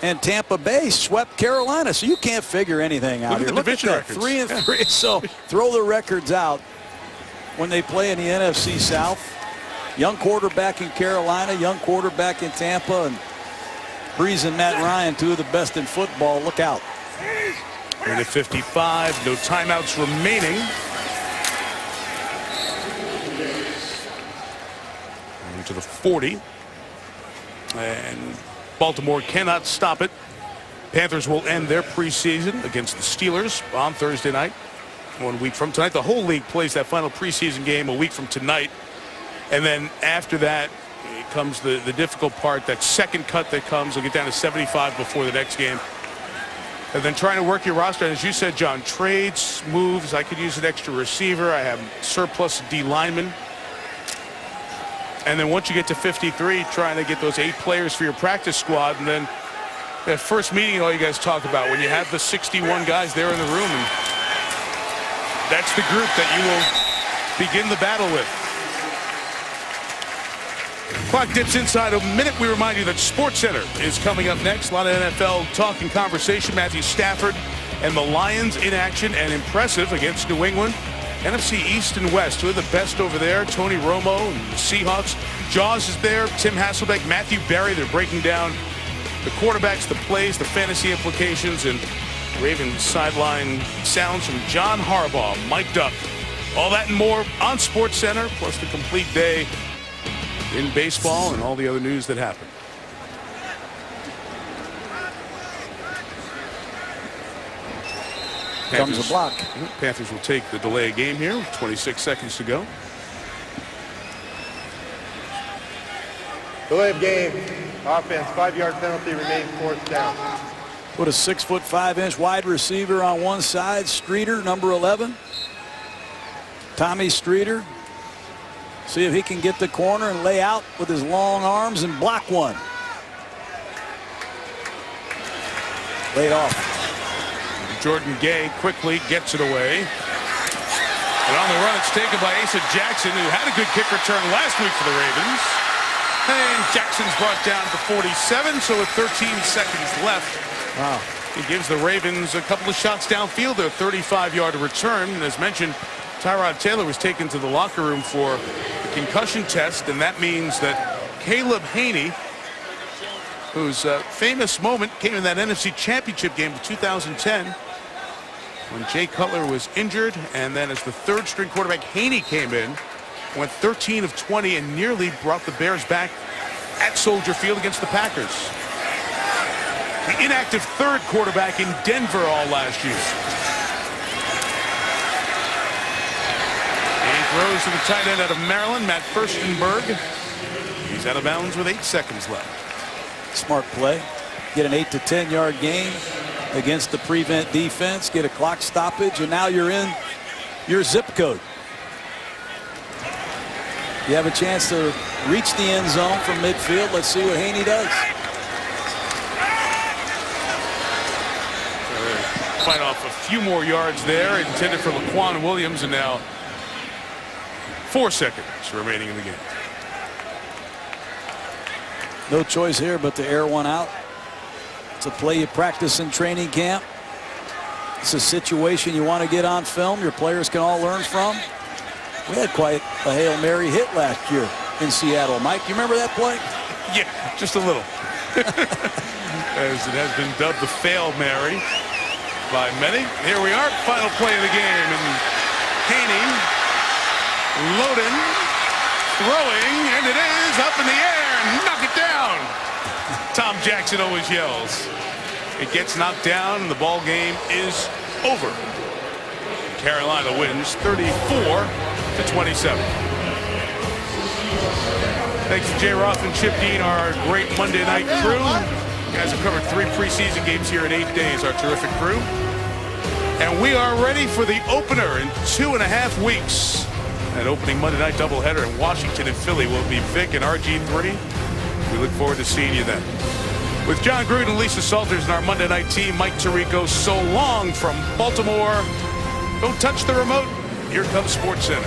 and Tampa Bay swept Carolina. So you can't figure anything out here. Look at that, 3-3. So throw the records out when they play in the NFC South. Young quarterback in Carolina, young quarterback in Tampa, and Breeze and Matt Ryan, two of the best in football. Look out. Minute 55, no timeouts remaining. Into the 40. And Baltimore cannot stop it. Panthers will end their preseason against the Steelers on Thursday night. 1 week from tonight. The whole league plays that final preseason game a week from tonight. And then after that comes the difficult part, that second cut that comes. They'll get down to 75 before the next game. And then trying to work your roster. As you said, John, trades, moves. I could use an extra receiver. I have surplus D linemen. And then once you get to 53, trying to get those 8 players for your practice squad. And then that first meeting all you guys talk about, when you have the 61 guys there in the room. And that's the group that you will begin the battle with. Clock dips inside a minute. We remind you that SportsCenter is coming up next. A lot of NFL talk and conversation. Matthew Stafford and the Lions in action and impressive against New England. NFC East and West, two of the best over there. Tony Romo and the Seahawks. Jaws is there. Tim Hasselbeck, Matthew Berry. They're breaking down the quarterbacks, the plays, the fantasy implications, and Ravens sideline sounds from John Harbaugh, mic'd up. All that and more on SportsCenter, plus the complete day in baseball and all the other news that happened. Comes a block. Panthers will take the delay of game here with 26 seconds to go. Delay of game. Offense, 5-yard penalty, remains 4th down. Put a 6'5" wide receiver on one side. Streeter, number 11. Tommy Streeter. See if he can get the corner and lay out with his long arms and block one. Laid off. Jordan Gay quickly gets it away. And on the run, it's taken by Asa Jackson, who had a good kick return last week for the Ravens. And Jackson's brought down to 47, so with 13 seconds left. Wow. He gives the Ravens a couple of shots downfield. Their 35-yard return. And as mentioned, Tyrod Taylor was taken to the locker room for a concussion test, and that means that Caleb Haney, whose famous moment came in that NFC Championship game of 2010 when Jay Cutler was injured, and then as the third-string quarterback, Haney came in, went 13 of 20, and nearly brought the Bears back at Soldier Field against the Packers. The inactive third quarterback in Denver all last year. Throws to the tight end out of Maryland, Matt Furstenberg. He's out of bounds with 8 seconds left. Smart play. Get an 8 to 10 yard gain. against the prevent defense, get a clock stoppage, and now you're in your zip code. You have a chance to reach the end zone from midfield. Let's see what Haney does. Fight off a few more yards there, intended for Laquan Williams, and now 4 seconds remaining in the game. No choice here but to air one out. It's a play you practice in training camp. It's a situation you want to get on film, your players can all learn from. We had quite a Hail Mary hit last year in Seattle. Mike, you remember that play? Yeah, just a little. As it has been dubbed the Fail Mary by many. Here we are, final play of the game, and Haney loading, throwing, and it is up in the air, and knock it down. Tom Jackson always yells. It gets knocked down, and the ball game is over. Carolina wins 34-27. Thanks to Jay Roth and Chip Dean, our great Monday night crew. You guys have covered 3 preseason games here in 8 days, our terrific crew. And we are ready for the opener in 2.5 weeks. That opening Monday night doubleheader in Washington and Philly will be Vic and RG3. We look forward to seeing you then. With John Gruden and Lisa Salters and our Monday night team, Mike Tirico, so long from Baltimore. Don't touch the remote. Here comes SportsCenter.